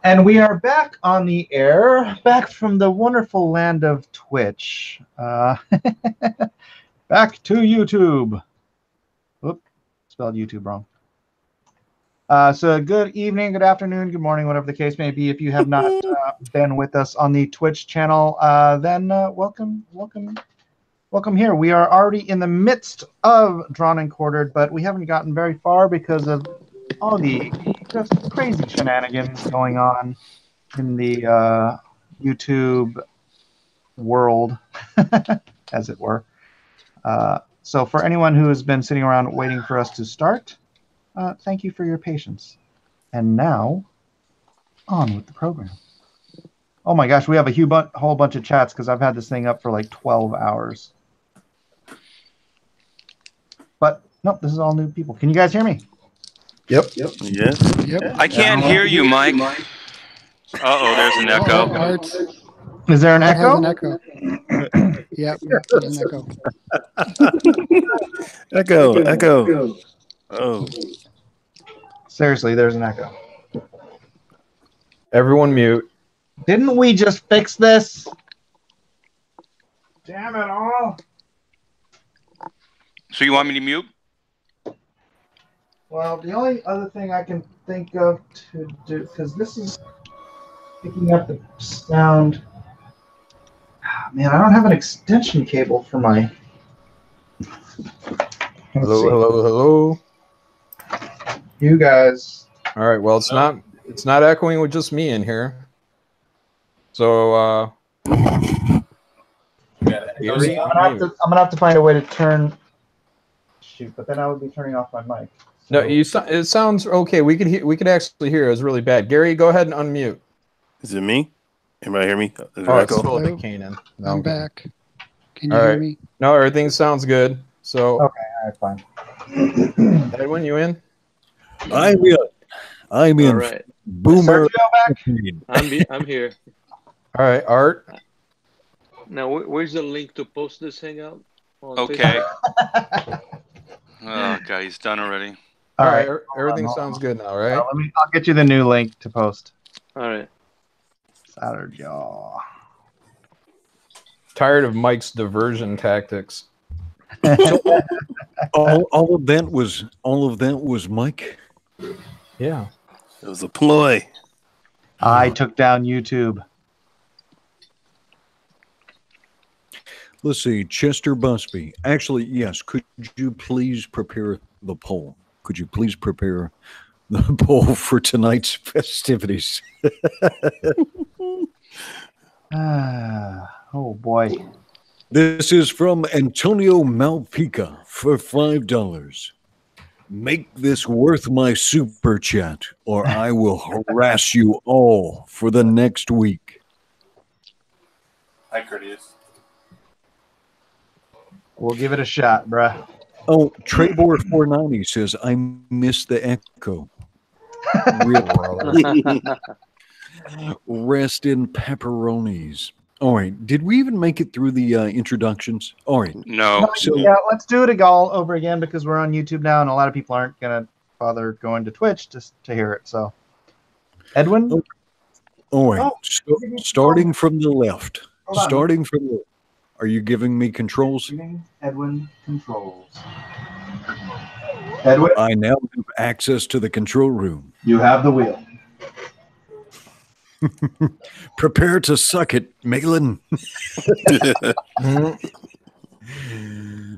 And we are back on the air, back from the wonderful land of Twitch. Back to YouTube. Oop, spelled YouTube wrong. So good evening, good afternoon, good morning, whatever the case may be. If you have not been with us on the Twitch channel, then welcome here. We are already in the midst of Drawn and Quartered, but we haven't gotten very far because of all the just crazy shenanigans going on in the YouTube world, as it were. So for anyone who has been sitting around waiting for us to start, thank you for your patience. And now, on with the program. Oh my gosh, we have a whole bunch of chats because I've had this thing up for like 12 hours. But, nope, this is all new people. Can you guys hear me? Yep. I can't hear you, Mike. Uh-oh, there's an echo. Is there an echo? Has an echo. Yep, there's an echo. Echo. Oh. Seriously, there's an echo. Everyone mute. Didn't we just fix this? Damn it all. So you want me to mute? Well, the only other thing I can think of to do, because this is picking up the sound. Man, I don't have an extension cable for my. Hello. You guys. All right. Well, it's not echoing with just me in here. So I'm gonna have to find a way to turn. Shoot, but then I would be turning off my mic. So. No, it sounds okay. We could actually hear it. It was really bad. Gary, go ahead and unmute. Is it me? Anybody hear me? Is Oh, it's echo? still a bit Canaan. No, I'm back. Can you all hear right. me? No, everything sounds good. So Okay, all right, fine. Edwin, you in? I'm in. I'm in. All right. Boomer. I'm here. All right, Art. Now, where's the link to post this hangout? Okay. Oh, God, he's done already. All right, everything sounds good now, right? I'll get you the new link to post. All right. Saturday. Tired of Mike's diversion tactics. all of that was Mike. Yeah. It was a ploy. I took down YouTube. Let's see, Chester Busby. Actually, yes. Could you please prepare the poll? Could you please prepare the poll for tonight's festivities? Oh boy. This is from Antonio Malpica for $5. Make this worth my super chat, or I will harass you all for the next week. Hi, Curtis. We'll give it a shot, bruh. Oh, Trebor 490 says, I miss the echo. Really? Rest in pepperonis. All right. Did we even make it through the introductions? All right. No. So, Yeah, let's do it all over again because we're on YouTube now, and a lot of people aren't going to bother going to Twitch just to hear it. So, Edwin? all right. Starting from the left. Hold on. Starting from the Are you giving me controls? Edwin controls. Edwin? I now have access to the control room. You have the wheel. Prepare to suck it, Malin.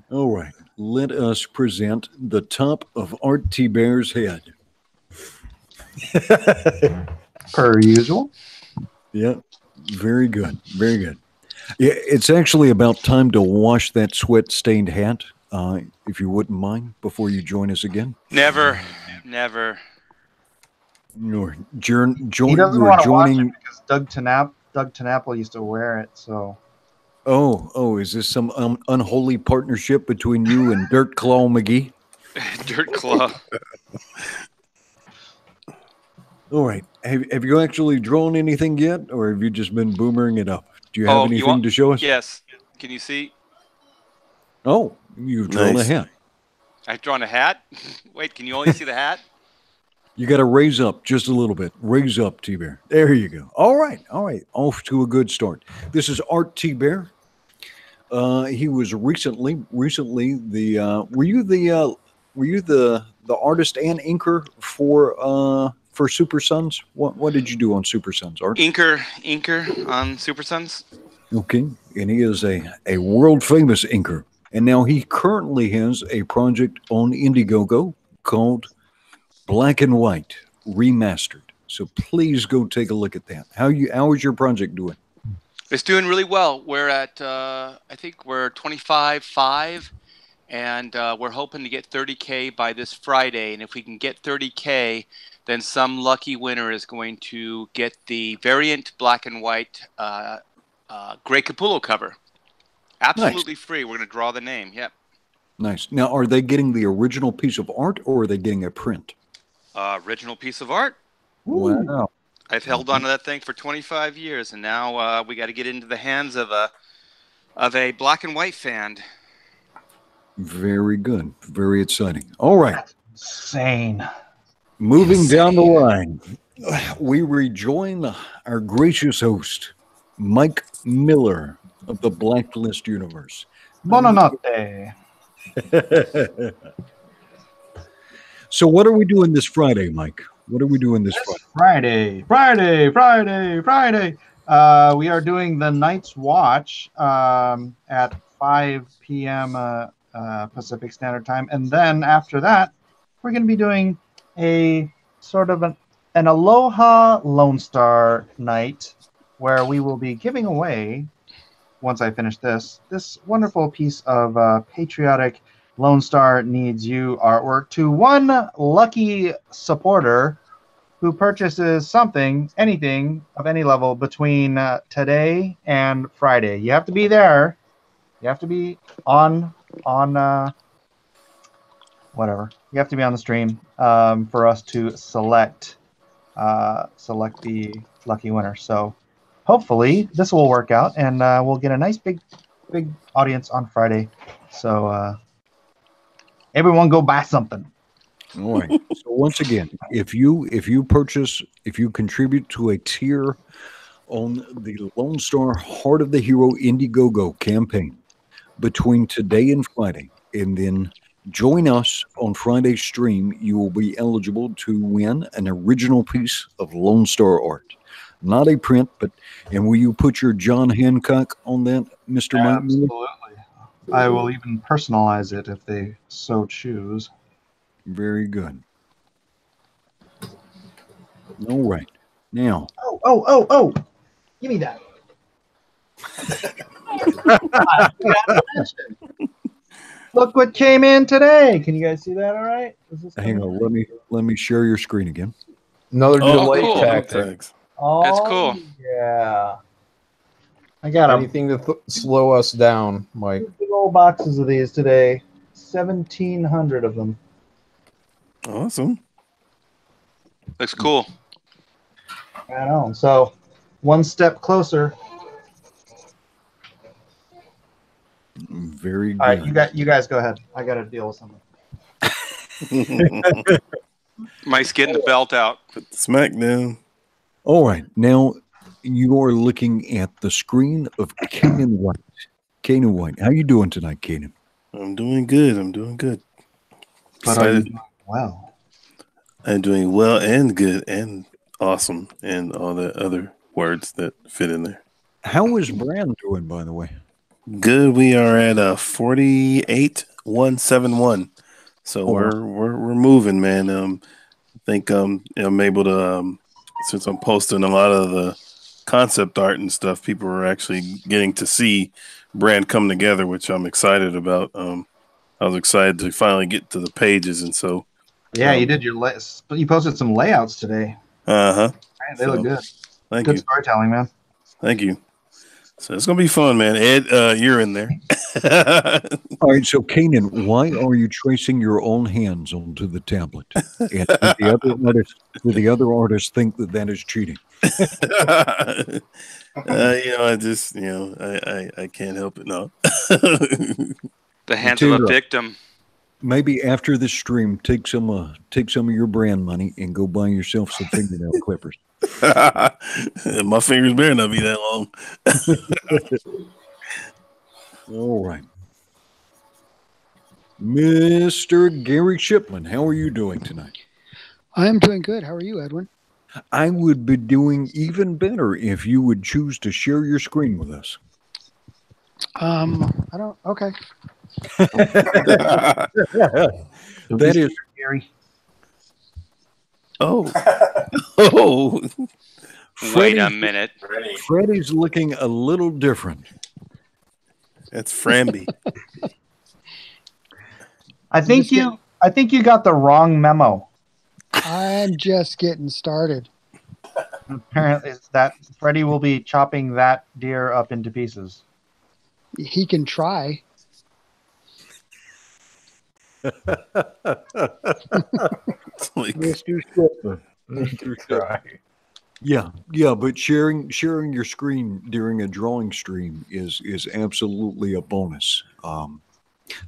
All right. Let us present the top of Artie Bear's head. Per usual. Yeah. Very good. Very good. Yeah, it's actually about time to wash that sweat-stained hat, if you wouldn't mind, before you join us again. Never. You're He doesn't want to watch it joining. because Doug Tenapple used to wear it. So. Oh, is this some unholy partnership between you and Dirt Claw McGee? Dirt Claw. All right. Have you actually drawn anything yet, or have you just been boomering it up? Do you have anything to show us? Yes. Can you see? Oh, you've drawn a hat. I've drawn a hat? Wait, can you only see the hat? You got to raise up just a little bit. Raise up, T-Bear. There you go. All right. Off to a good start. This is Art T-Bear. He was recently the. Were you the artist and inker for Super Sons? What did you do on Super Sons, Art? Inker on Super Sons. Okay, and he is a world famous inker, and now he currently has a project on Indiegogo called Black and White Remastered. So please go take a look at that. How is your project doing? It's doing really well. We're at I think we're 25.5, and we're hoping to get 30K by this Friday. And if we can get 30K, then some lucky winner is going to get the variant Black and White Grey Capullo cover. Absolutely free. We're going to draw the name. Yep. Nice. Now, are they getting the original piece of art, or are they getting a print? Original piece of art. Wow. I've held on to that thing for 25 years, and now we got to get into the hands of a Black and White fan. Very good. Very exciting. All right. That's insane. Moving down the line, we rejoin our gracious host, Mike Miller of the Blacklist universe. Buonanotte. So what are we doing this Friday, Mike? What are we doing this Friday? Friday. We are doing the Night's Watch at 5 p.m. Pacific Standard Time. And then after that, we're going to be doing a sort of an Aloha Lone Star night where we will be giving away, once I finish this wonderful piece of patriotic Lone Star Needs You artwork to one lucky supporter who purchases anything of any level between today and Friday. You have to be there. You have to be on whatever. You have to be on the stream for us to select the lucky winner. So hopefully this will work out, and we'll get a nice big audience on Friday. So everyone go buy something. All right. So once again, if you contribute to a tier on the Lone Star Heart of the Hero Indiegogo campaign between today and Friday, and then join us on Friday's stream, you will be eligible to win an original piece of Lone Star art. Not a print, and will you put your John Hancock on that, Mr. Mike? Absolutely. I will even personalize it if they so choose. Very good. All right. Now. Oh. Give me that. Look what came in today. Can you guys see that all right? Hang on. Let me share your screen again. Another delay cool. tactic. Oh, That's cool. Yeah. I got Anything to slow us down, Mike. big old boxes of these today. 1,700 of them. Awesome. Looks cool. I know. So, one step closer. Very good. All right, you guys go ahead. I got to deal with something. Mike's getting the belt out. Put the smack down. All right. Now you are looking at the screen of Canaan White. Canaan White. How you doing tonight, Canaan? I'm doing good. But are you doing well? I'm doing well and good and awesome and all the other words that fit in there. How is Brand doing, by the way? Good. We are at 48,171. So we're moving, man. I think I'm able to since I'm posting a lot of the concept art and stuff, people are actually getting to see Brand come together, which I'm excited about. I was excited to finally get to the pages, and so yeah, you did you posted some layouts today. Man, they look good. Thank Good you. storytelling, man. Thank you. So it's gonna be fun, man. Ed, you're in there. All right, so Canaan, why are you tracing your own hands onto the tablet? And do the other artists think that is cheating? I just, I can't help it. No. The hands of a victim. maybe after the stream, take some of your brand money and go buy yourself some fingernail clippers. My fingers better not be that long. All right. Mr. Gary Shipman, how are you doing tonight? I'm doing good. How are you, Edwin? I would be doing even better if you would choose to share your screen with us. I don't. Okay. That is Gary. Oh. Oh. Wait a minute. Freddy's looking a little different. That's Framby. I think you got the wrong memo. I'm just getting started. Apparently, it's that Freddy will be chopping that deer up into pieces. He can try. Like, Mr. Shipman. Yeah, but sharing your screen during a drawing stream is absolutely a bonus.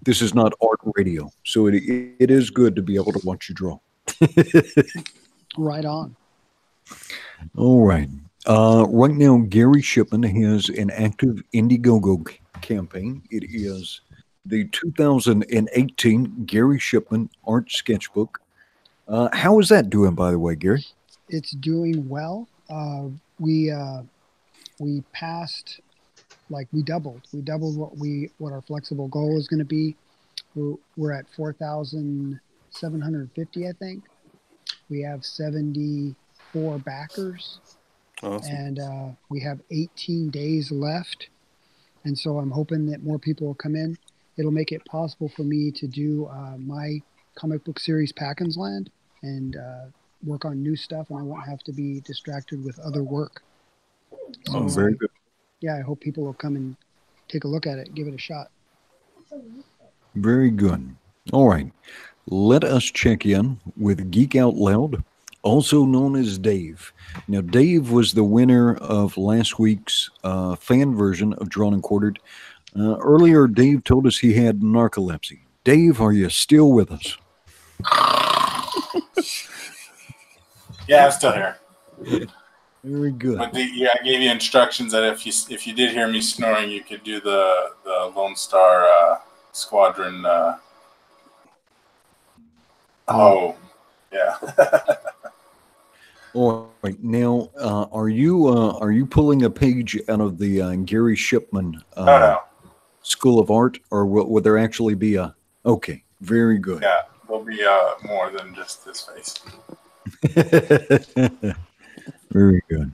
This is not art radio, so it is good to be able to watch you draw. Right on. All right. Right now, Gary Shipman has an active Indiegogo campaign. It is the 2018 Gary Shipman Art Sketchbook. How is that doing, by the way, Gary? It's doing well. We passed, like we doubled. We doubled what our flexible goal is going to be. We're at 4,750, I think. We have 74 backers. awesome. And we have 18 days left. And so I'm hoping that more people will come in. It'll make it possible for me to do my comic book series Packins Land and work on new stuff, and I won't have to be distracted with other work. So, very good. Yeah, I hope people will come and take a look at it, give it a shot. Very good. All right. Let us check in with Geek Out Loud, also known as Dave. Now, Dave was the winner of last week's fan version of Drawn and Quartered. Earlier, Dave told us he had narcolepsy. Dave, are you still with us? Yeah, I'm still here. Very good. But I gave you instructions that if you did hear me snoring, you could do the Lone Star Squadron. Yeah. All right. Now, are you pulling a page out of the Gary Shipman No. School of Art, or will there actually be a? Okay. Very good. Yeah, there'll be more than just this face. Very good.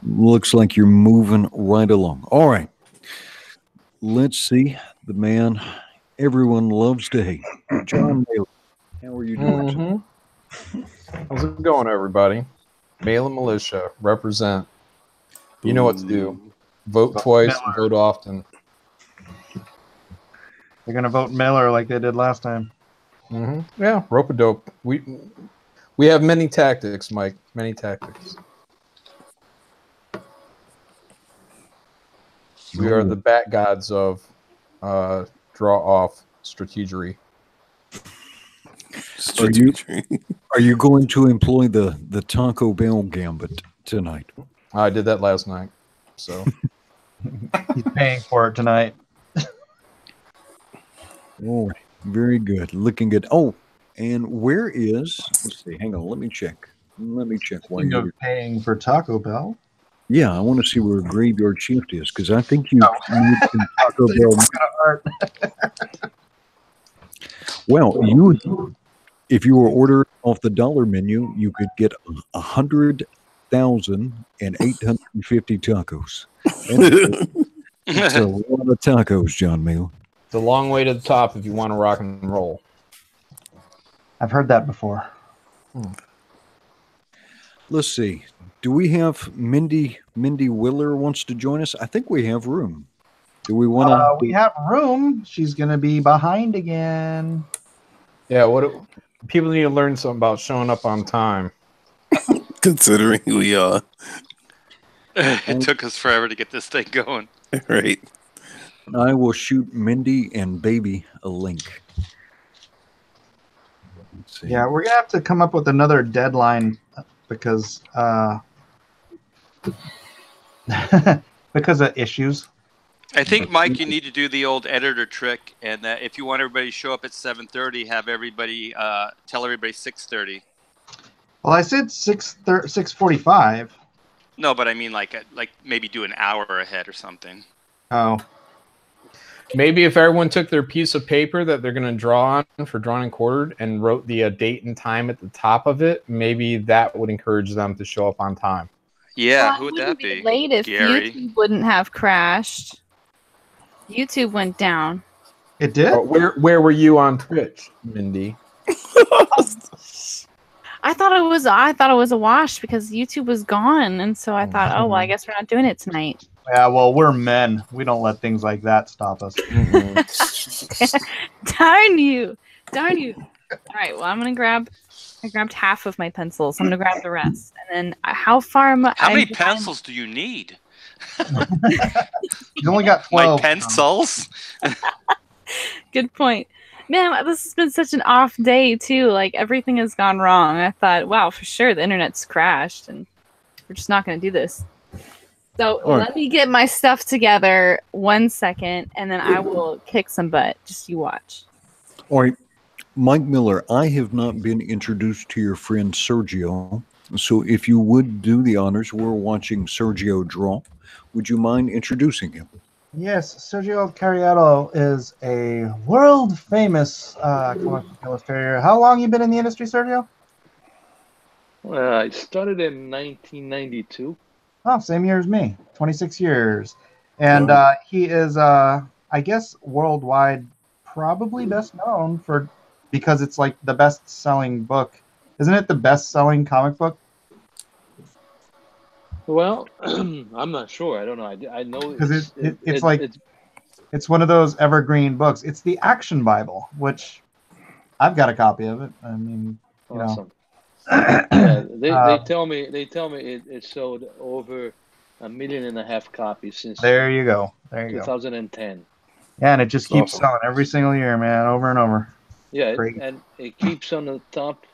Looks like you're moving right along. All right. Let's see. The man everyone loves to hate. John Bailey. How are you doing? How's it going, everybody? Malin Militia, represent. You know what to do. Vote twice, and vote often. They're gonna vote Miller like they did last time. Yeah, rope-a-dope. We have many tactics, Mike. Many tactics. We are the bat gods of draw-off strategery. Are you going to employ the Taco Bell gambit tonight? I did that last night, so He's paying for it tonight. All right, very good, looking good. Oh, and where is? Let's see. Hang on, let me check. Speaking of paying for Taco Bell. Yeah, I want to see where Graveyard Shift is because I think you need some Taco Bell. Well, if you were ordering off the dollar menu, you could get 100,850 tacos. That's a lot of tacos, John Mail. it's a long way to the top if you want to rock and roll. I've heard that before. Let's see. Do we have Mindy Willer wants to join us? I think we have room. Do we want to? We have room. She's going to be behind again. Yeah, people need to learn something about showing up on time. Considering we are. It took us forever to get this thing going. Right. I will shoot Mindy and Baby a link. Let's see. Yeah, we're gonna have to come up with another deadline because because of issues. I think, Mike, you need to do the old editor trick, and that if you want everybody to show up at 7:30, have everybody tell everybody 6:30. Well, I said 6:45. No, but I mean like maybe do an hour ahead or something. Oh, Maybe if everyone took their piece of paper that they're going to draw on for drawn and quartered and wrote the date and time at the top of it, maybe that would encourage them to show up on time. Yeah, Well, who would it wouldn't that be? Late if Gary. YouTube wouldn't have crashed. YouTube went down. it did. But where were you on Twitch, Mindy? I thought it was a wash because YouTube was gone, and so I thought, oh well, I guess we're not doing it tonight. Yeah, well, we're men. We don't let things like that stop us. Darn you! All right, well, I grabbed half of my pencils. So I'm gonna grab the rest, and then how far am I? How many pencils do you need? You only got 12. My pencils. Good point. Man, this has been such an off day too. Like everything has gone wrong. I thought, wow, for sure the internet's crashed, and we're just not gonna do this. So let me get my stuff together 1 second, and then I will kick some butt. Just you watch. All right, Mike Miller, I have not been introduced to your friend Sergio. So if you would do the honors, we're watching Sergio draw. Would you mind introducing him? Yes, Sergio Cariello is a world-famous comic book illustrator. How long you been in the industry, Sergio? I started in 1992. Oh, same year as me, 26 years. And he is, I guess, worldwide probably best known because it's like the best-selling book. Isn't it the best-selling comic book? Well, I'm not sure. I don't know. I know Because it's one of those evergreen books. It's the Action Bible, which I've got a copy of it. I mean, you awesome. know. Yeah, they tell me it sold over 1.5 million copies since There you go. 2010. Yeah, and it just keeps Awesome. selling every single year, man, over and over. Yeah, Great. and it keeps on the top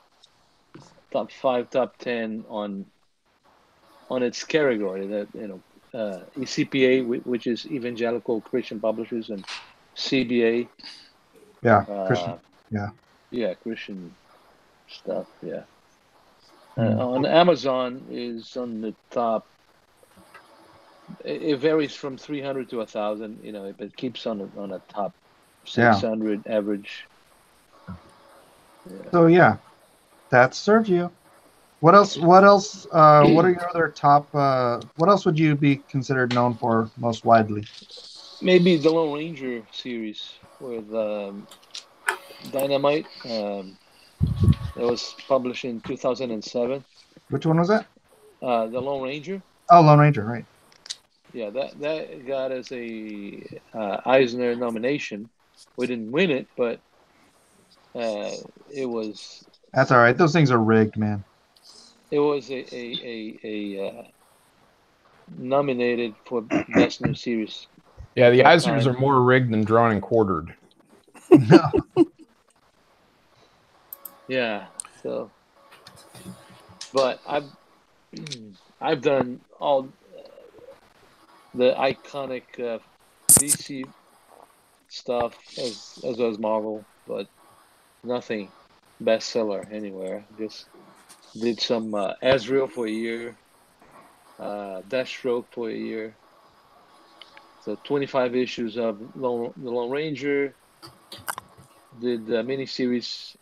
5, top 10 on its category. That ECPA, which is Evangelical Christian Publishers, and CBA. Yeah, Christian. Yeah, Christian stuff. Yeah. On Amazon is on the top. It varies from 300 to 1,000. But it keeps on a top 600 average. Yeah. So yeah, that's Sergio. What else? What are your other top? What else would you be considered known for most widely? Maybe the Lone Ranger series with Dynamite. It was published in 2007. Which one was that? The Lone Ranger. Oh, Lone Ranger, right? Yeah, that got us a Eisner nomination. We didn't win it, but it was. That's all right. Those things are rigged, man. It was a nominated for best new series. Yeah, the Eisners are more rigged than drawn and quartered. No. Yeah. So, but I've done all the iconic DC stuff as well as Marvel, but nothing bestseller anywhere. Just did some Azrael for a year, Deathstroke for a year. So 25 issues of the Lone Ranger. Did the miniseries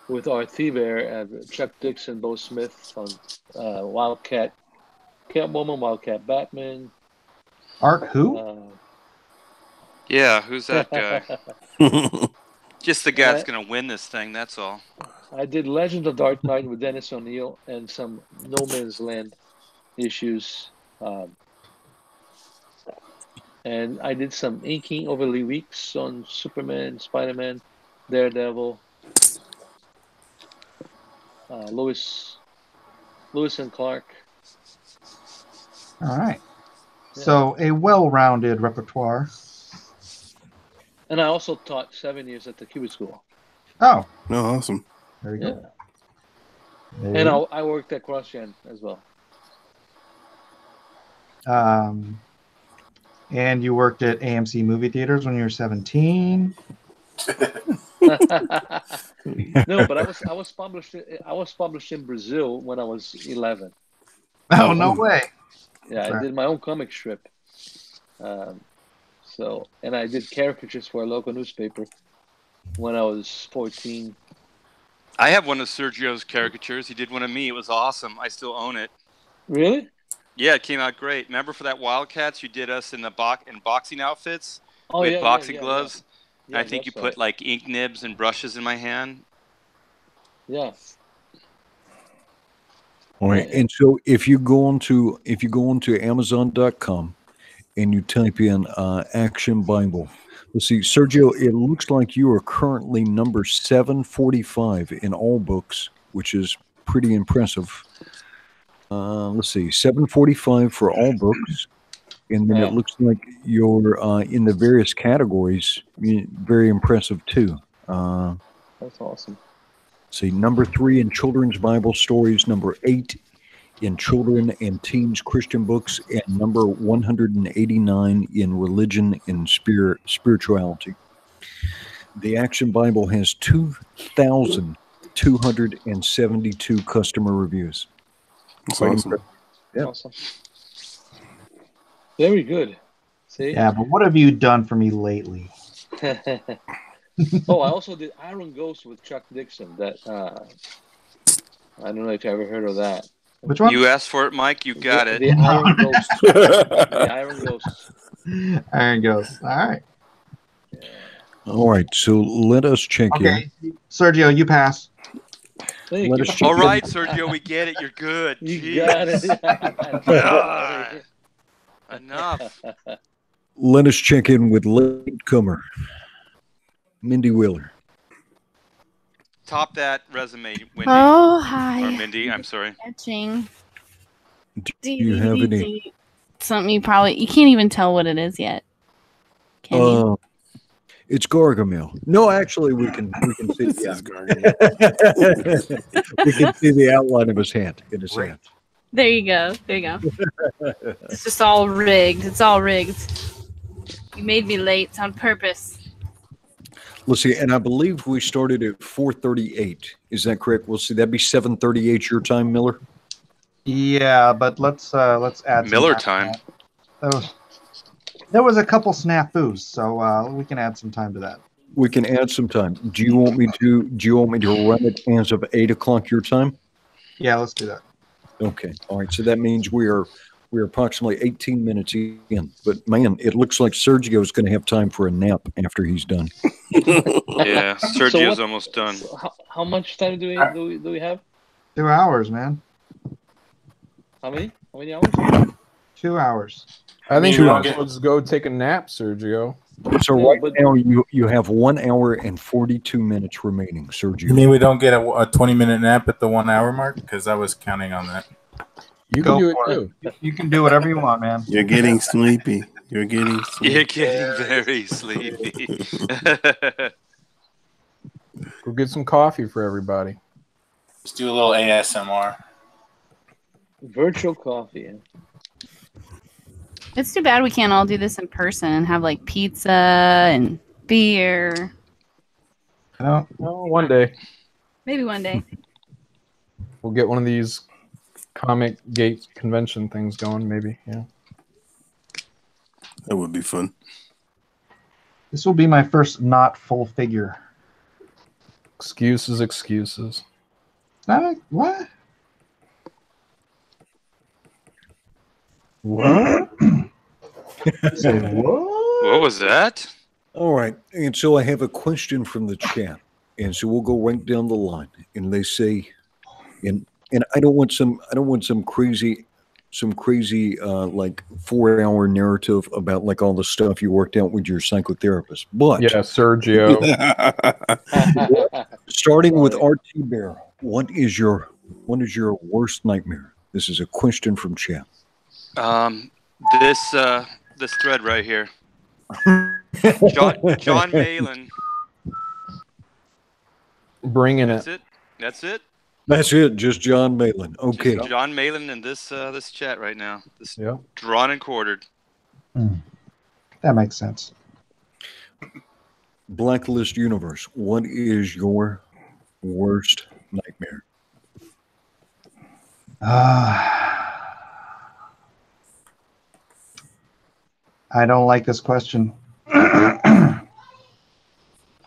with Artie there, Chuck Dixon, Bo Smith on Wildcat, Catwoman, Wildcat Batman. Art who? Yeah, who's that guy? Just the guy that's going to win this thing, that's all. I did Legend of Dark Knight with Dennis O'Neil and some No Man's Land issues. And I did some inking over the weeks on Superman, Spider-Man, Daredevil, Lewis and Clark. All right. So a well-rounded repertoire. And I also taught 7 years at the Cuban School. Oh, awesome. there you Yeah. go. There And you I worked at CrossGen as well. go. And you worked at AMC movie theaters when you were 17. No, but I was published in Brazil when I was 11. Oh, no way. Yeah, I did my own comic strip. And I did caricatures for a local newspaper when I was 14. I have one of Sergio's caricatures. He did one of me. It was awesome. I still own it. Really? Yeah, it came out great. Remember for that Wildcats, you did us in the boxing outfits Oh, with yeah, boxing yeah, gloves. Yeah, I think you that's put right. like ink nibs and brushes in my hand. Yeah. All right. And so if you go onto Amazon.com and you type in Action Bible, let's see, Sergio, it looks like you are currently number 745 in all books, which is pretty impressive. Let's see, 745 for all books. And then it looks like you're in the various categories, very impressive too. That's awesome. See, number 3 in children's Bible stories, number 8 in children and teens Christian books, and number 189 in religion and spirituality. The Action Bible has 2,272 customer reviews. That's Quite awesome. impressive. Yeah. Awesome. Very good. See? Yeah, but what have you done for me lately? Oh, I also did Iron Ghost with Chuck Dixon. That I don't know if you ever heard of that. Which one? You asked for it, Mike. You got it. The Iron Ghost. The Iron Ghost. Iron Ghost. All right. All right, so let us check in. Okay, Sergio, you pass. Thank Let you. us check All in. right, Sergio, we get it. You're good. You Jeez. got it. God. Enough. Let us check in with latecomer, Mindy Wheeler. Top that resume, Wendy. Oh, hi. Or Mindy, I'm sorry. Sketching. Do you have any? Something you can't even tell what it is yet. Can you? It's Gargamel. No, actually, we can see This the is Gargamel. we can see the outline of his hand in his hand. There you go. There you go. It's just all rigged. It's all rigged. You made me late on purpose. Let's see, and I believe we started at 4:38. Is that correct? We'll see. That'd be 7:38 your time, Miller. Yeah, but let's add Miller some time. There was a couple snafus, so we can add some time to that. We can add some time. Do you want me to run it as of 8 o'clock your time? Yeah, let's do that. Okay. All right. So that means we're approximately 18 minutes in. But man, it looks like Sergio's going to have time for a nap after he's done. Yeah, Sergio's almost done. How much time do we have? 2 hours, man. How many? How many hours? 2 hours. I think Sure. let's go take a nap, Sergio. So Yeah, right but- now you have 1 hour and 42 minutes remaining, Sergio. You mean we don't get a 20-minute nap at the 1 hour mark? Because I was counting on that. You Go can do it for it. too. You can do whatever you want, man. You're getting sleepy. You're getting sleepy. You're getting very sleepy. Go get some coffee for everybody. Let's do a little ASMR. Virtual coffee. It's too bad we can't all do this in person and have like pizza and beer. No, Oh, one day Maybe one day. we'll get one of these Comicsgate convention things going. Maybe, yeah. That would be fun. this will be my first not full figure. Excuses. What? What? Say what? What was that? All right. And so I have a question from the chat. And so we'll go right down the line. And they say, and I don't want some crazy like 4-hour narrative about like all the stuff you worked out with your psychotherapist. But Yeah, Sergio. starting with Artie Bear, what is your worst nightmare? This is a question from chat. This thread right here. John Malin. Bringing That's it. it. That's it. That's it. Just John Malin. Okay. Just John Malin in this chat right now. This Yeah. drawn and quartered. That makes sense. Blacklist universe. What is your worst nightmare? I don't like this question.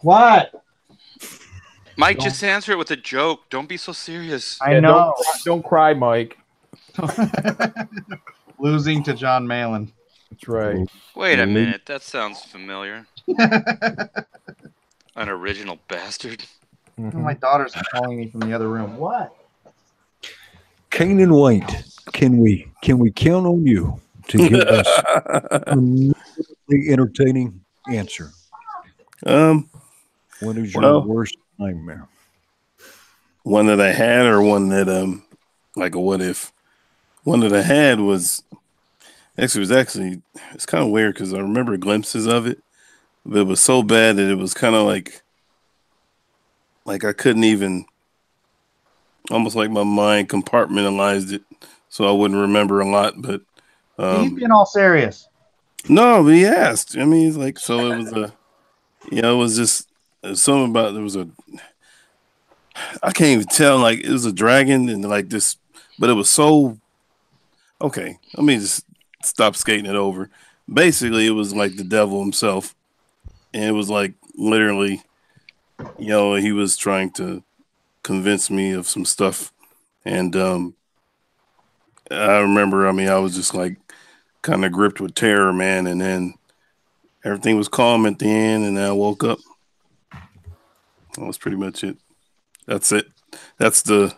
What? Mike, just answer it with a joke. Don't be so serious. I know. Don't cry, Mike. Losing to John Malin. That's right. Wait a minute. That sounds familiar. An original bastard. My daughter's calling me from the other room. What? Canaan White. Can we count on you to give us the entertaining answer? What is your worst nightmare? One that I had, or one that like a what if? One that I had was it's kind of weird because I remember glimpses of it, but it was so bad that it was kind of like I couldn't even, almost like my mind compartmentalized it so I wouldn't remember a lot. But he's being all serious. no, but he asked. I mean, it was it was just something about I can't even tell, like it was a dragon and like this, but it was so okay. Let me just stop skating it over. Basically, it was like the devil himself, and it was like literally, he was trying to convince me of some stuff, and I remember, I was just like kind of gripped with terror, man, and then everything was calm at the end, and then I woke up. That was pretty much it. That's it. That's the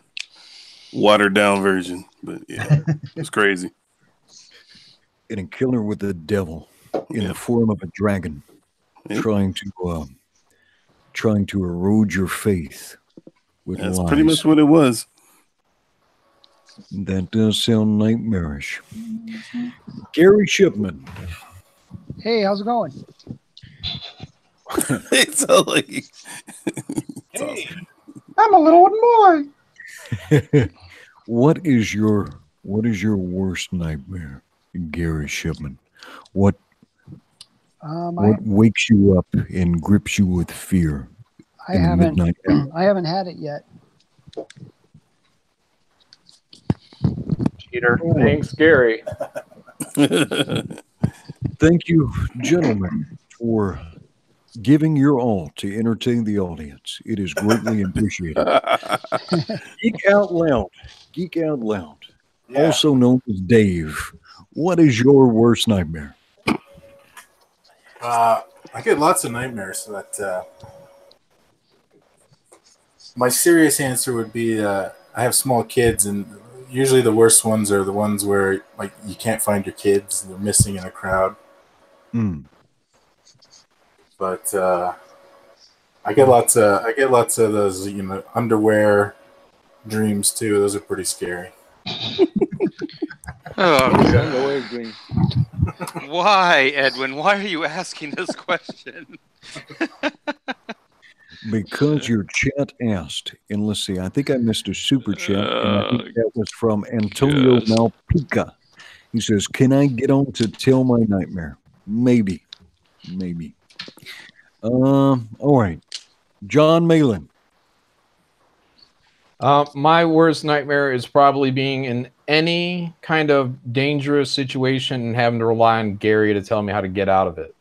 watered down version, but yeah, it's crazy. An encounter with the devil in the form of a dragon, trying to erode your faith with That's lies. pretty much what it was. That does sound nightmarish. Gary Shipman. Hey, how's it going? It's like, Hey, I'm a little boy. What is your worst nightmare, Gary Shipman? What wakes you up and grips you with fear? I haven't had it yet. Cheater. Thanks, Gary. Thank you, gentlemen, for giving your all to entertain the audience. It is greatly appreciated. Geek Out Loud. Geek Out Loud. Yeah. Also known as Dave. What is your worst nightmare? I get lots of nightmares, but my serious answer would be I have small kids, and usually the worst ones are the ones where like you can't find your kids; they're missing in a crowd. But I get lots of those, underwear dreams too. Those are pretty scary. Oh, why, Edwin? Why are you asking this question? Because your chat asked, and let's see, I think I missed a super chat, and I think that was from Antonio Malpica. He says, "Can I get on to tell my nightmare?" Maybe. All right, John Malin. My worst nightmare is probably being in any kind of dangerous situation and having to rely on Gary to tell me how to get out of it.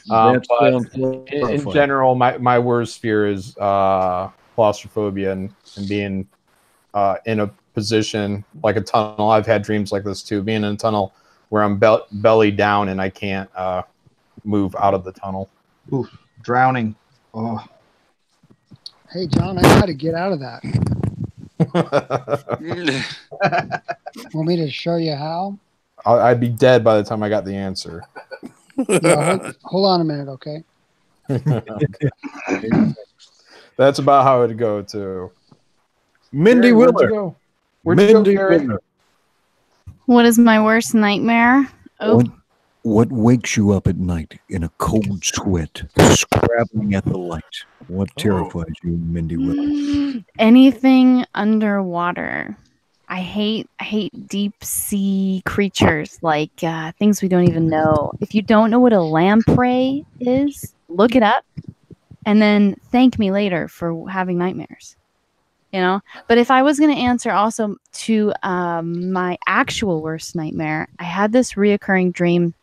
In general, my worst fear is claustrophobia and being in a position like a tunnel. I've had dreams like this too, being in a tunnel where I'm belly down and I can't move out of the tunnel. Oof, drowning. Oh. Hey, John, I know how to get out of that. Want me to show you how? I'd be dead by the time I got the answer. Yeah, hold on a minute, okay? That's about how it'd go too. Mindy Gary, where'd Willer. you go? Where'd you go, Mindy Gary? Winner, What is my worst nightmare? Oh, what wakes you up at night in a cold sweat, scrabbling at the light? What terrifies you, Mindy Winner? anything underwater. I hate deep sea creatures, like things we don't even know. If you don't know what a lamprey is, look it up and then thank me later for having nightmares. But if I was going to answer also to my actual worst nightmare, I had this reoccurring dream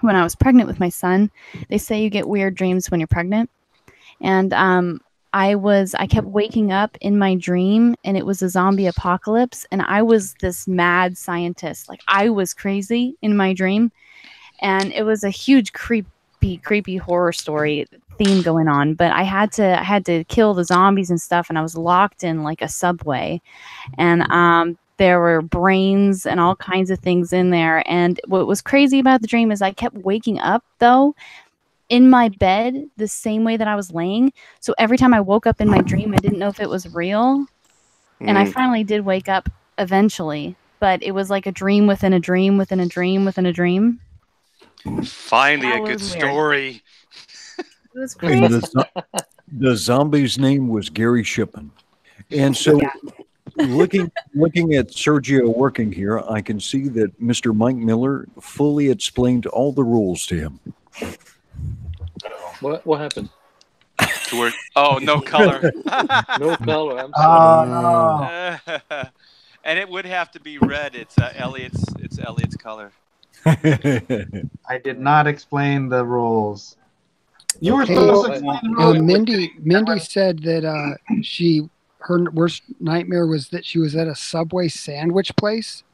when I was pregnant with my son. They say you get weird dreams when you're pregnant. And I kept waking up in my dream and it was a zombie apocalypse and I was this mad scientist. Like I was crazy in my dream and it was a huge creepy horror story theme going on, but I had to kill the zombies and stuff and I was locked in like a subway and there were brains and all kinds of things in there. And what was crazy about the dream is I kept waking up though in my bed the same way that I was laying. So every time I woke up in my dream, I didn't know if it was real. And I finally did wake up eventually, but it was like a dream within a dream within a dream within a dream. Finally, That a good was weird. Story. It was And crazy. the zombie's name was Gary Shipman. And so looking at Sergio working here, I can see that Mr. Mike Miller fully explained all the rules to him. What happened? Oh, no color. No color. I'm sorry. no. And it would have to be red. It's Elliot's color. I did not explain the rules. You were Hey, supposed to explain the rules. Mindy said that her worst nightmare was that she was at a Subway sandwich place.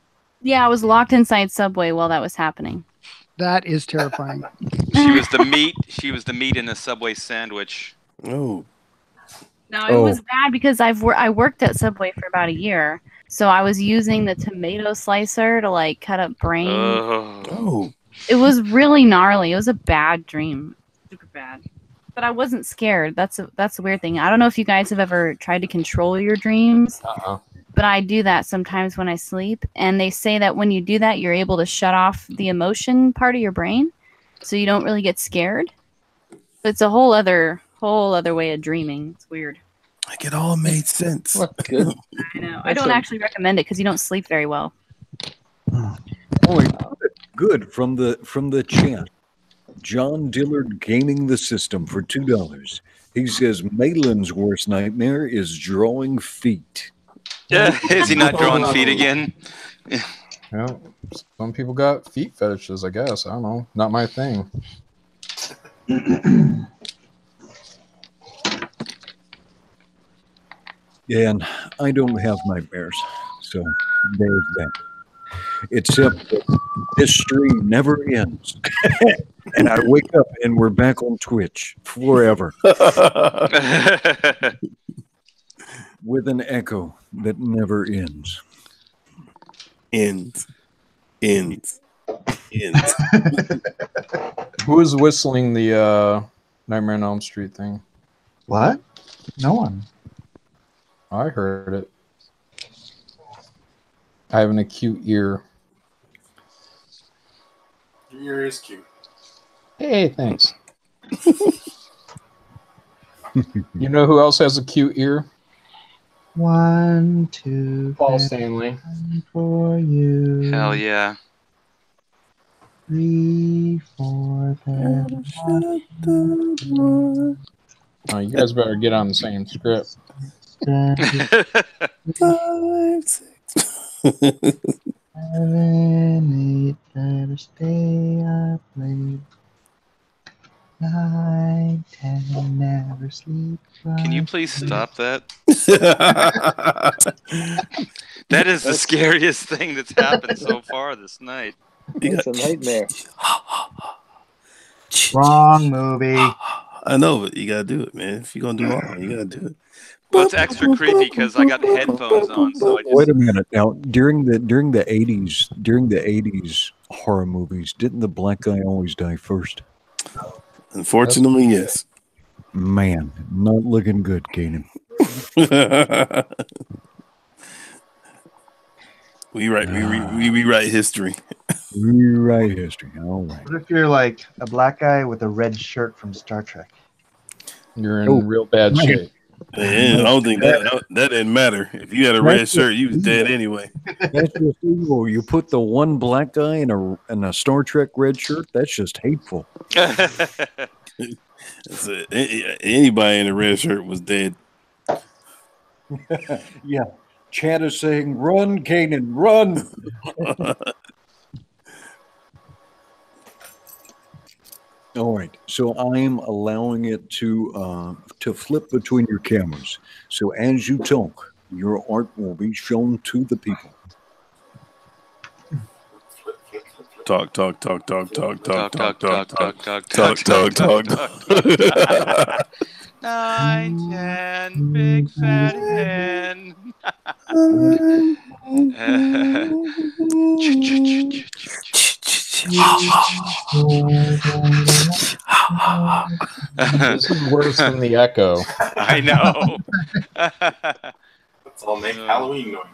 Yeah, I was locked inside Subway while that was happening. That is terrifying. She was the meat. She was the meat in a Subway sandwich. Oh. No, it was bad because I worked at Subway for about a year, so I was using the tomato slicer to like cut up brain. Oh. It was really gnarly. It was a bad dream, super bad. But I wasn't scared. That's a weird thing. I don't know if you guys have ever tried to control your dreams, but I do that sometimes when I sleep. And they say that when you do that, you're able to shut off the emotion part of your brain, so you don't really get scared. But it's a whole other way of dreaming. It's weird. Like it all made sense. Good. I know. I don't actually recommend it because you don't sleep very well. Oh, good from the chat. John Dillard gaming the system for $2. He says Malin's worst nightmare is drawing feet. Yeah, is he not drawing feet again? Yeah, some people got feet fetishes, I guess. I don't know. Not my thing. And I don't have nightmares, so there's that. Except that this stream never ends. And I wake up and we're back on Twitch forever. With an echo that never ends. Ends. Who is whistling the Nightmare on Elm Street thing? What? No one. I heard it. I have an acute ear. Your ear is cute. Hey, thanks. You know who else has a cute ear? 1, 2, Paul Stanley. for you. Hell yeah. 3, 4, 5, Oh, you guys better get on the same script. 5, 6, 7, 8, better stay up late. 9, 10, never sleep. Can you please stop that? That is the scariest thing that's happened so far this night. It's a nightmare. Wrong movie. I know, but you gotta do it, man. If you're gonna do all, you gotta do it. Well, it's extra creepy because I got the headphones on, so I just... Wait a minute now. During the 80s horror movies, didn't the black guy always die first? Unfortunately, yes. Man, not looking good, Canaan. We rewrite history. Rewrite history. All right. What if you're like a black guy with a red shirt from Star Trek? You're in real bad shape. Yeah, I don't think that didn't matter. If you had a red shirt, you was dead anyway. That's just evil. You put the one black guy in a Star Trek red shirt. That's just hateful. Anybody in a red shirt was dead. Yeah. Chad is saying, "Run, Canaan, run!" All right, so I'm allowing it to flip between your cameras. So as you talk, your art will be shown to the people. Talk. 9, 10, big fat hen. This is worse than the echo. I know. Let's all make Halloween noises.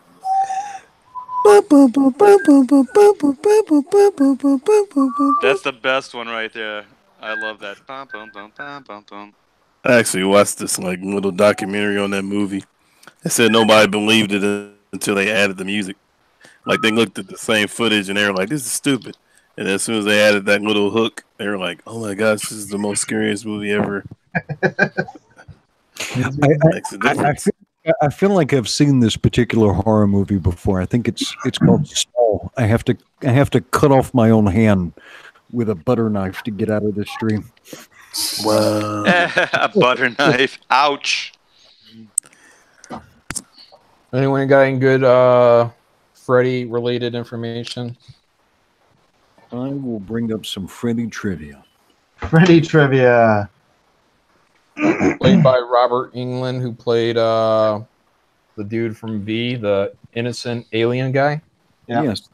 That's the best one right there. I love that. Bum, bum, bum, bum, bum, bum. I actually watched this like little documentary on that movie. They said nobody believed it until they added the music. Like they looked at the same footage and they were like, "This is stupid." And as soon as they added that little hook, they were like, "Oh my gosh, this is the most scariest movie ever." I feel like I've seen this particular horror movie before. I think it's called Stall. I have to cut off my own hand with a butter knife to get out of the stream. Wow. A butter knife. Ouch. Anyone got any good Freddy related information? I will bring up some Freddy trivia. Freddy trivia. Played by Robert Englund, who played the dude from V, the innocent alien guy. Yeah. Yes,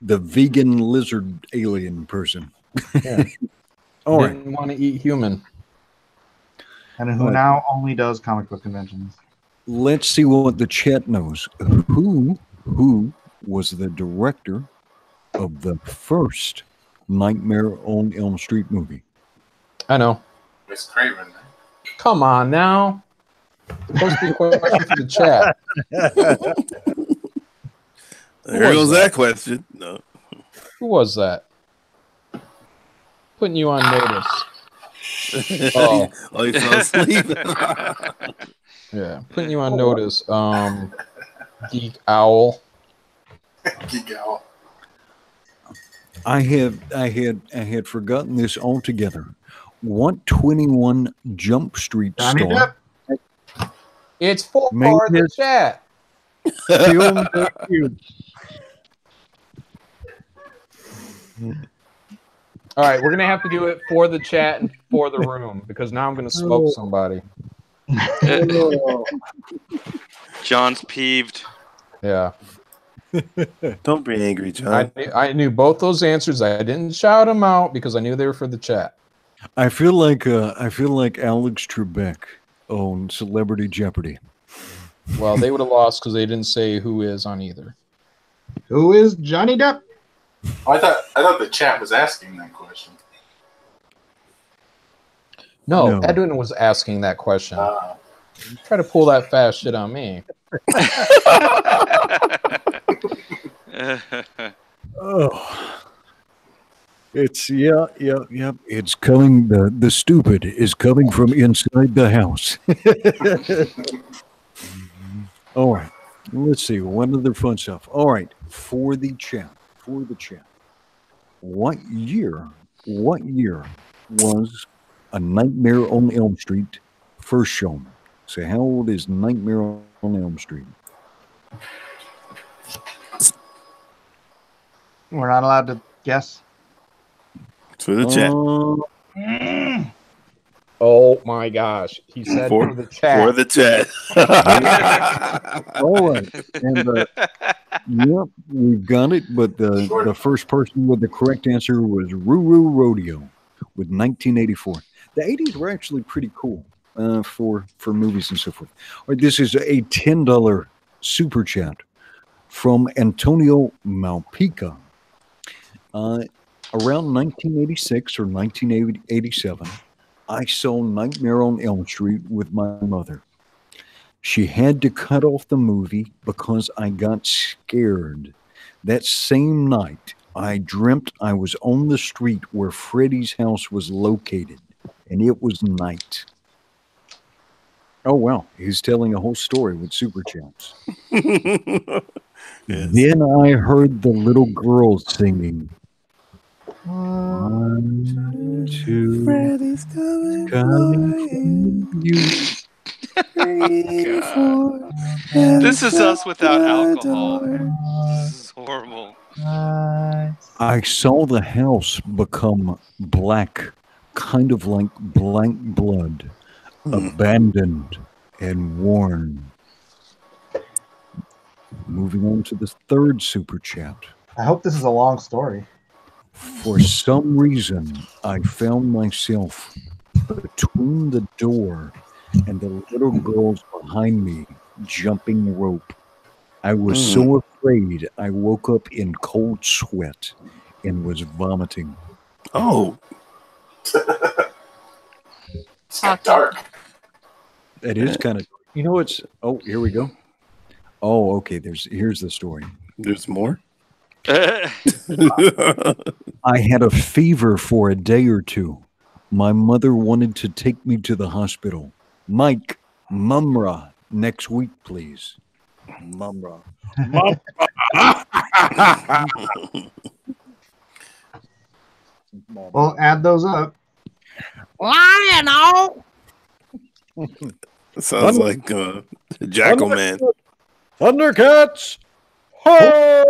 the vegan lizard alien person. Yeah. All right. Didn't want to eat human. And who now only does comic book conventions. Let's see what the chat knows. Who was the director of the first Nightmare on Elm Street movie? I know. Miss Craven. Come on now. Supposed to be a question for the chat. There goes that question. No. Who was that? Putting you on notice. Oh, he fell asleep. yeah. Putting you on notice. Geek Owl. Geek Owl. I had forgotten this altogether. What 21 Jump Street star? It's for Make the this- chat. Film you. All right, we're gonna have to do it for the chat and for the room because now I'm gonna smoke somebody. John's peeved. Yeah. Don't be angry, John. I knew both those answers. I didn't shout them out because I knew they were for the chat. I feel like Alex Trebek owned Celebrity Jeopardy. Well, they would have lost because they didn't say who is on either. Who is Johnny Depp? I thought the chat was asking that question. No, No. Edwin was asking that question. Try to pull that fast shit on me. Oh, it's yeah. It's coming. The stupid is coming from inside the house. All right. Let's see. One other fun stuff. All right. For the chat. What year was A Nightmare on Elm Street first shown? So how old is Nightmare on Elm Street? We're not allowed to guess. For the chat. Oh my gosh. He said for the chat. For the chat. All right. And yep, we've got it. But the first person with the correct answer was Ruru Rodeo with 1984. The 80s were actually pretty cool for movies and so forth. All right, this is a $10 super chat from Antonio Malpica. Around 1986 or 1987, I saw Nightmare on Elm Street with my mother. She had to cut off the movie because I got scared. That same night, I dreamt I was on the street where Freddy's house was located, and it was night. Oh, wow. He's telling a whole story with super chats. Yes. Then I heard the little girl singing. 1, 2, Freddy's coming coming for you. 3, 4. This is us without alcohol. This is horrible. I saw the house become black, kind of like blank blood, abandoned and worn. Moving on to the third super chat. I hope this is a long story. For some reason, I found myself between the door and the little girls behind me jumping rope. I was so afraid I woke up in cold sweat and was vomiting. Oh. It's got dark. That is kind of, you know, it's, oh, here we go. Oh, okay, here's the story. There's more? I had a fever for a day or two. My mother wanted to take me to the hospital. Mike, Mumra, next week, please. Mumra. Well, add those up. Lionel. Sounds like Jackal Man. Thundercats. Ho!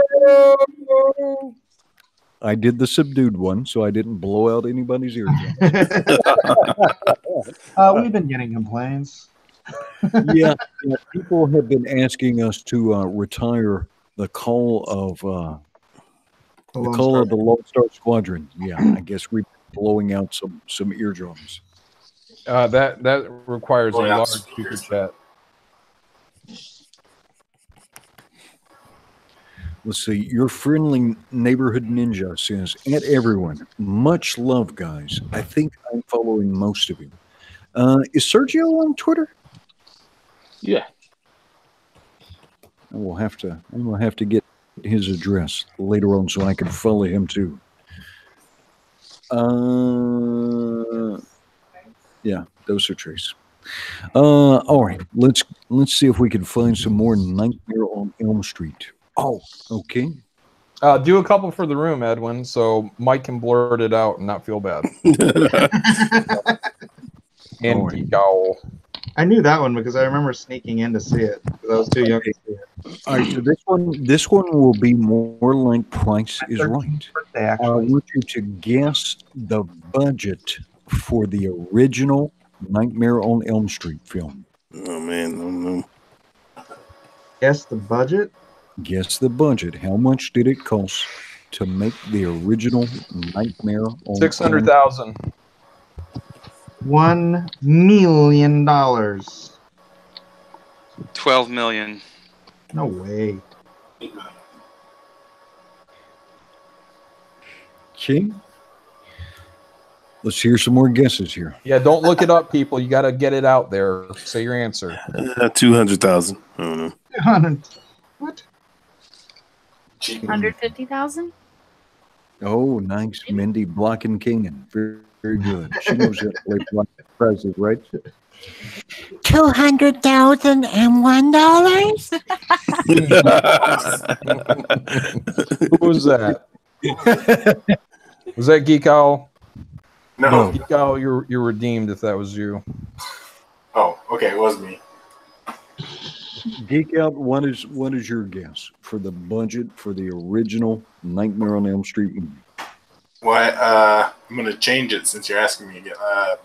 I did the subdued one, so I didn't blow out anybody's eardrums. We've been getting complaints. Yeah, people have been asking us to retire the call of the Lone Star Squadron. Yeah, I guess we're blowing out some eardrums. That requires a large super chat. Let's see. Your friendly neighborhood ninja says, "At everyone, much love, guys. I think I'm following most of you. Is Sergio on Twitter? Yeah. I'm gonna have to get his address later on so I can follow him too. Yeah, those are trees. All right, let's see if we can find some more Nightmare on Elm Street. Oh, okay. Do a couple for the room, Edwin, so Mike can blurt it out and not feel bad. And right. go. I knew that one because I remember sneaking in to see it. I was too young to see it. All right, so this one will be more like Price is Right. I want you to guess the budget for the original Nightmare on Elm Street film. Oh man, I don't know. Guess the budget? Guess the budget. How much did it cost to make the original Nightmare on 600,000. $1 million. 12 million. No way. Okay. Let's hear some more guesses here. Yeah, don't look it up, people. You got to get it out there. Say your answer. 200,000. I don't know. 100. What? 150,000? Oh, nice. Mindy blocking Canaan. Very, very good. She knows how to play block prizes, right? $200,001? Who was that? Was that Geek Owl? No. Geek Owl, you're redeemed if that was you. Oh, okay, it was me. Geek Out, what is your guess for the budget for the original Nightmare on Elm Street movie? Well, I'm going to change it since you're asking me again.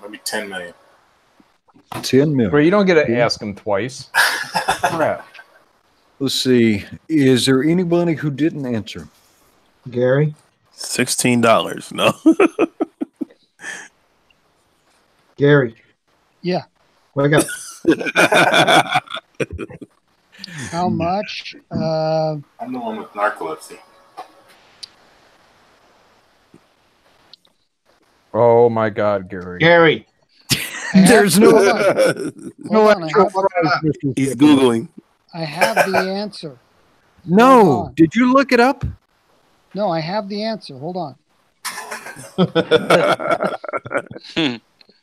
Maybe 10 million. 10 million. Bro, you don't get to ask him twice. Crap. Let's see. Is there anybody who didn't answer? Gary? $16. No. Gary? Yeah. Wake up. How much? I'm the one with narcolepsy. Oh my God, Gary. Gary. There's no Hold on. Hold on. extra prize, Mr. He's Shipman. Googling. I have the answer. Hold No. on. Did you look it up? No, I have the answer. Hold on.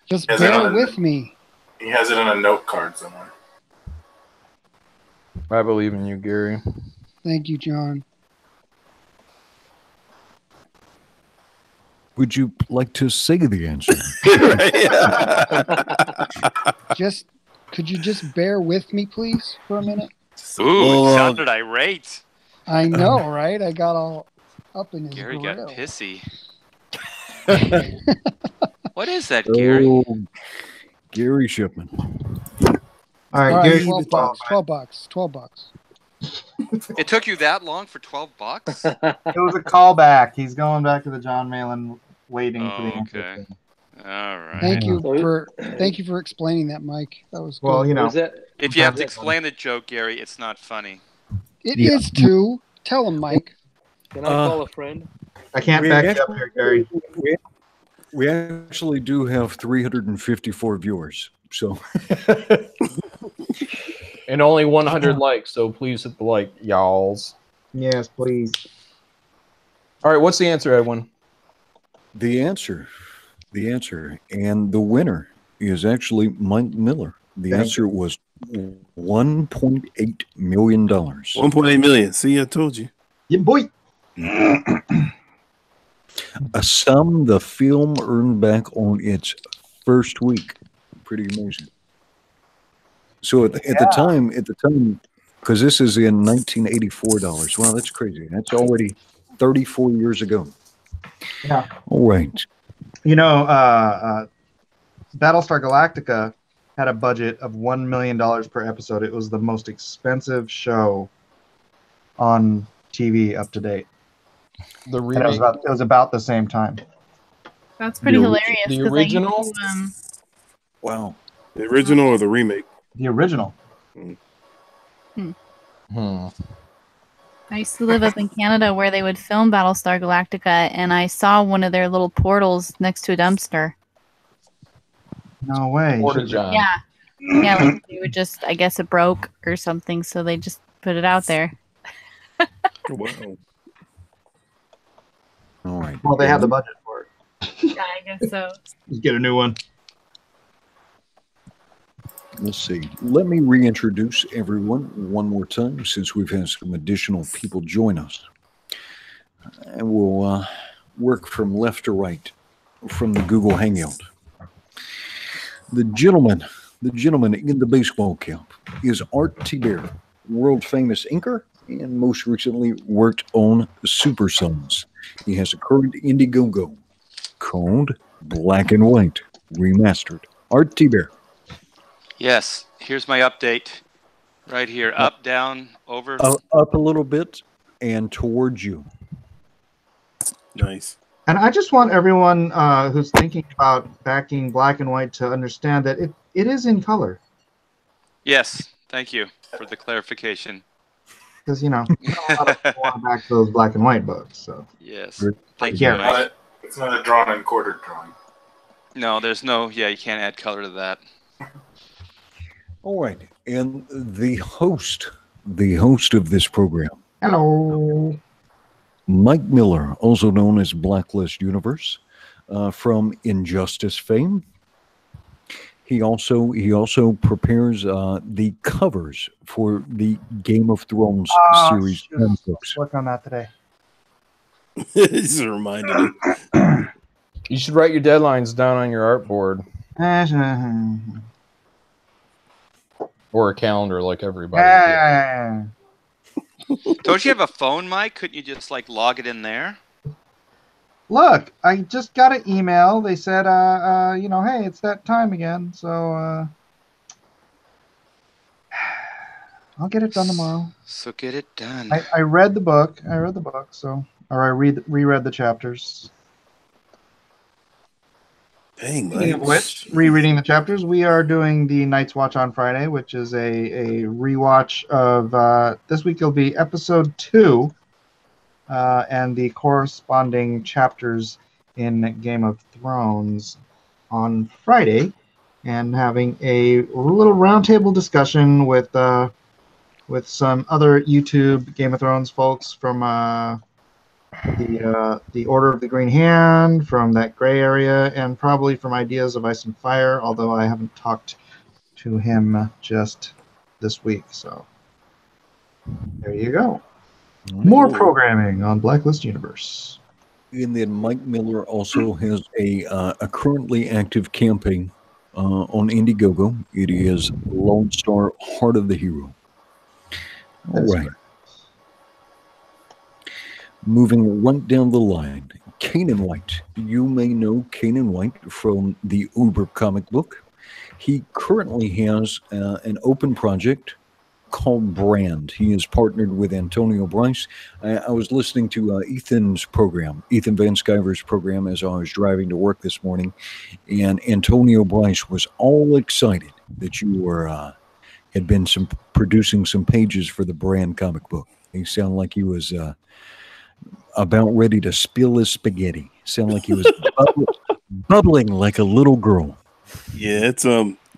Just Yes, bear I know. with me. He has it on a note card somewhere. I believe in you, Gary. Thank you, John. Would you like to say the answer? Could you just bear with me, please, for a minute? Ooh, it sounded irate. I know, right? I got all up in his Gary grill. got pissy. What is that, Gary? Oh, Gary Shipman. All right, All right, Gary. $12. $12. $12. It took you that long for $12? It was a callback. He's going back to the John Malin waiting for the answer. Okay. All right. Thank you for explaining that, Mike. That was good. Well, you know, If you have to explain the joke, Gary, it's not funny. It is too. Tell him, Mike. Can I call a friend? I can't We back you up actually- here, Gary. We actually do have 354 viewers. So And only 100 likes, so please hit the like, y'alls. Yes, please. All right, what's the answer, Edwin? the answer, and the winner is actually Mike Miller. The answer was $1.8 million. 1.8 million. See, I told you. Yeah, boy. A sum the film earned back on its first week. Pretty amazing. So at the time, because this is in 1984 dollars. Wow, that's crazy. That's already 34 years ago. Yeah. All right. You know, Battlestar Galactica had a budget of $1 million per episode. It was the most expensive show on TV up to date. The And remake. it was about the same time. That's pretty The hilarious. the 'cause I used original? to, Wow. The original or the remake? The original. I used to live up in Canada where they would film Battlestar Galactica, and I saw one of their little portals next to a dumpster. No way. Porta-John. Yeah. Yeah, like they would just, I guess it broke or something, so they just put it out there. Wow. All right. Well, they had the budget for it. Yeah, I guess so. Just get a new one. Let's see. Let me reintroduce everyone one more time since we've had some additional people join us. And we'll work from left to right from the Google Hangout. The gentleman in the baseball cap is Artie Bear, world famous inker, and most recently worked on Super Sons. He has a current Indiegogo called Black and White Remastered. Artie Bear. Yes, here's my update. Right here, up, down, over. Up a little bit and towards you. Nice. And I just want everyone who's thinking about backing Black and White to understand that it is in color. Yes, thank you for the clarification. Because, you know, not a lot of people want to back those black and white books. So Yes, Good. thank you. Yeah. Mike. It's not a drawn and quartered drawing. No, there's no, you can't add color to that. All right. And the host of this program, hello. Mike Miller, also known as Blacklist Universe, from Injustice fame. He also prepares the covers for the Game of Thrones series comic books. Work on that today. He's reminded me. You should write your deadlines down on your artboard or a calendar like everybody. Don't you have a phone, Mike? Couldn't you just like log it in there? Look, I just got an email. They said, you know, hey, it's that time again. So I'll get it done tomorrow. So get it done. I read the book. So, or I reread the chapters. Dang, Speaking of man. which, rereading the chapters, we are doing the Night's Watch on Friday, which is a rewatch of this week. It'll be episode 2 and the corresponding chapters in Game of Thrones on Friday, and having a little roundtable discussion with some other YouTube Game of Thrones folks from the Order of the Green Hand, from that gray area, and probably from Ideas of Ice and Fire, although I haven't talked to him just this week. So there you go. More programming on Blacklist Universe. And then Mike Miller also has a currently active campaign on Indiegogo. It is Lone Star Heart of the Hero. All right. Moving right down the line, Canaan White. You may know Canaan White from the Uber comic book. He currently has an open project called Brand. He is partnered with Antonio Bryce. I was listening to Ethan Van Sciver's program, as I was driving to work this morning, and Antonio Bryce was all excited that you were had been producing some pages for the Brand comic book. He sounded like he was about ready to spill his spaghetti. Sounded like he was bubbling like a little girl. Yeah, it's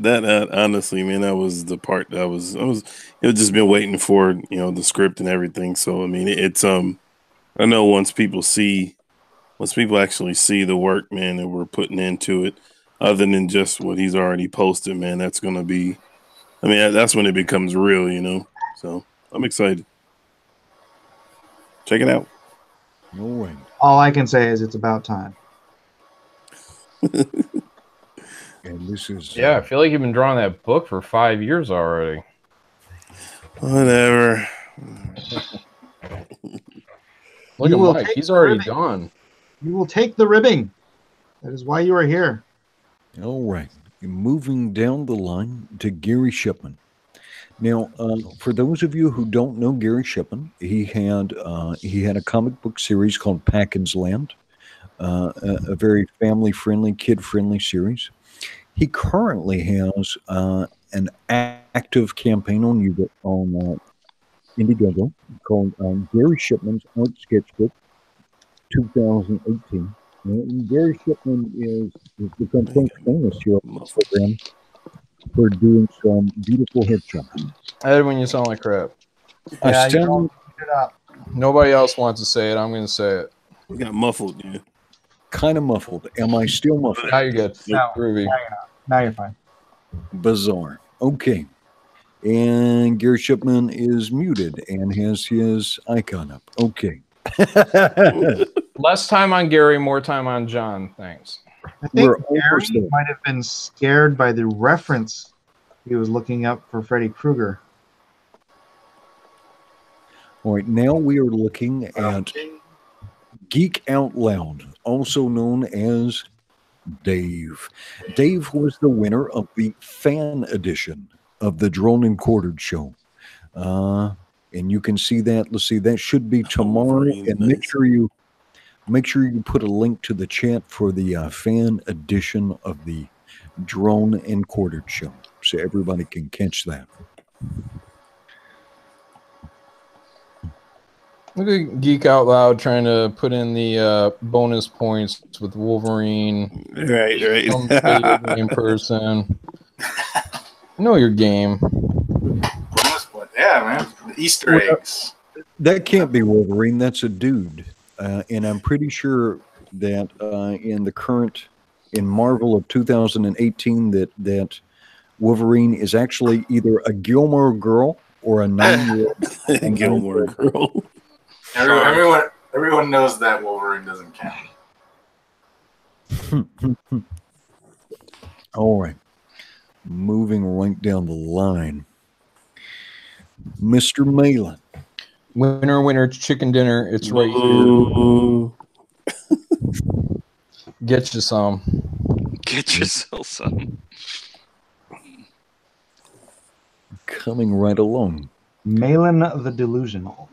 that honestly, man, that was the part that it just been waiting for, the script and everything. So I mean, it's I know once people actually see the work, man, that we're putting into it, other than just what he's already posted, man, that's gonna be, I mean, that's when it becomes real, So I'm excited. Check it out. No way. All I can say is it's about time. And this is Yeah, I feel like you've been drawing that book for 5 years already. Whatever. Look at Mike. He's already gone. You will take the ribbing. That is why you are here. All right. Moving down the line to Gary Shipman. Now, for those of you who don't know Gary Shipman, he had a comic book series called Packin's Land, a very family-friendly, kid-friendly series. He currently has an active campaign on Indiegogo called Gary Shipman's Art Sketchbook 2018. And Gary Shipman has become quite famous here on this program for doing some beautiful headshots. Edwin, you sound like crap. Nobody else wants to say it. I'm going to say it. We got muffled, dude. Kind of muffled. Am I still muffled? Now you're good. No, Groovy. now you're fine. Bizarre. Okay. And Gary Shipman is muted and has his icon up. Okay. Less time on Gary, more time on John. Thanks. I think Gary might have been scared by the reference he was looking up for Freddy Krueger. All right, now we are looking at Geek Out Loud, also known as Dave. Dave was the winner of the fan edition of the Drone and Quartered show. And you can see that. Let's see, that should be tomorrow. And make sure you put a link to the chat for the fan edition of the Drone and Quartered show, so everybody can catch that. Look at Geek Out Loud trying to put in the bonus points with Wolverine. Right. Game person. Know your game. Bonus point. Yeah, man. The Easter eggs. That can't be Wolverine. That's a dude. And I'm pretty sure that in Marvel of 2018 that Wolverine is actually either a Gilmore Girl or a 9-year-old Gilmore Girl. Everyone knows that Wolverine doesn't count. All right. Moving right down the line. Mr. Malin. Winner, chicken dinner. It's right here. Get you some. Get yourself some. Coming right along. Malin the Delusional.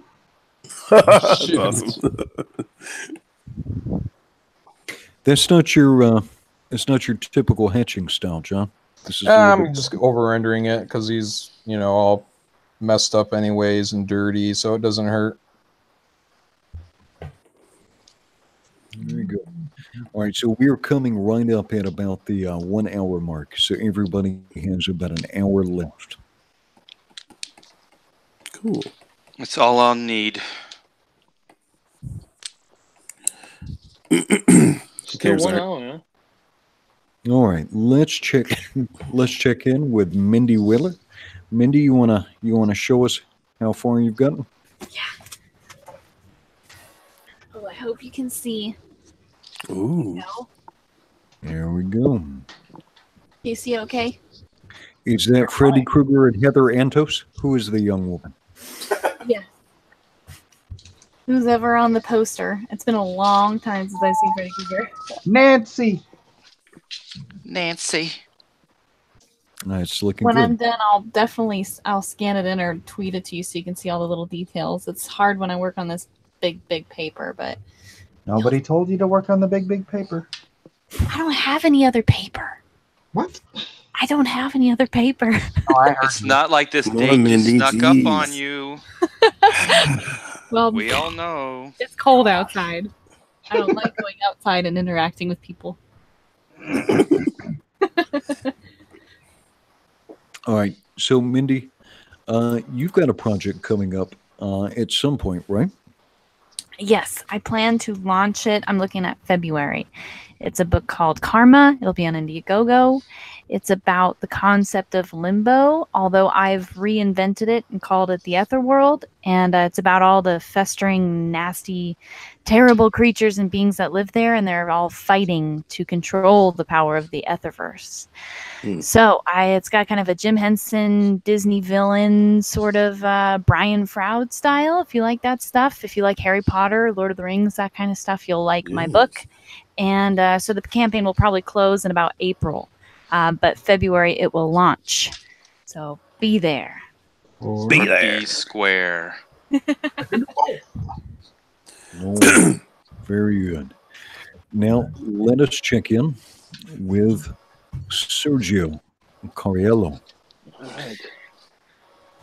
Awesome. That's not your It's not your typical hatching style, John. This is I'm just over-rendering it because he's, all messed up anyways and dirty, so it doesn't hurt. Very good. All right, so we're coming right up at about the 1 hour mark. So everybody has about an hour left. Cool. It's all I'll need. Still 1 hour, huh? All right, let's check. Let's check in with Mindy Willer. Mindy, you wanna show us how far you've gotten? Yeah. Oh, I hope you can see. Ooh. No? There we go. You see okay? Is that Freddy Krueger and Heather Antos? Who is the young woman? Yeah. Who's ever on the poster? It's been a long time since I've seen Freddy Krueger. Nancy. It's looking When good. I'm done, I'll scan it in or tweet it to you so you can see all the little details. It's hard when I work on this big paper, but Nobody told you to work on the big paper. I don't have any other paper. What? I don't have any other paper. It's not like this Come date on, just Mindy, snuck jeez. up on you. Well, We all know. it's cold outside. I don't like going outside and interacting with people. All right, so Mindy, you've got a project coming up at some point, right? Yes, I plan to launch it. I'm looking at February. It's a book called Karma. It'll be on Indiegogo. It's about the concept of limbo, although I've reinvented it and called it the Etherworld. And it's about all the festering, nasty, terrible creatures and beings that live there, and they're all fighting to control the power of the Etherverse. So it's got kind of a Jim Henson Disney villain sort of Brian Froud style. If you like that stuff, if you like Harry Potter, Lord of the Rings, that kind of stuff, you'll like my book. And so the campaign will probably close in about April, but February it will launch. So be there. Be there. Be square. Oh, very good. Now let us check in with Sergio Cariello. All right.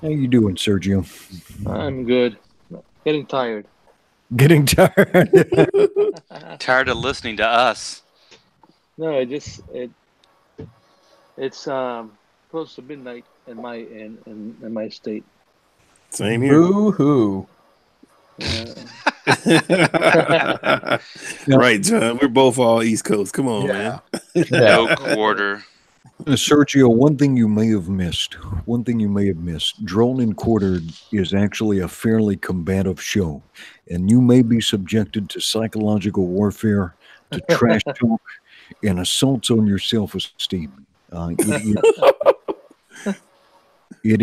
How you doing, Sergio? I'm good. Getting tired. Getting tired? Tired of listening to us. No, it's close to midnight in my state. Same here. Boo-hoo. Right, John. We're both all East Coast. Come on, man. No quarter. Sergio, one thing you may have missed, Drone and Quartered is actually a fairly combative show, and you may be subjected to psychological warfare, to trash talk, and assaults on your self-esteem. It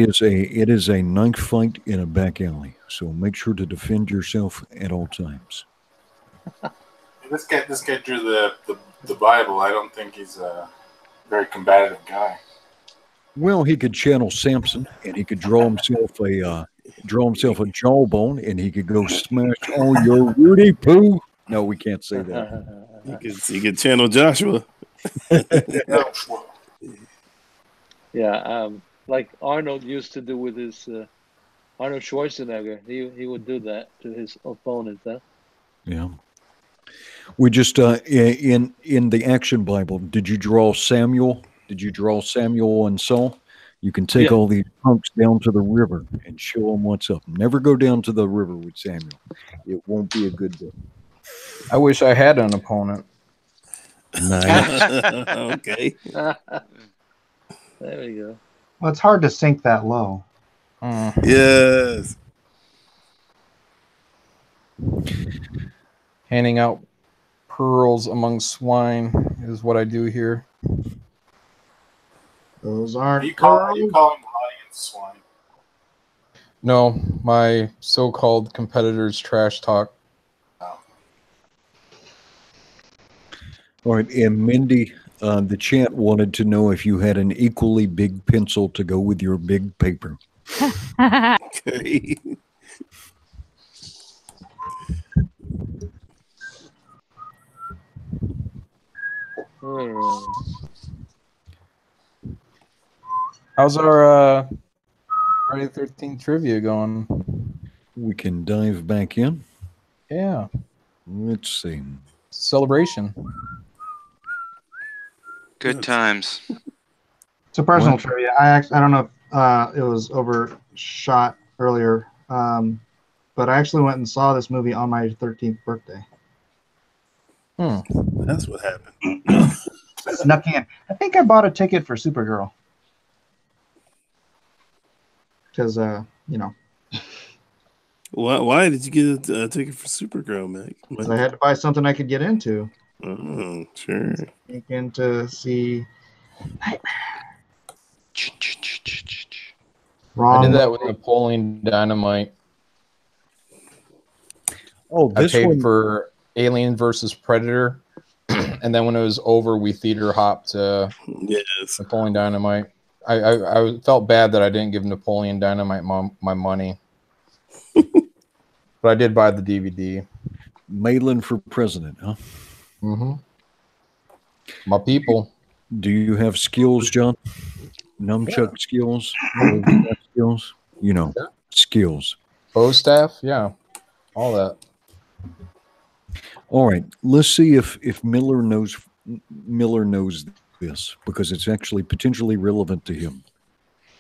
is a knife fight in a back alley, so make sure to defend yourself at all times. This guy drew the Bible. I don't think he's a very combative guy. Well, he could channel Samson, and he could draw himself a jawbone, and he could go smash all your Rudy Poo. No, we can't say that. He could channel Joshua. Yeah, like Arnold used to do with his Arnold Schwarzenegger. He would do that to his opponent. Huh? Yeah. We just in the Action Bible. Did you draw Samuel? Did you draw Samuel and Saul? You can take all these punks down to the river and show them what's up. Never go down to the river with Samuel. It won't be a good day. I wish I had an opponent. Nice. Okay. There we go. Well, it's hard to sink that low. Yes. Handing out pearls among swine is what I do here. Those Are aren't you calling the audience swine? No, my so-called competitors trash talk. All right, and Mindy, the chat wanted to know if you had an equally big pencil to go with your big paper. Okay. Alright. How's our Friday the 13th trivia going? We can dive back in. Yeah. Let's see. Celebration. Good times. It's a personal What? trivia. I don't know if it was overshot earlier, but I actually went and saw this movie on my 13th birthday. That's what happened. Snuck in. I think I bought a ticket for Supergirl. Because, you know. Why did you get a ticket for Supergirl, Mac? Because I had to buy something I could get into. Oh, sure. Sneak in to see Nightmare. I did that with Napoleon Dynamite. Oh, I this paid one. for Alien versus Predator, and then when it was over, we theater hopped to Yes. Napoleon Dynamite. I felt bad that I didn't give Napoleon Dynamite my money, but I did buy the DVD. Malin for president, huh? Mm-hmm. My people. Do you have skills, John? Nunchuck skills? Skills? You know, skills. Bow staff? Yeah. All that. All right. Let's see if Miller knows this, because it's actually potentially relevant to him.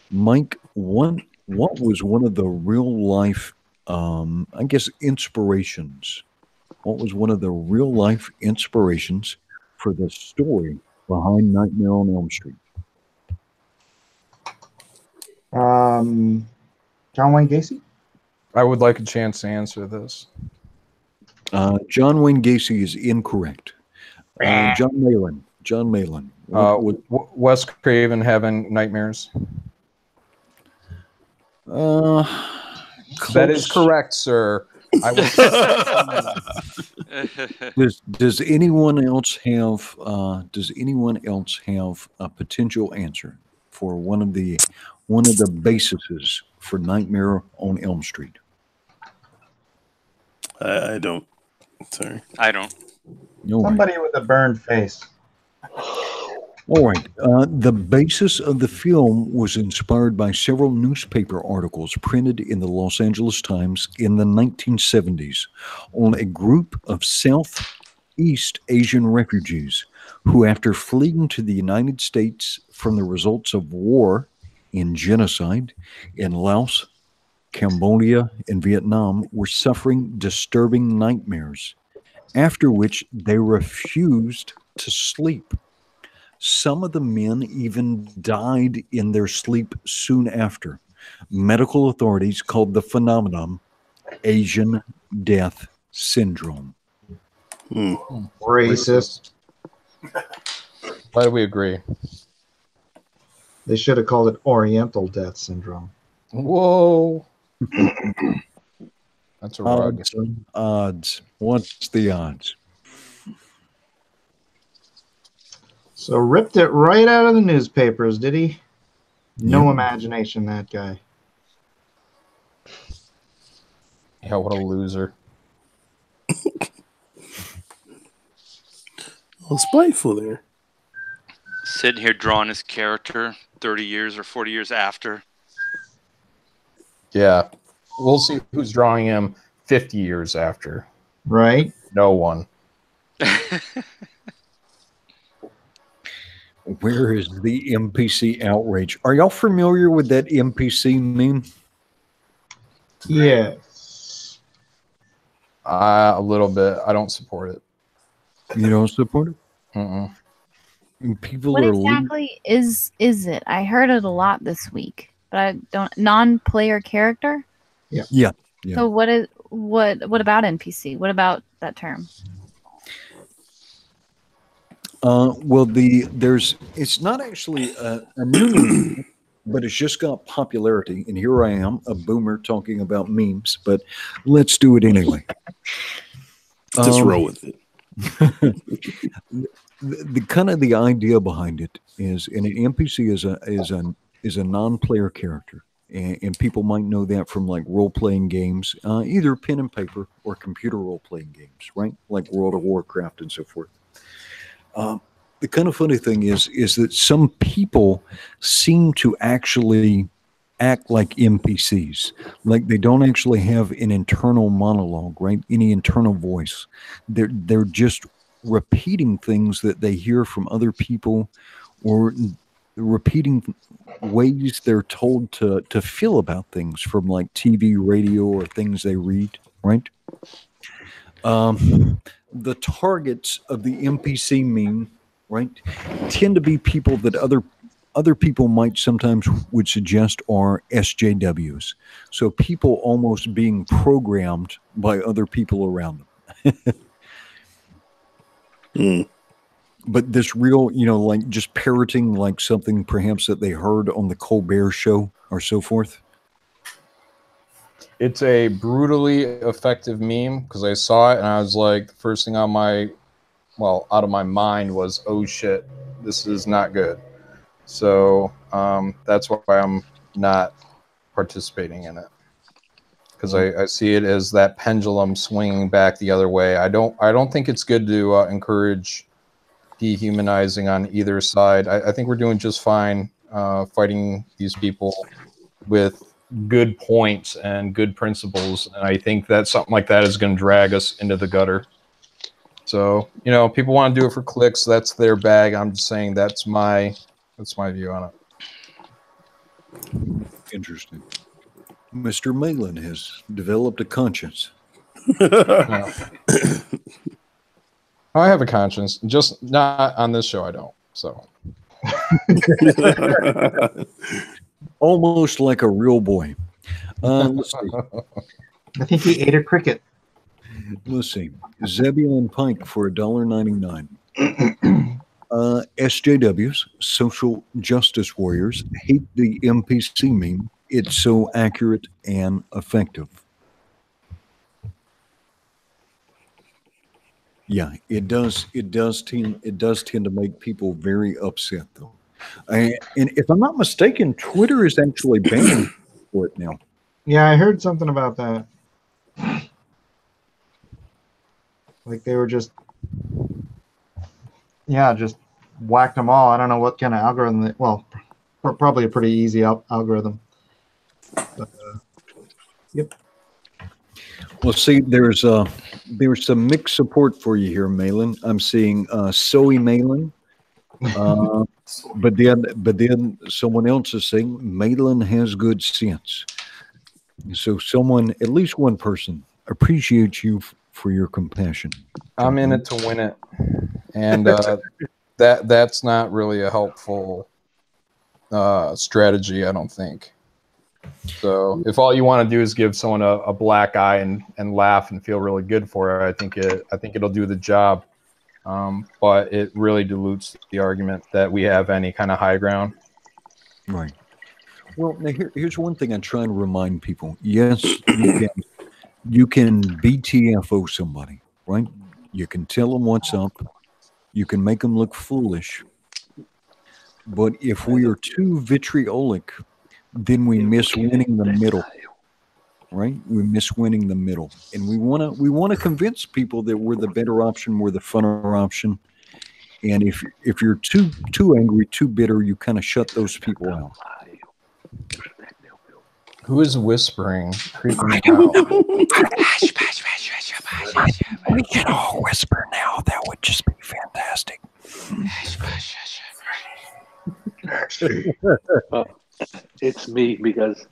Mike, what was one of the real life I guess inspirations? What was one of the real life inspirations for the story behind Nightmare on Elm Street? John Wayne Gacy? I would like a chance to answer this. John Wayne Gacy is incorrect. John Malin. John Malin. Wes Craven having nightmares. That is correct, sir. Does anyone else have a potential answer for one of the bases for Nightmare on Elm Street? I don't. Sorry. I don't. Somebody with a burned face. All right. The basis of the film was inspired by several newspaper articles printed in the Los Angeles Times in the 1970s on a group of Southeast Asian refugees who, after fleeing to the United States from the results of war and genocide in Laos, Cambodia, and Vietnam, were suffering disturbing nightmares, after which they refused to sleep. Some of the men even died in their sleep soon after. Medical authorities called the phenomenon Asian Death Syndrome. Racist. Why do we agree? They should have called it Oriental Death Syndrome. Whoa. That's a rug. Odds. What's the odds? So ripped it right out of the newspapers, did he? No imagination, that guy. Yeah, what a loser. Well, spiteful there. Sitting here drawing his character 30 years or 40 years after. Yeah. We'll see who's drawing him 50 years after. Right? No one. Where is the NPC outrage? Are y'all familiar with that NPC meme? Yes. A little bit. I don't support it. You don't support it? Mm-mm. People What are exactly is it? I heard it a lot this week, but I don't. Non-player character. Yeah. So what about NPC? What about that term? Well, it's not actually a new meme, but it's just got popularity. And here I am, a boomer, talking about memes, but let's do it anyway. Just roll with it. The kind of the idea behind it is, and an NPC is a non-player character, and people might know that from like role-playing games, either pen and paper or computer role-playing games, right? Like World of Warcraft and so forth. the kind of funny thing is that some people seem to actually act like NPCs, like they don't actually have an internal monologue, right? Any internal voice. They're just repeating things that they hear from other people, or repeating ways they're told to feel about things from like TV, radio, or things they read, right? The targets of the NPC meme, right, tend to be people that other people might sometimes would suggest are SJWs. So people almost being programmed by other people around them. But this real, like just parroting like something perhaps that they heard on the Colbert Show or so forth. It's a brutally effective meme because I saw it and I was like, the first thing out of my mind was, oh shit, this is not good. So that's why I'm not participating in it, because I see it as that pendulum swinging back the other way. I don't think it's good to encourage dehumanizing on either side. I think we're doing just fine fighting these people with good points and good principles, and I think that something like that is going to drag us into the gutter. So people want to do it for clicks. That's their bag. I'm just saying that's my view on it. Interesting. Mr. Malin has developed a conscience. I have a conscience, just not on this show. I don't. So almost like a real boy. Let's see. I think he ate a cricket. Let's see. Zebulon Pike for $1.99. SJWs, social justice warriors, hate the NPC meme. It's so accurate and effective. Yeah, it does tend to make people very upset, though. And if I'm not mistaken, Twitter is actually banned for it now. Yeah, I heard something about that. Like they were just whacked them all. I don't know what kind of algorithm. Probably a pretty easy algorithm. But, yep. Well, see, there's some mixed support for you here, Malin. I'm seeing Zoe Malin, but then someone else is saying Malin has good sense. So at least one person, appreciates you for your compassion. I'm in it to win it, and that's not really a helpful strategy, I don't think. So if all you want to do is give someone a black eye and laugh and feel really good for it, I think it'll do the job. But it really dilutes the argument that we have any kind of high ground. Right. Well, now here's one thing I try and remind people. Yes, you can BTFO somebody, right? You can tell them what's up. You can make them look foolish. But if we are too vitriolic, then we miss winning the middle, right? We miss winning the middle, and we want to convince people that we're the better option, we're the funner option. And if you're too angry, too bitter, you kind of shut those people out. Who is whispering? Creeping me out. We can all whisper now. That would just be fantastic. It's me because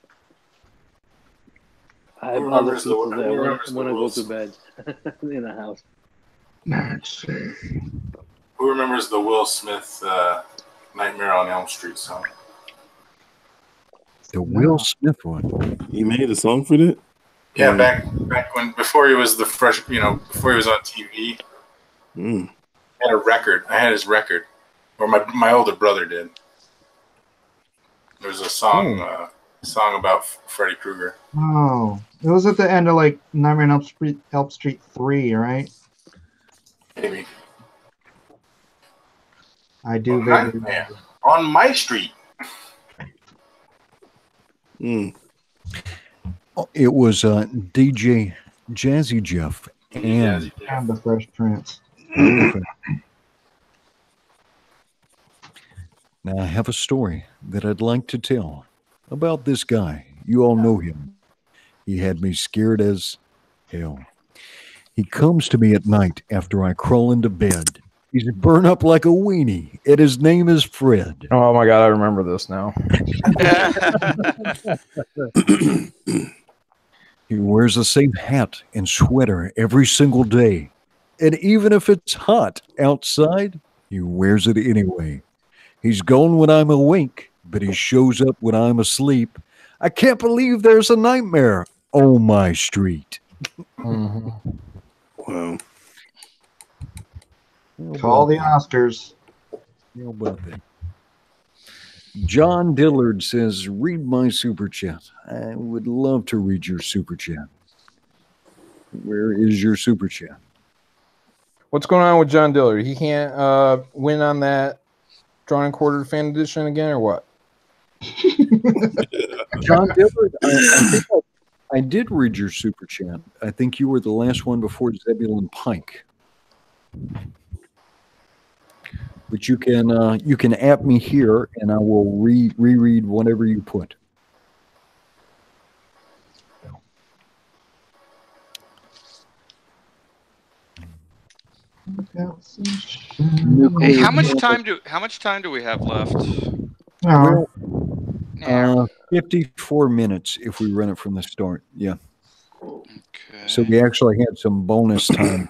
I have other people that want to go to bed in the house. Who remembers the Will Smith Nightmare on Elm Street song? The Will Smith one. He made a song for that? Yeah, back when before he was before he was on TV. Mm. I had a record. I had his record, or my older brother did. There was a song about Freddy Krueger. Oh, it was at the end of like Nightmare on Elm Street 3, right? Maybe. I do. On my street. Mm. It was DJ Jazzy Jeff and the Fresh Prince. Now, I have a story that I'd like to tell about this guy. You all know him. He had me scared as hell. He comes to me at night after I crawl into bed. He's burned up like a weenie, and his name is Fred. Oh my god, I remember this now. He wears the same hat and sweater every single day. And even if it's hot outside, he wears it anyway. He's gone when I'm awake, but he shows up when I'm asleep. I can't believe there's a nightmare on my street. Mm-hmm. Wow. Call the Oscars. How about that? John Dillard says, read my super chat. I would love to read your super chat. Where is your super chat? What's going on with John Dillard? He can't win on that drawn and quartered fan edition again, or what? John Dillard, I think I did read your super chat. I think you were the last one before Zebulon Pike. But you can app me here, and I will reread whatever you put. Hey, how much time do we have left? Well, Nah. 54 minutes if we run it from the start. Yeah. Okay. So we actually had some bonus time.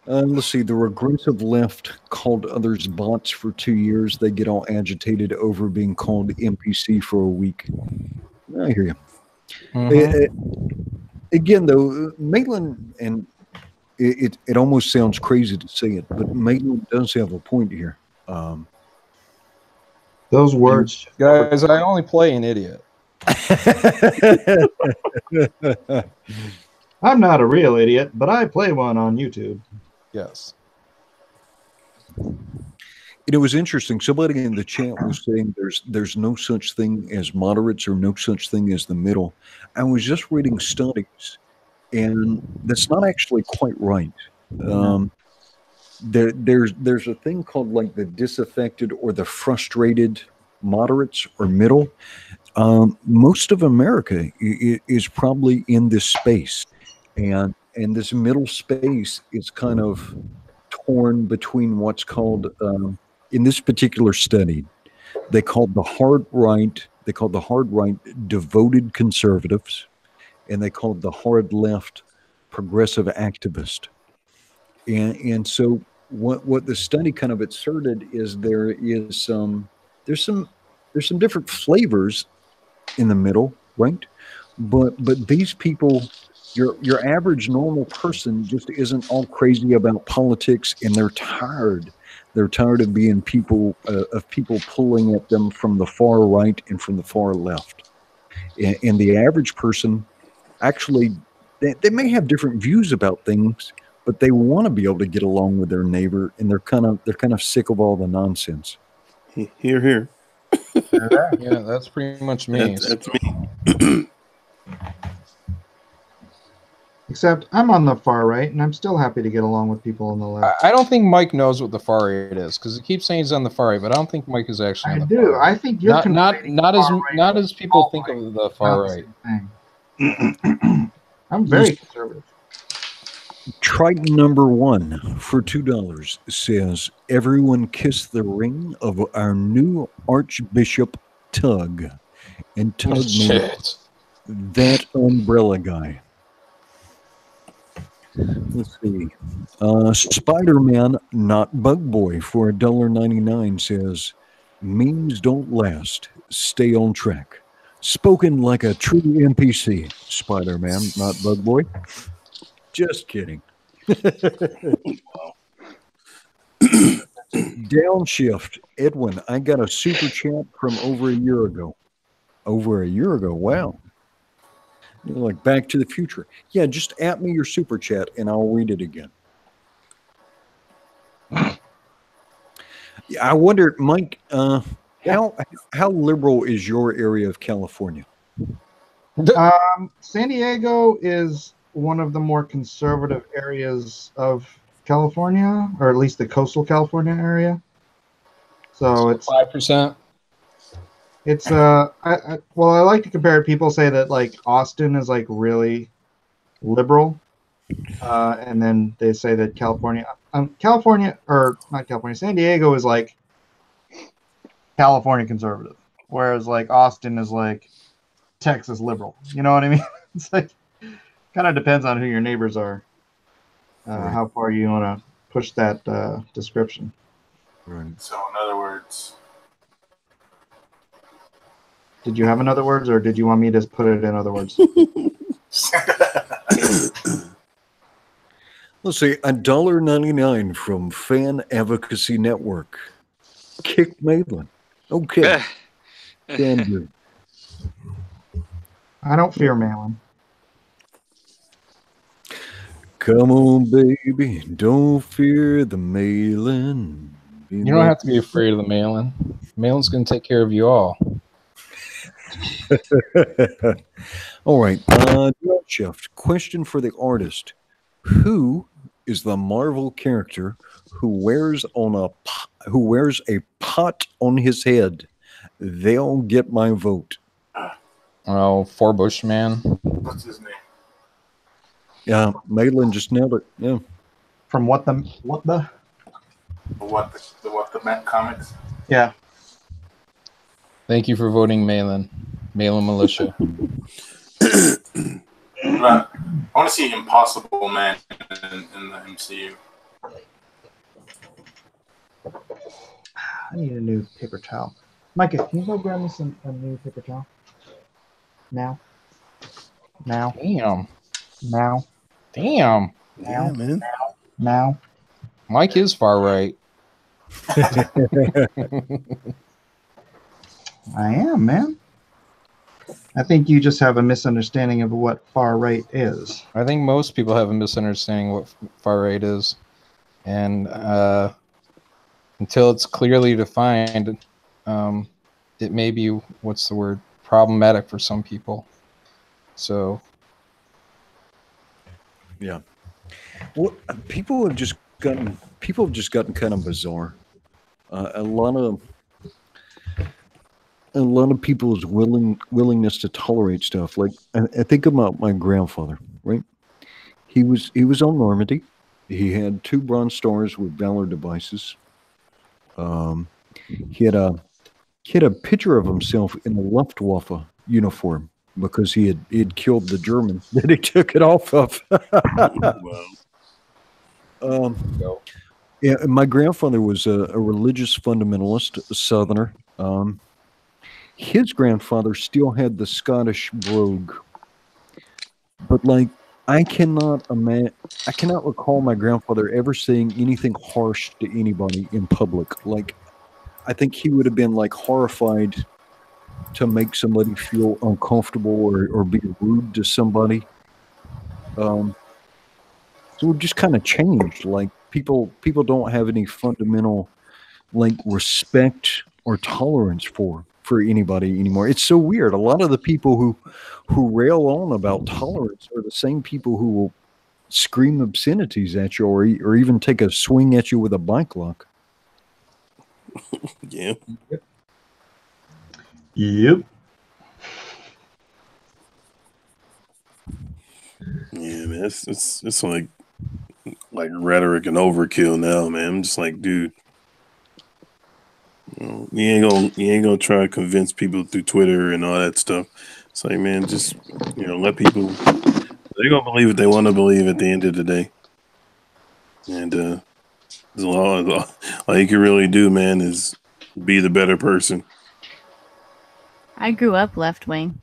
Let's see. The regressive left called others bots for 2 years. They get all agitated over being called NPC for a week. I hear you. Again, though, Maitland, and it almost sounds crazy to say it, but Maitland does have a point here. Those words. Guys, I only play an idiot. I'm not a real idiot, but I play one on YouTube. Yes. It was interesting. Somebody in the chat was saying there's no such thing as moderates or no such thing as the middle. I was just reading studies, and that's not actually quite right. There's a thing called like the disaffected or the frustrated moderates or middle. Most of America is probably in this space, and this middle space is kind of torn between what's called in this particular study, they called the hard right devoted conservatives, and they called the hard left progressive activist. And so what the study kind of asserted is there's some different flavors in the middle, right? But these people, your average normal person just isn't all crazy about politics, and they're tired. They're tired of being people pulling at them from the far right and from the far left. And the average person, actually, they may have different views about things, but they want to be able to get along with their neighbor, and they're kind of sick of all the nonsense. Hear, hear. Yeah, that's pretty much me. That's me. Except I'm on the far right, and I'm still happy to get along with people on the left. I don't think Mike knows what the far right is, because he keeps saying he's on the far right, but I don't think Mike is actually on the far right. I think you're not as people think of the far right. I'm very conservative. Triton number 1 for $2 says, everyone kiss the ring of our new Archbishop Tug. And Tug means that umbrella guy. Let's see. Spider-Man, not Bug Boy, for $1.99 says, memes don't last. Stay on track. Spoken like a true NPC. Spider-Man, not Bug Boy. Just kidding. Downshift. Edwin, I got a super chat from over a year ago. Over a year ago? Wow. Like Back to the Future. Yeah, just at me your super chat and I'll read it again. I wonder, Mike, how liberal is your area of California? San Diego is one of the more conservative areas of California, or at least the coastal California area. So it's 5%. It's I like to compare it. People say that like Austin is like really liberal, and then they say that California or not California, San Diego is like California conservative, whereas like Austin is like Texas liberal. You know what I mean? It's like kind of depends on who your neighbors are, how far you want to push that description. Right. So, in other words, did you have in other words, or did you want me to put it in other words? Let's see, $1.99 from Fan Advocacy Network. Kick Maitland. Okay. Can do. I don't fear Malin. Come on, baby, don't fear the Malin. You don't have to be afraid of the Malin. Malin's going to take care of you all. All right. Chef, question for the artist. Who is the Marvel character who wears a pot on his head? They'll get my vote. Oh, Forbush Man. What's his name? Yeah, Maitland just nailed it. Yeah. From what the Met comics? Yeah. Thank you for voting Malin. Malin Militia. I want to see Impossible Man in the MCU. I need a new paper towel. Micah, can you go grab me a new paper towel? Now. Damn. Now. Damn. Yeah, man. Now. Mike is far right. I am, man. I think you just have a misunderstanding of what far right is. I think most people have a misunderstanding what far right is. And until it's clearly defined, it may be, what's the word, problematic for some people. So. Yeah. Well, people have just gotten kind of bizarre. A lot of people's willingness to tolerate stuff. Like I think about my grandfather, right? He was on Normandy. He had 2 Bronze Stars with Valor devices. He had a picture of himself in the Luftwaffe uniform because he had killed the German that he took it off of. Yeah, my grandfather was a religious fundamentalist, a Southerner. His grandfather still had the Scottish brogue, but like I cannot recall my grandfather ever saying anything harsh to anybody in public. Like I think he would have been like horrified to make somebody feel uncomfortable or be rude to somebody. So it just kind of changed. Like people don't have any fundamental like respect or tolerance for anybody anymore. It's so weird. A lot of the people who rail on about tolerance are the same people who will scream obscenities at you or even take a swing at you with a bike lock. Yeah. Yep. Yeah, man. It's like rhetoric and overkill now, man. I'm just like, dude. You ain't gonna try to convince people through Twitter and all that stuff. It's like, man, just let people. They're gonna believe what they want to believe at the end of the day. And all you can really do, man, is be the better person. I grew up left wing.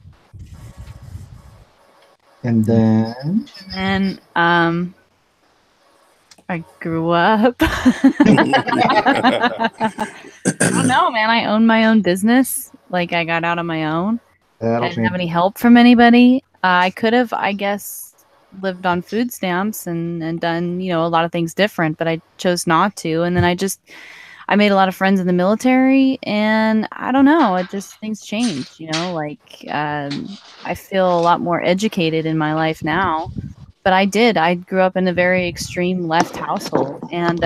And then I grew up. I don't know, man. I own my own business. Like, I got out on my own. I didn't have any help from anybody. I could have, I guess, lived on food stamps and done, a lot of things different, but I chose not to. And then I made a lot of friends in the military, and I don't know, things changed, I feel a lot more educated in my life now. but I did. I grew up in a very extreme left household, and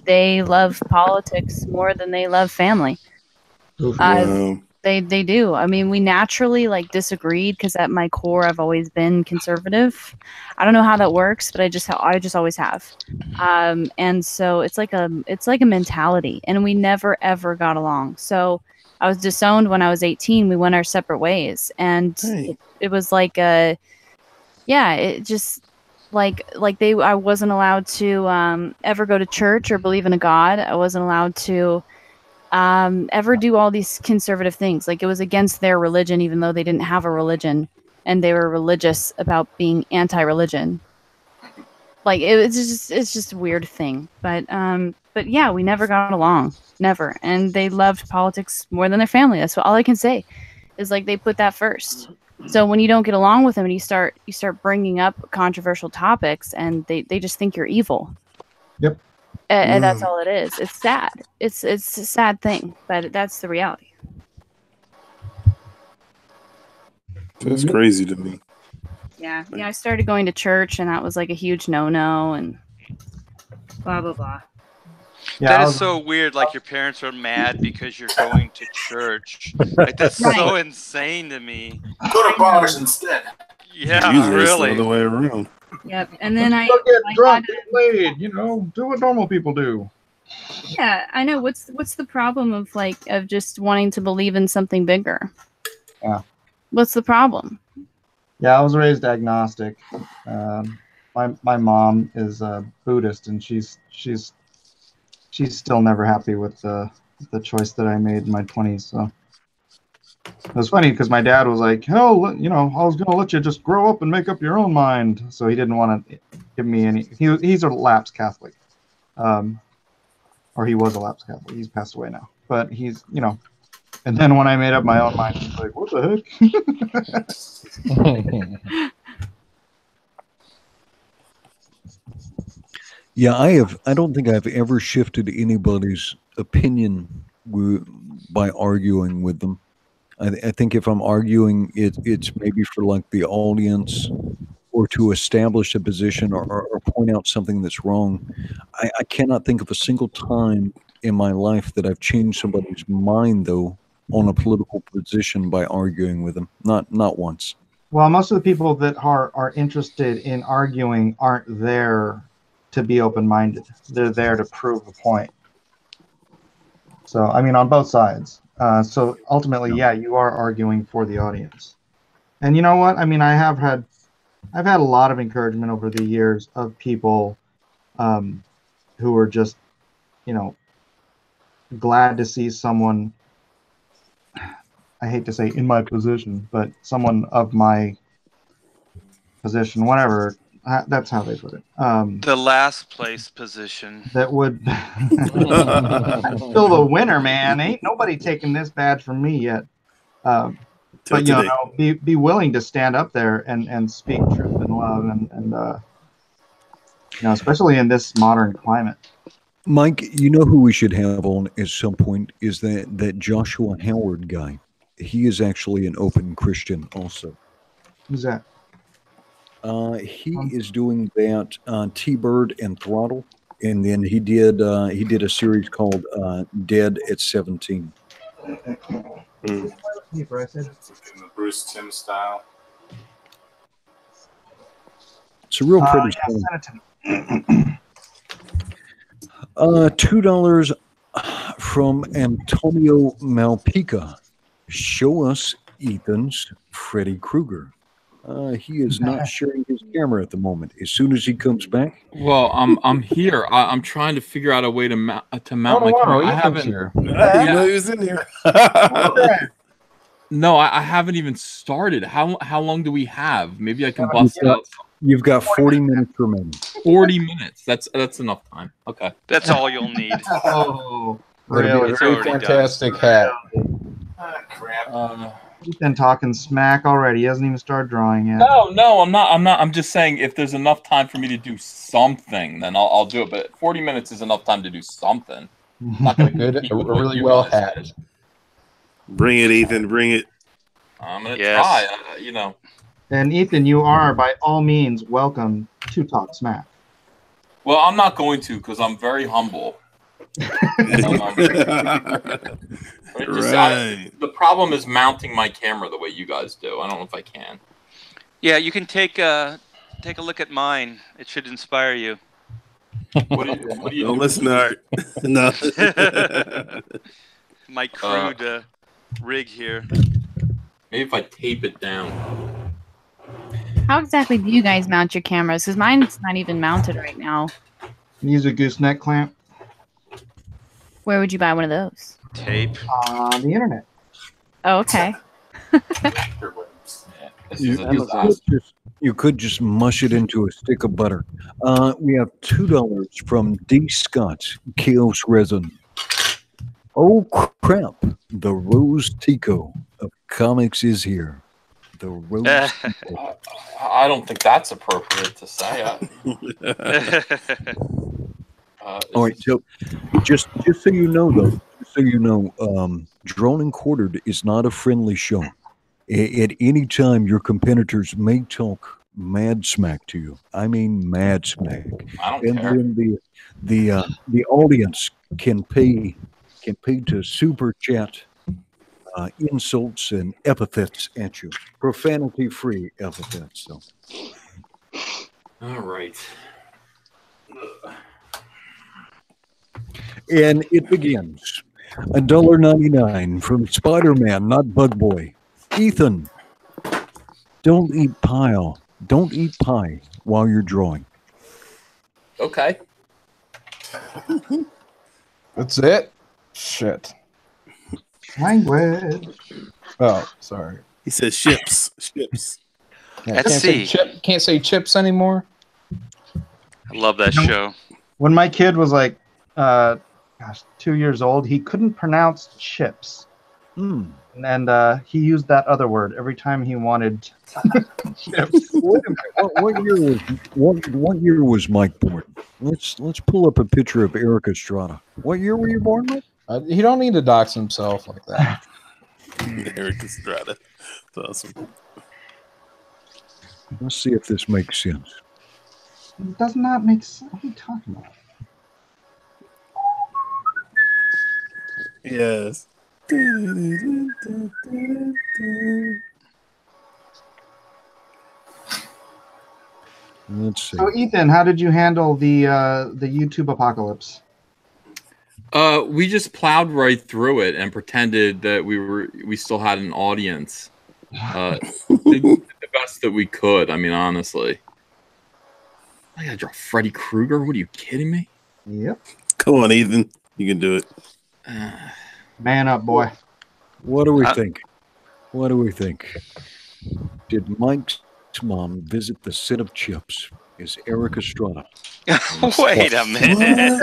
they love politics more than they love family. Wow. They do. I mean, we naturally like disagreed because at my core, I've always been conservative. I don't know how that works, but I just always have. And so it's like a mentality, and we never ever got along. So I was disowned when I was 18. We went our separate ways, and it was like it just like I wasn't allowed to ever go to church or believe in a God. I wasn't allowed to ever do all these conservative things. Like, it was against their religion, even though they didn't have a religion, and they were religious about being anti-religion. Like, it's just a weird thing. But yeah, we never got along, never. And they loved politics more than their family. That's all I can say. Is like they put that first. So when you don't get along with them and you start bringing up controversial topics, and they just think you're evil. Yep. And that's all it is. It's sad. It's a sad thing, but that's the reality. That's crazy to me. Yeah. I started going to church, and that was like a huge no-no, and blah blah blah. Yeah, that is so weird. Like, your parents are mad because you're going to church. Like, that's so insane to me. Go to bars instead. Yeah, Usually it's the really. other way around. Yep. And then I get drunk, get laid, do what normal people do. Yeah, I know. What's the problem of just wanting to believe in something bigger? Yeah. What's the problem? Yeah, I was raised agnostic. My mom is a Buddhist, and she's still never happy with the choice that I made in my 20s. So it was funny because my dad was like, "Hell, I was gonna let you just grow up and make up your own mind." So he didn't want to give me any. He's a lapsed Catholic, or he was a lapsed Catholic. He's passed away now, but he's And then when I made up my own mind, I was like, "What the heck?" Yeah, I don't think I've ever shifted anybody's opinion by arguing with them. I think if I'm arguing, it's maybe for like the audience, or to establish a position, or point out something that's wrong. I cannot think of a single time in my life that I've changed somebody's mind, though, on a political position by arguing with them. Not once. Well, most of the people that are interested in arguing aren't there to be open-minded. They're there to prove a point. So, I mean, on both sides. So ultimately, yeah, you are arguing for the audience. And you know what? I mean, I've had a lot of encouragement over the years of people who are just, glad to see someone, I hate to say in my position, but someone of my position, whatever, that's how they put it. The last place position. That would I'm still the winner, man. Ain't nobody taking this badge from me yet. But be willing to stand up there and speak truth and love, and especially in this modern climate. Mike, you know who we should have on at some point is that Joshua Howard guy. He is actually an open Christian also. Who's that? He is doing that T-Bird and Throttle, and then he did a series called Dead at 17. In the Bruce Timm style. It's a real pretty story. $2 from Antonio Malpica. Show us Ethan's Freddy Krueger. He is not sharing his camera at the moment. As soon as he comes back, well, I'm here. I'm trying to figure out a way to mount my camera. I haven't. I didn't know he was in here. No, I haven't even started. How long do we have? Maybe I can bust it out. You've got 40 minutes remaining. 40 minutes. That's enough time. Okay. That's all you'll need. Oh, really? It's Very already fantastic hat. Crap. He's been talking smack already. He hasn't even started drawing yet. No, I'm not. I'm just saying if there's enough time for me to do something, then I'll do it. But 40 minutes is enough time to do something. I'm not gonna Good, a really well hat. Bring it, Ethan. Bring it. I'm gonna try. And Ethan, you are by all means welcome to talk smack. Well, I'm not going to because I'm very humble. The problem is mounting my camera the way you guys do. I don't know if I can. Yeah, you can take a look at mine. It should inspire you. What do you Don't do? listen to Art. No. My crude rig here. Maybe if I tape it down. How exactly do you guys mount your cameras? Because mine's not even mounted right now. Use a gooseneck clamp. Where would you buy one of those? Tape. On the internet. Oh, okay. You could just mush it into a stick of butter. We have $2 from D. Scott, Chaos Resin. Oh crap! The Rose Tico of comics is here. The Rose. I don't think that's appropriate to say. All right, so just so you know, though, Drawn and Quartered is not a friendly show. At any time, your competitors may talk mad smack to you. I mean, mad smack. I don't and care. then the audience can pay to super chat insults and epithets at you, profanity-free epithets. So, All right. and it begins. $1.99 from Spider-Man, not Bug Boy. Ethan, don't eat pie while you're drawing. Okay. That's it? Shit. Language. Oh, sorry. He says ships. Ships. Yeah, can't say chips anymore. I love that show. When my kid was like, 2 years old, he couldn't pronounce chips. And he used that other word every time he wanted chips. Wait a minute. What year was Mike born? Let's pull up a picture of Eric Estrada. What year were you born, Mike? He don't need to dox himself like that. Eric Estrada. That's awesome. Let's see if this makes sense. It does not make sense. What are you talking about? Yes. Let's see. So, Ethan, how did you handle the YouTube apocalypse? We just plowed right through it and pretended that we still had an audience. Did the best that we could. I mean, honestly. I gotta draw Freddy Krueger. What are you kidding me? Yep. Come on, Ethan. You can do it. Man up, boy. What do we think? What do we think? Did Mike's mom visit the set of chips? Is Eric Estrada? Wait a minute.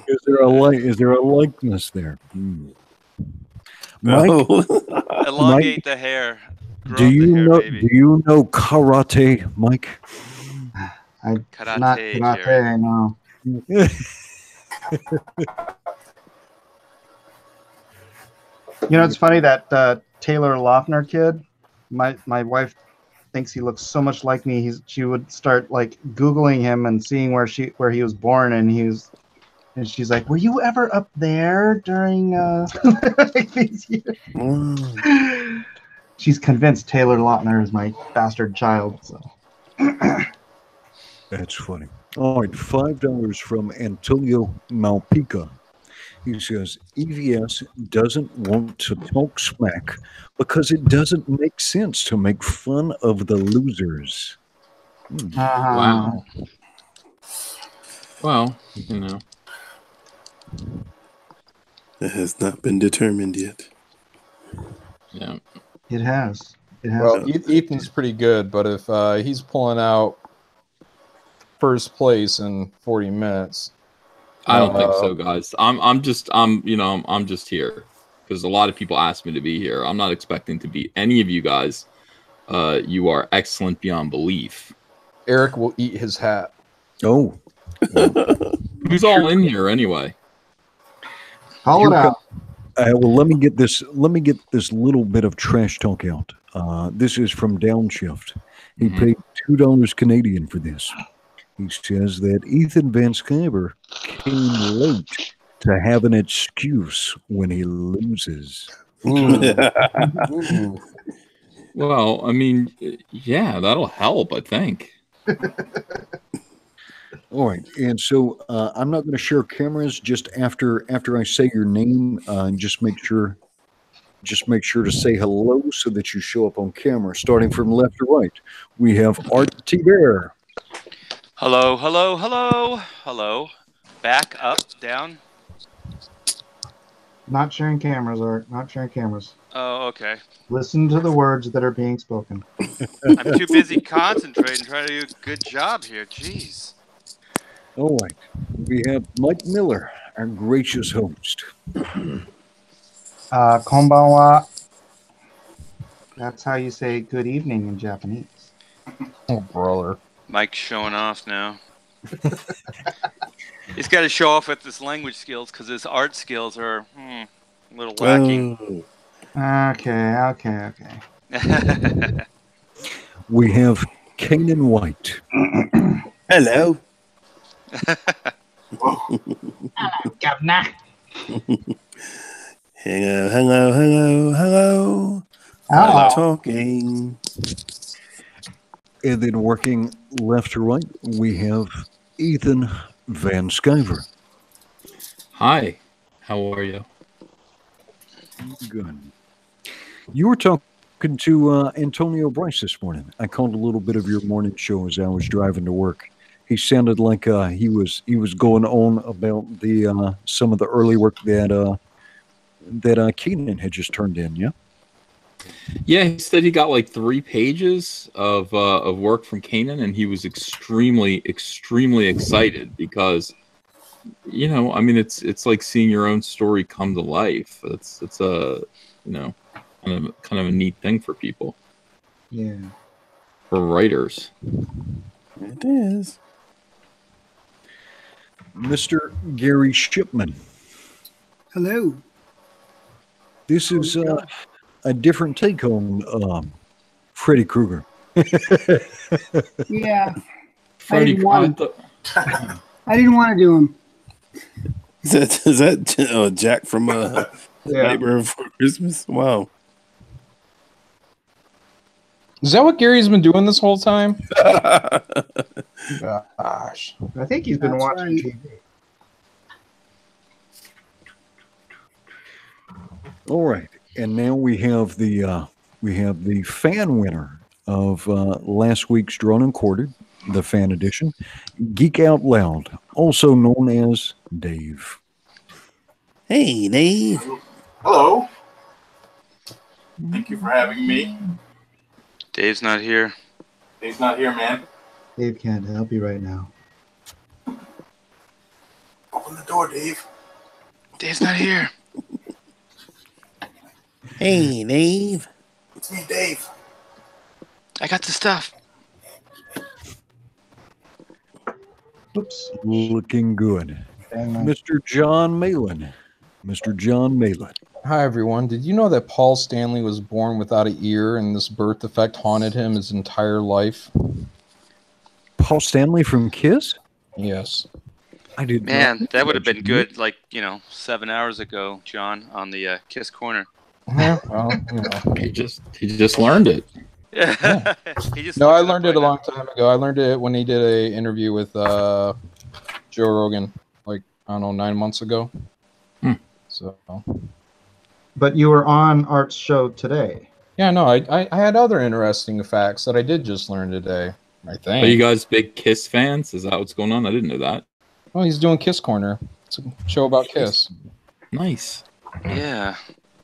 Is there a likeness there? Mike, Elongate the hair. do you know karate, Mike? Karate, Not karate, Jerry. no. You know, it's funny that Taylor Lautner kid. My wife thinks he looks so much like me. She would start like Googling him and seeing where he was born, and she's like, "Were you ever up there during like these years?" She's convinced Taylor Lautner is my bastard child. So That's funny. All right, $5 from Antonio Malpica. He says, EVS doesn't want to talk smack because it doesn't make sense to make fun of the losers. Wow. Well, you know. It has not been determined yet. Yeah. it has. Well, Ethan's pretty good, but if he's pulling out first place in 40 minutes, I don't think so, guys. I'm just here because a lot of people asked me to be here. I'm not expecting to be any of you guys. You are excellent beyond belief. Eric will eat his hat. Oh. Who's all in here anyway? Call it out. Well, let me get this. Let me get this little bit of trash talk out. This is from Downshift. He paid $2 Canadian for this. He says that Ethan Van Sciver came late to have an excuse when he loses. Ooh. Well, I mean, yeah, that'll help, I think. All right, and so I'm not going to share cameras just after I say your name. Just make sure to say hello so that you show up on camera. Starting from left to right, we have Artie Bear. Hello, hello, hello, hello. Back, up, down. Not sharing cameras, Art. Not sharing cameras. Oh, okay. Listen to the words that are being spoken. I'm too busy concentrating, trying to do a good job here. Jeez. All right, we have Mike Miller, our gracious host. Konbanwa. That's how you say good evening in Japanese. Oh, brother. Mike's showing off now. He's got to show off with his language skills because his art skills are a little lacking. Okay. We have Canaan White. Hello. Hello, Governor. Hello. Hello. Talking. And then working left to right, we have Ethan Van Sciver. Hi, how are you? Good. You were talking to Antonio Bryce this morning. I called a little bit of your morning show as I was driving to work. He sounded like he was going on about the some of the early work that Keenan had just turned in. Yeah. Yeah, he said he got like 3 pages of work from Canaan, and he was extremely excited because, you know, I mean, it's like seeing your own story come to life. It's a, you know, kind of a neat thing for people. Yeah. For writers. It is. Mr. Gary Shipman. Hello. This is a different take on Freddy Krueger. Yeah. Freddy, I didn't want to do him. Is that Jack from Neighbor for Christmas? Wow. Is that what Gary's been doing this whole time? Gosh. I think he's been watching TV. All right, and now we have the fan winner of last week's Drawn and Quartered, the fan edition, Geek Out Loud, also known as Dave. Hey, Dave. Hello. Thank you for having me. Dave's not here. Dave's not here, man. Dave can't help you right now. Open the door, Dave. Dave's not here. Hey, Dave. It's me, Dave. I got the stuff. Oops. Looking good. Mr. John Malin. Mr. John Malin. Hi, everyone. Did you know that Paul Stanley was born without an ear and this birth defect haunted him his entire life? Paul Stanley from Kiss? Yes. I did. Man, that would have been good, like, 7 hours ago, John, on the Kiss Corner. Yeah, well, you know. He just learned it. Yeah. No, I learned it a long time ago. I learned it when he did an interview with Joe Rogan, like, I don't know, 9 months ago. So. But you were on Art's show today. Yeah, no, I had other interesting facts that I did just learn today, I think. Are you guys big Kiss fans? Is that what's going on? I didn't know that. Oh, he's doing Kiss Corner. It's a show about Kiss. Nice. Yeah.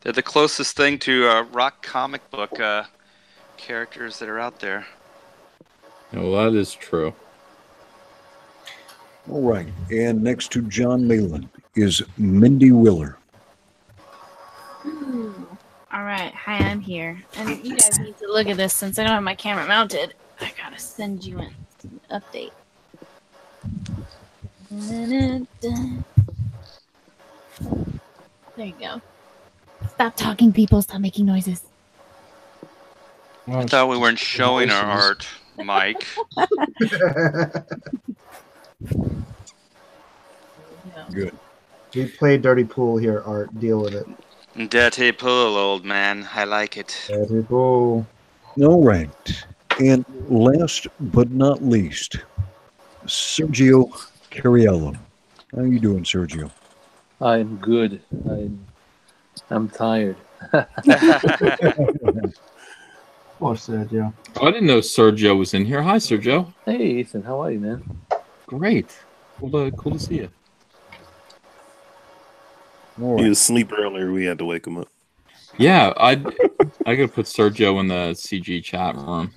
They're the closest thing to rock comic book characters that are out there. Well, that is true. All right. And next to John Malin is Mindy Willer. All right. Hi, I'm here. And you guys need to look at this since I don't have my camera mounted. I gotta send you an update. There you go. Stop talking, people. Stop making noises. I thought we weren't showing our art, Mike. Good. We play dirty pool here, Art. Deal with it. Dirty pool, old man. I like it. Dirty pool. All right. And last but not least, Sergio Cariello. How you doing, Sergio? I'm good. I'm tired. Poor Sergio. I didn't know Sergio was in here. Hi, Sergio. Hey, Ethan. How are you, man? Great. Cool to see you. He was asleep earlier. We had to wake him up. Yeah, I gotta put Sergio in the CG chat room.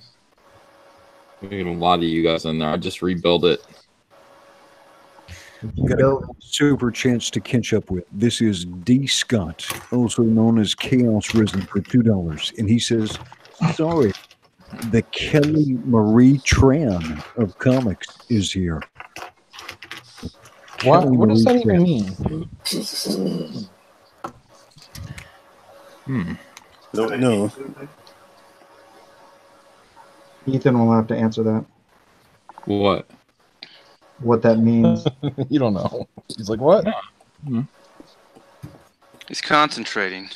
We get a lot of you guys in there. I just rebuild it. Got a super chance to catch up with. This is D. Scott, also known as Chaos Risen, for $2. And he says, sorry, the Kelly Marie Tran of comics is here. What does that even mean? Don't know. Ethan will have to answer that. What? What that means. You don't know. He's like, what? He's concentrating.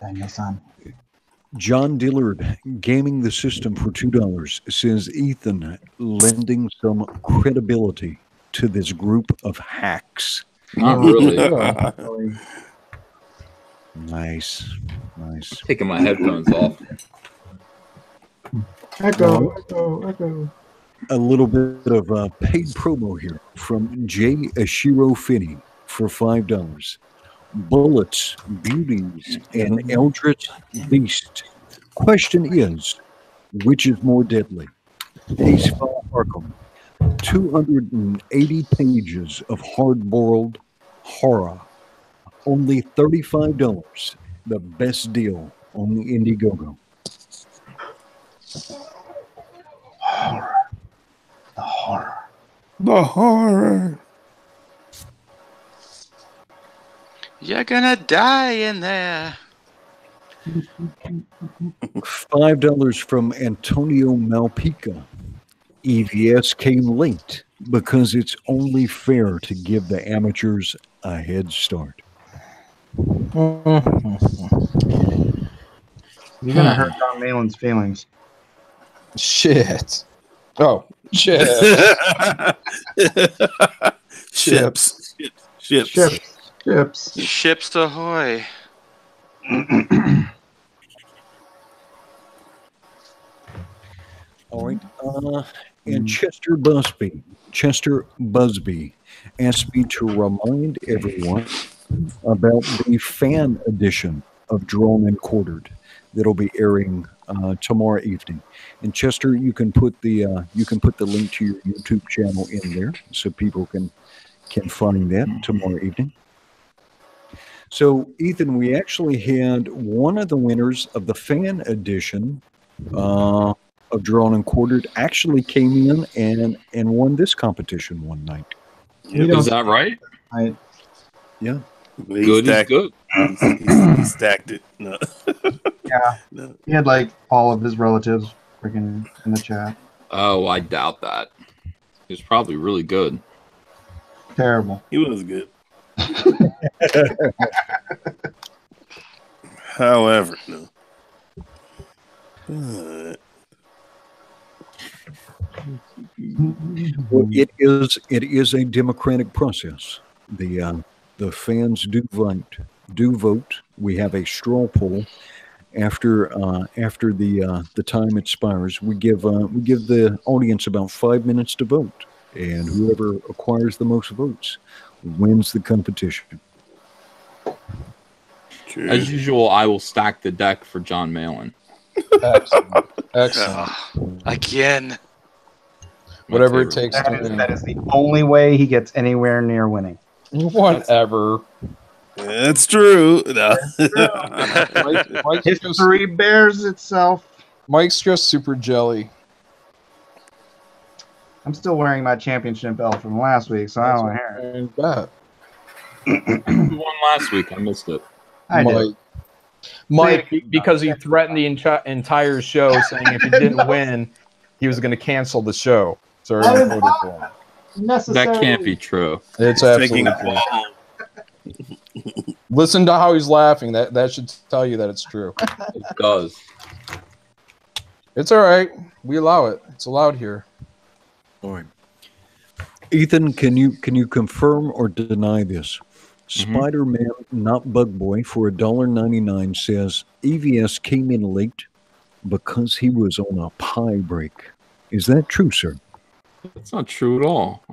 Daniel son. John Dillard, gaming the system for $2, says Ethan lending some credibility to this group of hacks. Not really. Nice. Taking my headphones off. Echo. A little bit of paid promo here from J. Ashiro Finney for $5. Bullets, Beauties, and Eldritch Beast. Question is, which is more deadly? Ace File Arkham. 280 pages of hard-boiled horror. Only $35. The best deal on the Indiegogo. Horror. The horror. The horror. You're gonna die in there. $5 from Antonio Malpica. EVS came late because it's only fair to give the amateurs a head start. You're gonna hurt Don Malin's feelings. Shit. Oh, shit. Ships. Ships ahoy. All right. And Chester Busby asked me to remind everyone about the fan edition of Drawn and Quartered that'll be airing tomorrow evening. And Chester, you can put the link to your YouTube channel in there so people can find that tomorrow evening. So, Ethan, we actually had one of the winners of the fan edition of Drawn and Quartered actually came in and won this competition one night. Is that right? Yeah. Good is good. He stacked it. No. Yeah. No. He had like all of his relatives freaking in the chat. Oh, I doubt that. He was probably really good. Terrible. He was good. However, no. Well, it is a democratic process. The fans do vote. We have a straw poll after the time expires. We give the audience about 5 minutes to vote, and whoever acquires the most votes wins the competition. True. As usual, I will stack the deck for John Malin. Excellent. Again. Whatever it takes to win. That is the only way he gets anywhere near winning. Whatever. That's true. No. History bears itself. Mike's just super jelly. I'm still wearing my championship belt from last week, so I don't want to hear it. That. Who won last week? I missed it. I did. Mike, because he threatened the entire show, saying if he didn't win, he was going to cancel the show. So everyone voted for him. That can't be true. It's absolutely true. Listen to how he's laughing. That should tell you that it's true. It does. It's all right. We allow it. It's allowed here. All right. Ethan, can you confirm or deny this? Spider-Man, not Bug Boy, for $1.99 says EVS came in late because he was on a pie break. Is that true, sir? That's not true at all.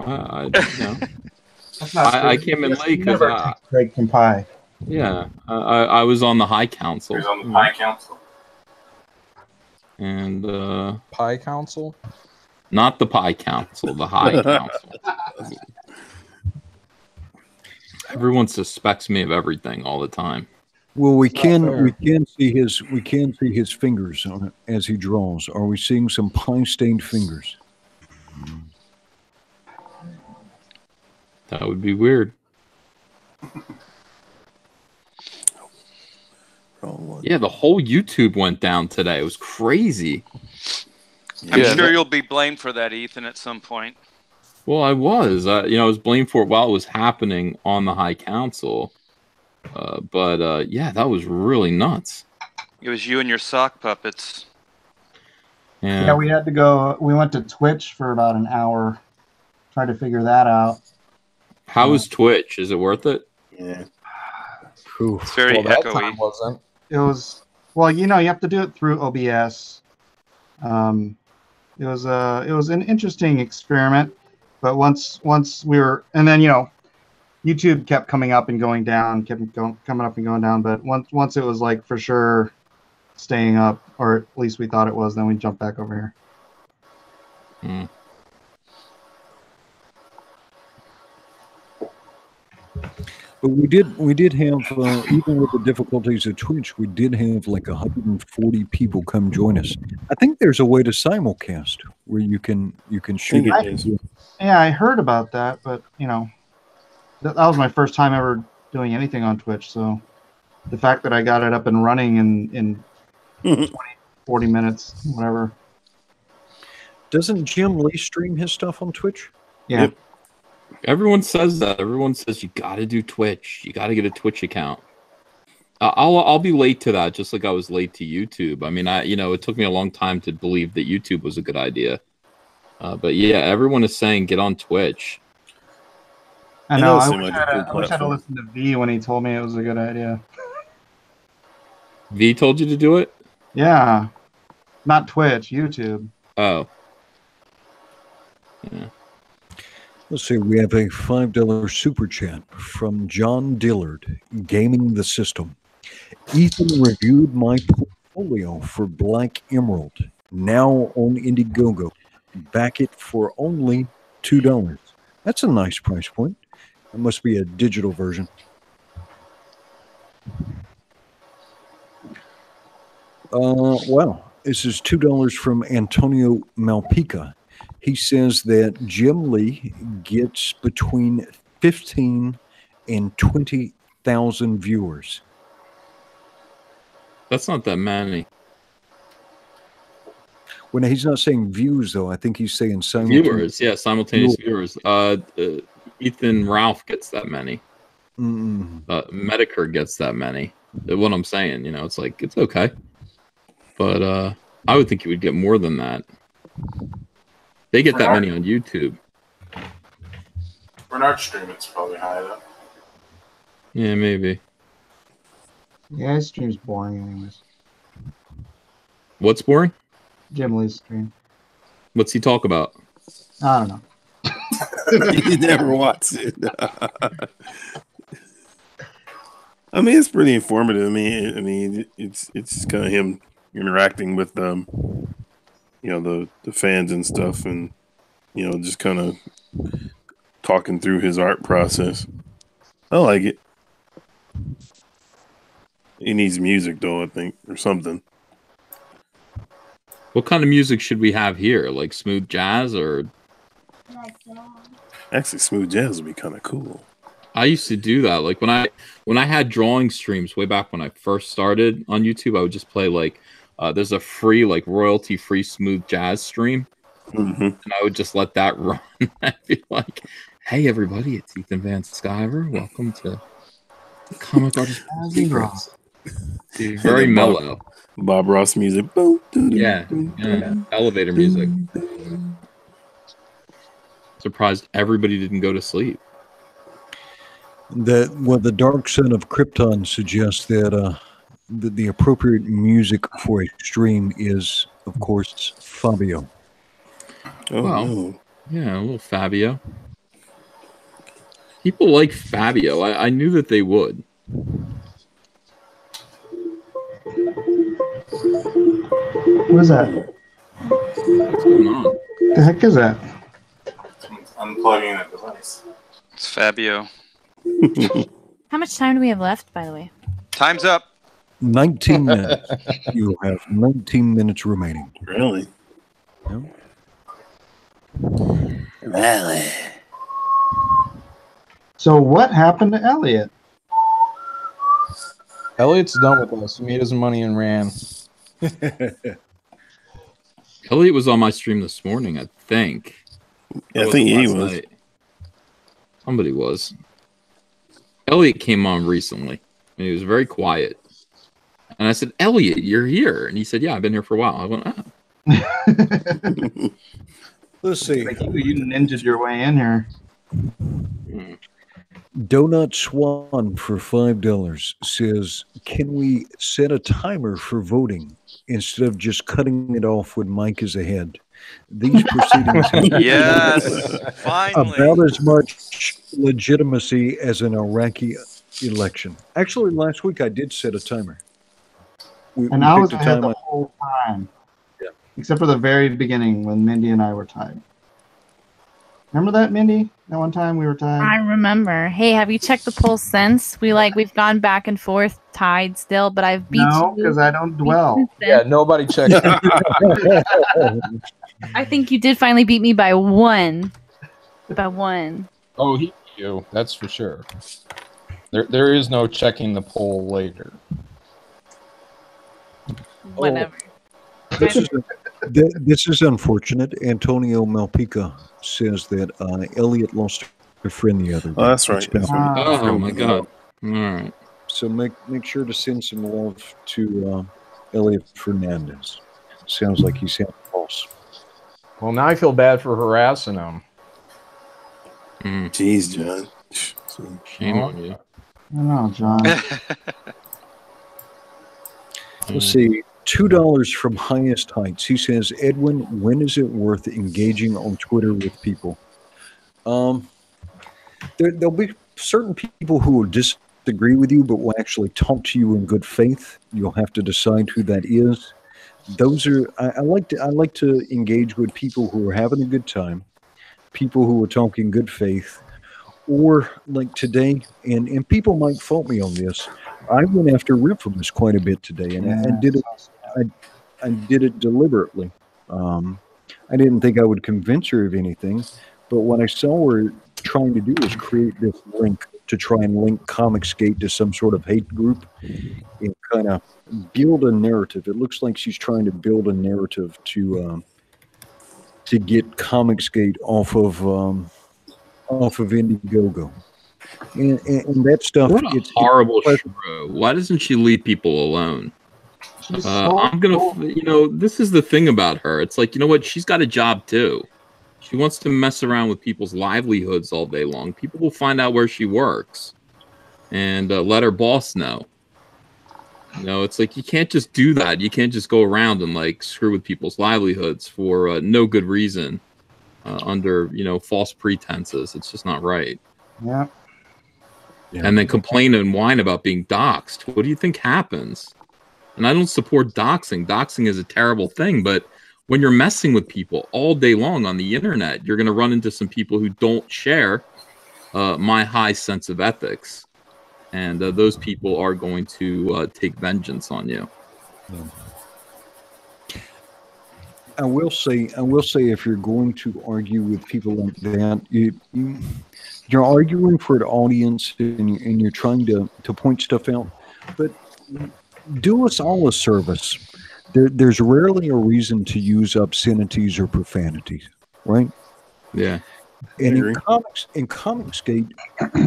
I came in late because break from pie. Yeah, I was on the High Council. He was on the Pie Council. And Pie Council? Not the Pie Council, the High Council. Everyone suspects me of everything all the time. Well, we can see his fingers on it as he draws. Are we seeing some pie-stained fingers? That would be weird. Yeah, the whole YouTube went down today. It was crazy. I'm sure you'll be blamed for that, Ethan, at some point. Well, I was. I was blamed for it while it was happening on the High Council. But yeah, that was really nuts. It was you and your sock puppets. Yeah, we had to go. We went to Twitch for about an hour, trying to figure that out. How is Twitch? Is it worth it? Yeah. It's very echoey. Wasn't. It was, well, you have to do it through OBS. It was an interesting experiment, but once we were, and then YouTube kept coming up and going down, coming up and going down. But once it was like for sure staying up, or at least we thought it was, then we jumped back over here. But we did have, even with the difficulties of Twitch, we did have like 140 people come join us. I think there's a way to simulcast where you can shoot it. Yeah, I heard about that, but that was my first time ever doing anything on Twitch. So the fact that I got it up and running in 20, 40 minutes, whatever. Doesn't Jim Lee stream his stuff on Twitch? Yeah. Yep. Everyone says that. Everyone says you got to do Twitch. You got to get a Twitch account. I'll be late to that, just like I was late to YouTube. I mean, it took me a long time to believe that YouTube was a good idea. But yeah, everyone is saying get on Twitch. I know. I wish I had to listen to V when he told me it was a good idea. V told you to do it? Yeah. Not Twitch, YouTube. Oh. Yeah. Let's see, we have a $5 super chat from John Dillard, Gaming the System. Ethan reviewed my portfolio for Black Emerald, now on Indiegogo. Back it for only $2. That's a nice price point. That must be a digital version. Well, this is $2 from Antonio Malpica. He says that Jim Lee gets between 15 and 20,000 viewers. That's not that many. When he's not saying views, though, I think he's saying simultaneous viewers. Yeah, simultaneous viewers. Ethan Ralph gets that many. Medicare gets that many. What I'm saying, it's like it's okay, but I would think you would get more than that. They get that many on YouTube. For an art stream, it's probably high though. Yeah, maybe. Yeah, his stream's boring anyways. What's boring? Jim Lee's stream. What's he talk about? I don't know. He never watched it. I mean, it's pretty informative. I mean, it's just kind of him interacting with the fans and stuff, and just kind of talking through his art process. I like it. He needs music though, I think, or something. What kind of music should we have here? Like smooth jazz or? Actually, smooth jazz would be kind of cool. I used to do that. Like when I had drawing streams way back when I first started on YouTube, I would just play like there's a free like royalty free smooth jazz stream, and I would just let that run. I'd be like, "Hey everybody, it's Ethan Van Sciver. Welcome to Comic Artist Secrets." Dude, very mellow. Bob Ross music. Yeah, elevator music. Surprised everybody didn't go to sleep. The Dark Son of Krypton suggests that the appropriate music for a stream is, of course, Fabio. Oh, Well, no. yeah, a little Fabio. People like Fabio. I knew that they would. What is that? What's going on? The heck is that? Unplugging the device. It's Fabio. How much time do we have left, by the way? Time's up. 19 minutes. You have 19 minutes remaining. Really? Yeah. Really? So what happened to Elliot? Elliot's done with us. He made his money and ran. Elliot was on my stream this morning, I think. Yeah, I think he was. Night. Somebody was. Elliot came on recently, and he was very quiet. And I said, "Elliot, you're here." And he said, "Yeah, I've been here for a while." I went, "Oh." Let's see. Like you ninja'd your way in here. Donut Swan for $5 says, "Can we set a timer for voting instead of just cutting it off when Mike is ahead? These proceedings have Yes, finally. about as much legitimacy as an Iraqi election." Actually, last week I did set a timer. And I was picked a ahead the time whole time. Yeah. Except for the very beginning when Mindy and I were tied. Remember that, Mindy? That one time we were tied? I remember. Hey, have you checked the polls since? We've gone back and forth, tied still, but I've beat No, you. because I don't dwell. Yeah, nobody checked. I think you did finally beat me by one. By one. Oh, he beat you. That's for sure. There is no checking the poll later. Whatever. This is unfortunate. Antonio Malpica says that Elliot lost a friend the other day. Oh, that's right. That's right. Oh my god! All right. So make sure to send some love to Elliot Fernandez. Sounds like he's had a loss. Well, now I feel bad for harassing him. Jeez, John. Shame on you. I don't know, John. Let's see. $2 from Highest Heights. He says, "Edwin, when is it worth engaging on Twitter with people?" There'll be certain people who will disagree with you, but will actually talk to you in good faith. You'll have to decide who that is. Those are I like to engage with people who are having a good time, people who are talking good faith, or like today. And people might fault me on this. I went after Rifflemus quite a bit today, and did it. I did it deliberately. I didn't think I would convince her of anything, but what I saw her trying to do was create this link to try and link Comicsgate to some sort of hate group and kind of build a narrative. It looks like she's trying to build a narrative to get Comicsgate off of Indiegogo. And that stuff. What a horrible shrew. Why doesn't she leave people alone? I'm gonna, this is the thing about her. It's like, you know what? She's got a job too. She wants to mess around with people's livelihoods all day long. People will find out where she works and let her boss know. It's like you can't just do that. You can't just go around and like screw with people's livelihoods for no good reason under false pretenses. It's just not right. Yeah. And then complain and whine about being doxxed. What do you think happens? And I don't support doxing. Doxing is a terrible thing, but when you're messing with people all day long on the internet, you're going to run into some people who don't share my high sense of ethics. And those people are going to take vengeance on you. I will say, if you're going to argue with people like that, you're arguing for an audience and you're trying to point stuff out, but do us all a service. There's rarely a reason to use obscenities or profanities, right? Yeah. And in Comicsgate,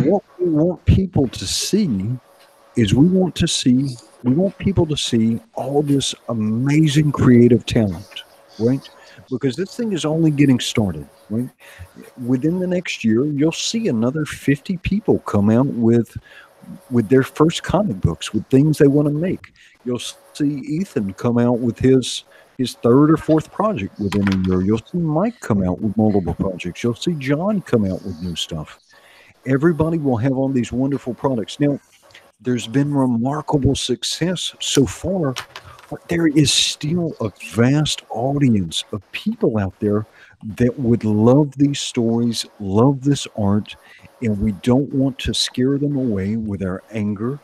what we want people to see is we want people to see all this amazing creative talent, right? Because this thing is only getting started, right? Within the next year, you'll see another 50 people come out with their first comic books, with things they want to make. You'll see Ethan come out with his third or fourth project within a year. You'll see Mike come out with multiple projects. You'll see John come out with new stuff. Everybody will have all these wonderful products. Now, there's been remarkable success so far, but there is still a vast audience of people out there that would love these stories, love this art, and we don't want to scare them away with our anger,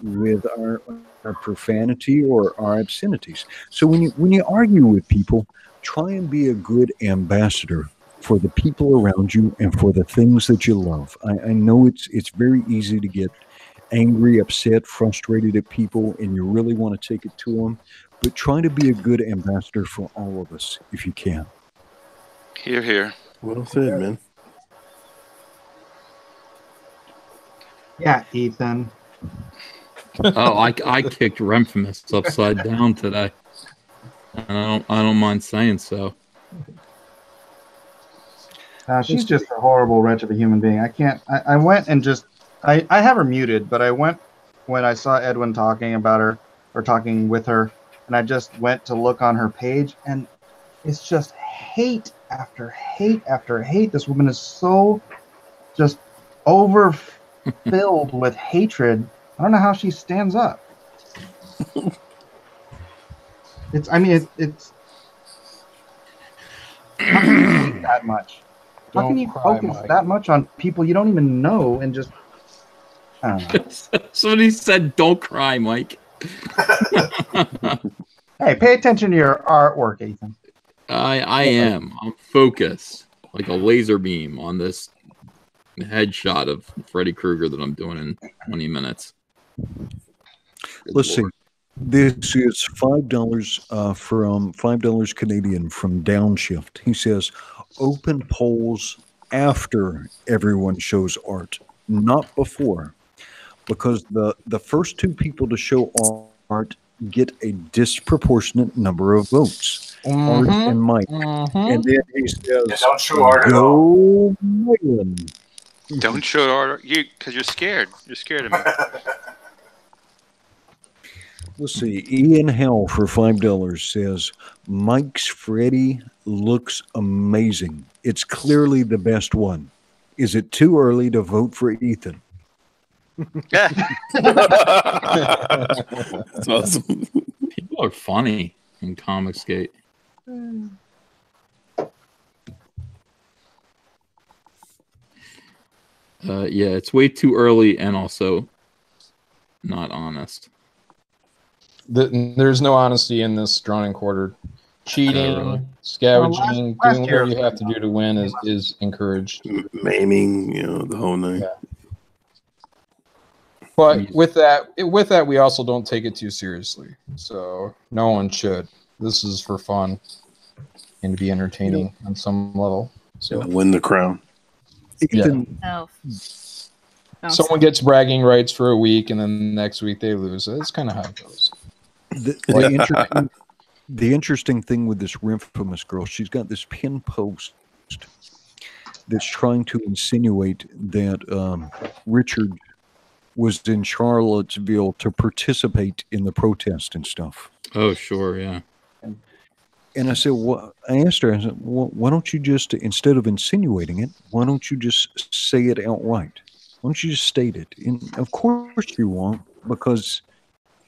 with our profanity or our obscenities. So when you argue with people, try and be a good ambassador for the people around you and for the things that you love. I know it's very easy to get angry, upset, frustrated at people, and you really want to take it to them. But try to be a good ambassador for all of us if you can. Hear, hear. Well said, man. Yeah, Ethan. Oh, I kicked Remphamus upside down today. I don't mind saying so. She's just a horrible wretch of a human being. I can't. I went and just. I have her muted, but I went when I saw Edwin talking about her or talking with her, and I just went to look on her page, and it's just hate after hate after hate. This woman is so just overfilled with hatred. I don't know how she stands up. It's. I mean, it's. How can you hate that much? How can you focus that much on people you don't even know and just? I don't know. Somebody said, "Don't cry, Mike." Hey, pay attention to your artwork, Ethan. I am. I'm focused like a laser beam on this headshot of Freddy Krueger that I'm doing in 20 minutes. Let's see. This is $5 from $5 Canadian from Downshift. He says, open polls after everyone shows art, not before, because the first two people to show art get a disproportionate number of votes. Art and Mike. And then he says, don't show art go Maitland. Don't show art because you're scared. You're scared of me. Let's see. Ian Hell for $5 says, Mike's Freddy looks amazing. It's clearly the best one. Is it too early to vote for Ethan? That's awesome. People are funny in Comicsgate. Yeah, it's way too early and also not honest. There's no honesty in this drawn and quartered. Cheating, scavenging, doing whatever you have to do to win is encouraged. Maiming, the whole night. Yeah. But with that, we also don't take it too seriously. So no one should. This is for fun and to be entertaining on some level. So win the crown. Ethan, someone gets bragging rights for a week, and then the next week they lose. That's kind of how it goes. The interesting thing with this Remphamus girl, she's got this pin post that's trying to insinuate that Richard was in Charlottesville to participate in the protest and stuff. Oh, sure, yeah. And I said, I asked her, why don't you just, instead of insinuating it, why don't you just say it outright? Why don't you just state it? And of course you won't, because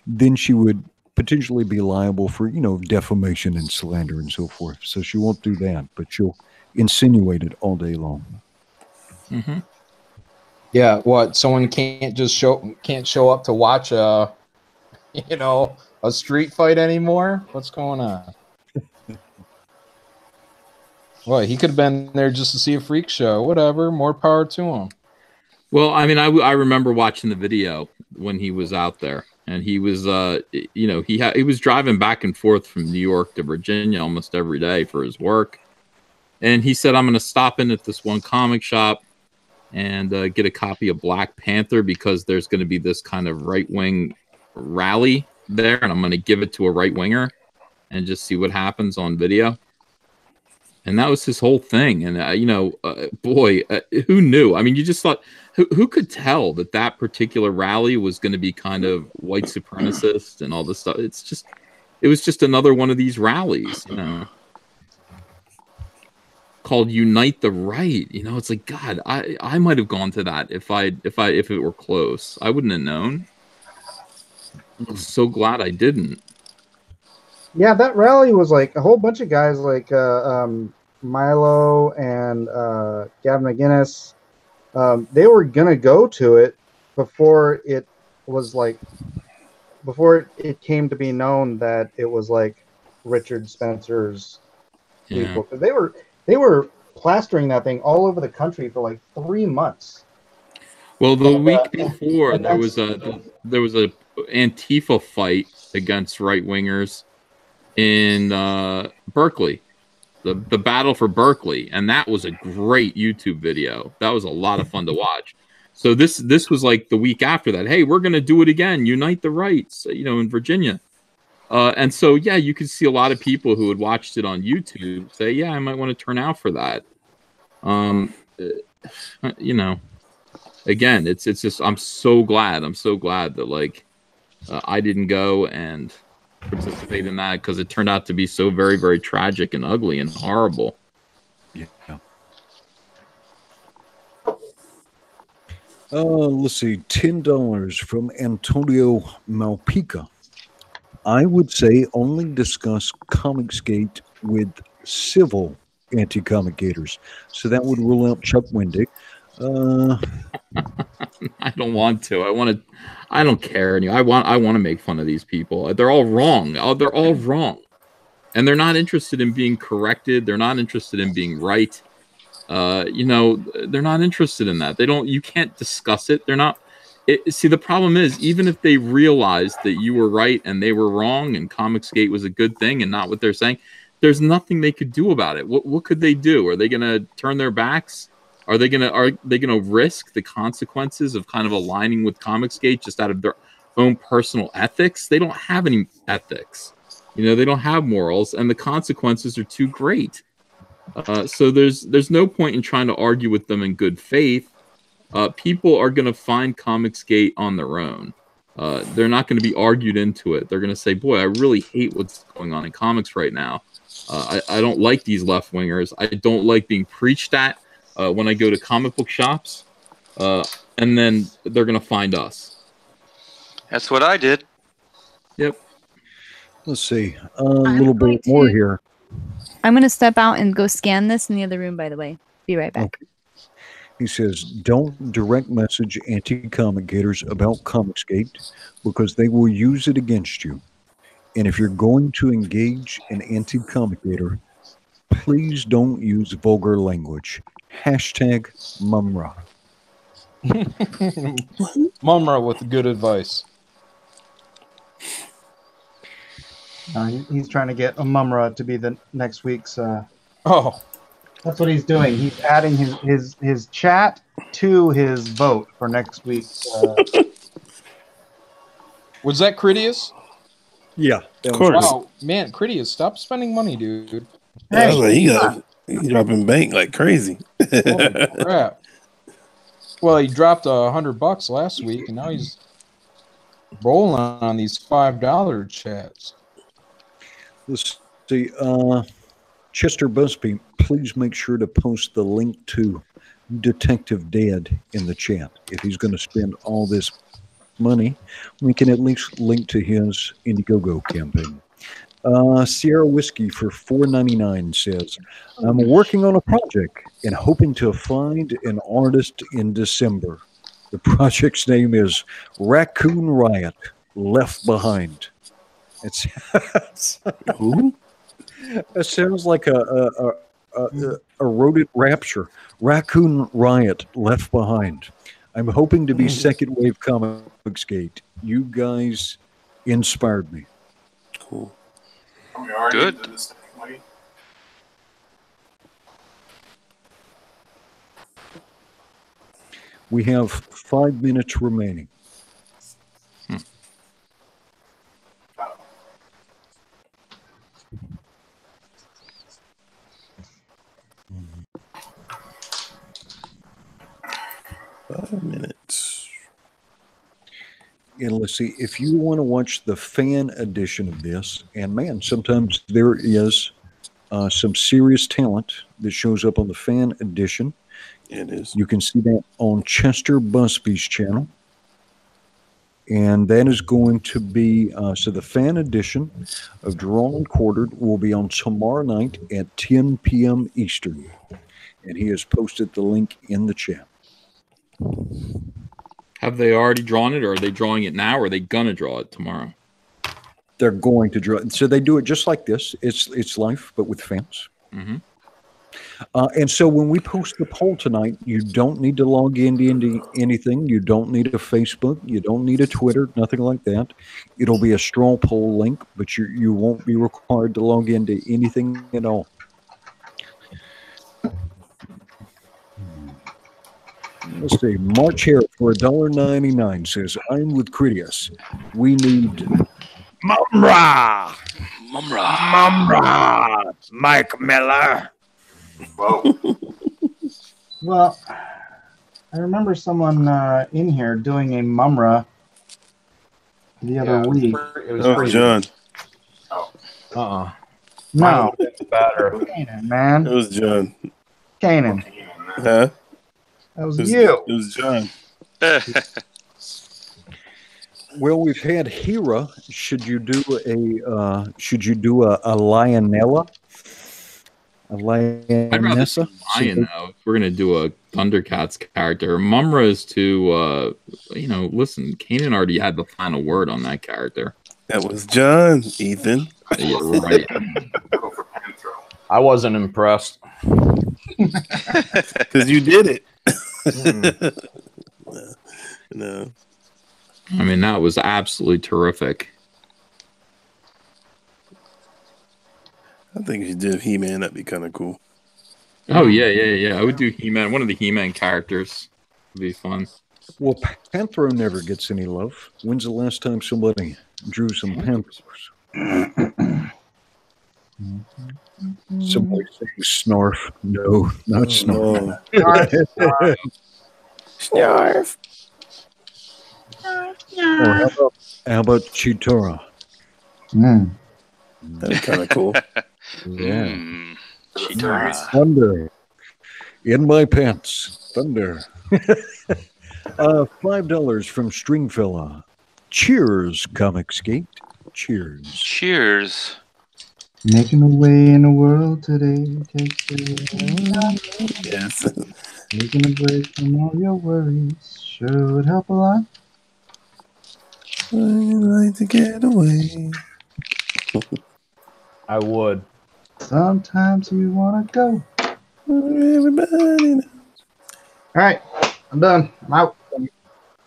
then she would potentially be liable for, defamation and slander and so forth. So she won't do that, but she'll insinuate it all day long. Mm-hmm. Yeah, what? Someone can't show up to watch a street fight anymore? What's going on? Well, he could have been there just to see a freak show. Whatever, more power to him. Well, I mean, I remember watching the video when he was out there, and he was, you know, he was driving back and forth from New York to Virginia almost every day for his work, and he said, "I'm going to stop in at this one comic shop and get a copy of Black Panther because there's going to be this kind of right-wing rally there, and I'm going to give it to a right-winger and just see what happens on video." And that was his whole thing. And, you know, boy, who knew? I mean, you just thought, who could tell that that particular rally was going to be kind of white supremacist and all this stuff? It was just another one of these rallies, you know, called Unite the Right. You know, it's like, God, I might have gone to that if it were close. I wouldn't have known. I'm so glad I didn't. Yeah, that rally was like a whole bunch of guys like Milo and Gavin McGinnis. They were gonna go to it before it came to be known that it was like Richard Spencer's people. They were plastering that thing all over the country for like 3 months. Well, the week before there was a Antifa fight against right wingers in Berkeley, the battle for Berkeley, and that was a great YouTube video. That was a lot of fun to watch. So this was like the week after that. Hey, we're gonna do it again. Unite the rights, you know, in Virginia. And so yeah, you could see a lot of people who had watched it on YouTube say, yeah, I might want to turn out for that. You know, again, it's just I'm so glad that like I didn't go and participate in that because it turned out to be so very, very tragic and ugly and horrible. Yeah. Let's see, $10 from Antonio Malpica. I would say only discuss Comicsgate with civil anti-communicators. So that would rule out Chuck Wendick. I don't want to. I don't care anymore. I want to make fun of these people. They're all wrong. They're all wrong. And they're not interested in being corrected. They're not interested in being right. You know, they're not interested in that. You can't discuss it. They're not. See, the problem is, even if they realized that you were right and they were wrong and Comicsgate was a good thing and not what they're saying, there's nothing they could do about it. What could they do? Are they going to turn their backs? Are they gonna risk the consequences of kind of aligning with Comicsgate just out of their own personal ethics? They don't have any ethics. You know, they don't have morals, and the consequences are too great. So there's no point in trying to argue with them in good faith. People are gonna find Comicsgate on their own. They're not going to be argued into it. They're going to say, boy, I really hate what's going on in comics right now. I don't like these left wingers. I don't like being preached at when I go to comic book shops. And then they're going to find us. That's what I did. Yep. Let's see. A little bit more here. I'm going to step out and go scan this in the other room, by the way. Be right back. Okay. He says, don't direct message anti-communicators about Comicsgate because they will use it against you. And if you're going to engage an anti-communicator, please don't use vulgar language. Hashtag Mumra. Mumra with good advice. He's trying to get a Mumra to be the next week's... Oh. That's what he's doing. He's adding his chat to his vote for next week. Was that Critias? Yeah. Of course. Wow, man, Critias, stop spending money, dude. Hey, like, he dropping bank like crazy. Holy crap. Well, he dropped $100 last week, and now he's rolling on these $5 chats. Let's see. Chester Busby, please make sure to post the link to Detective Dad in the chat. If he's going to spend all this money, we can at least link to his Indiegogo campaign. Sierra Whiskey for $4.99 says, I'm working on a project and hoping to find an artist in December. The project's name is Raccoon Riot Left Behind. It's who? It sounds like a Eroded Rapture, Raccoon Riot, Left Behind. I'm hoping to be second wave Comicsgate. You guys inspired me. Cool. Good. We have 5 minutes remaining. Five minutes. And let's see, if you want to watch the fan edition of this, and man, sometimes there is some serious talent that shows up on the fan edition. It is. You can see that on Chester Busby's channel. And that is going to be, so the fan edition of Drawn and Quartered will be on tomorrow night at 10 p.m. Eastern. And he has posted the link in the chat. Have they already drawn it, or are they drawing it now, or are they gonna draw it tomorrow? They're going to draw it. So they do it just like this. It's live, but with fans. Mm-hmm. And so when we post the poll tonight, you don't need to log into anything. You don't need a Facebook. You don't need a Twitter, nothing like that. It'll be a straw poll link, but you won't be required to log into anything at all. Let's see. March Hare for $1.99 says, I'm with Critias. We need Mumra. Mike Miller. Well, I remember someone in here doing a Mumra the other week. It was Oh, John. No, It's better. Canaan, man. It was John. Canaan. Huh? That was It was, you. It was John. Well, we've had Hera. Should you do a Lionella? A I'd rather see Lionessa? Lion now. If we're gonna do a Thundercats character, Mumra is to listen. Kanan already had the final word on that character. That was John, Ethan. Yeah, right. I wasn't impressed. Because you did it. No. I mean, that was absolutely terrific. I think if you did He-Man, that'd be kind of cool. Oh yeah. I would do He-Man. One of the He-Man characters would be fun. Well, Panthro never gets any love. When's the last time somebody drew some Panthers? Somebody saying Snarf. No, not Snarf. Snarf. Or how about Chitara? That'd be kind of cool. Yeah. Chitara. Thunder. In my pants. Thunder. $5 from Stringfella. Cheers, Comicsgate. Cheers. Cheers. Making a way in the world today. Yes. Taking a break from all your worries sure would help a lot. I'd like to get away. I would. Sometimes you want to go. Everybody knows. All right, I'm done. I'm out.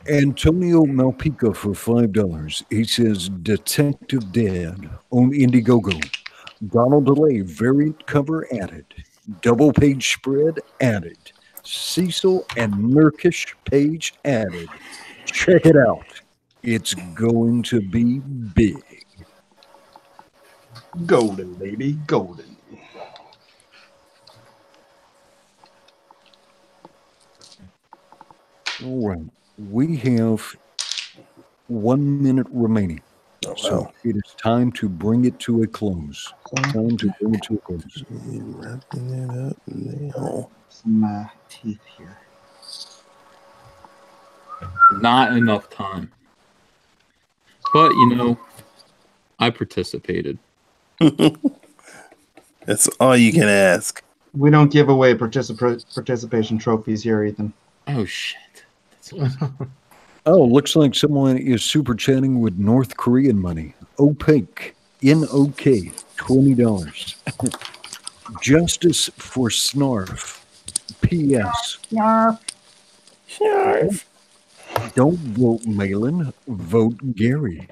Antonio Malpica for $5. He says Detective Dad on Indiegogo. Donald DeLay variant cover added. Double page spread added. Cecil and Nurkish page added. Check it out. It's going to be big. Golden, baby, golden. All right. We have 1 minute remaining. Oh, So wow. it is time to bring it to a close. Time to bring it to a close. Wrapping it up now. Some teeth here. Not enough time. But I participated. That's all you can ask. We don't give away participation trophies here, Ethan. Oh shit. Oh, looks like someone is super chatting with North Korean money. Opaque. NOK. $20. Justice for Snarf. P.S. Snarf. Don't vote Malin, vote Gary.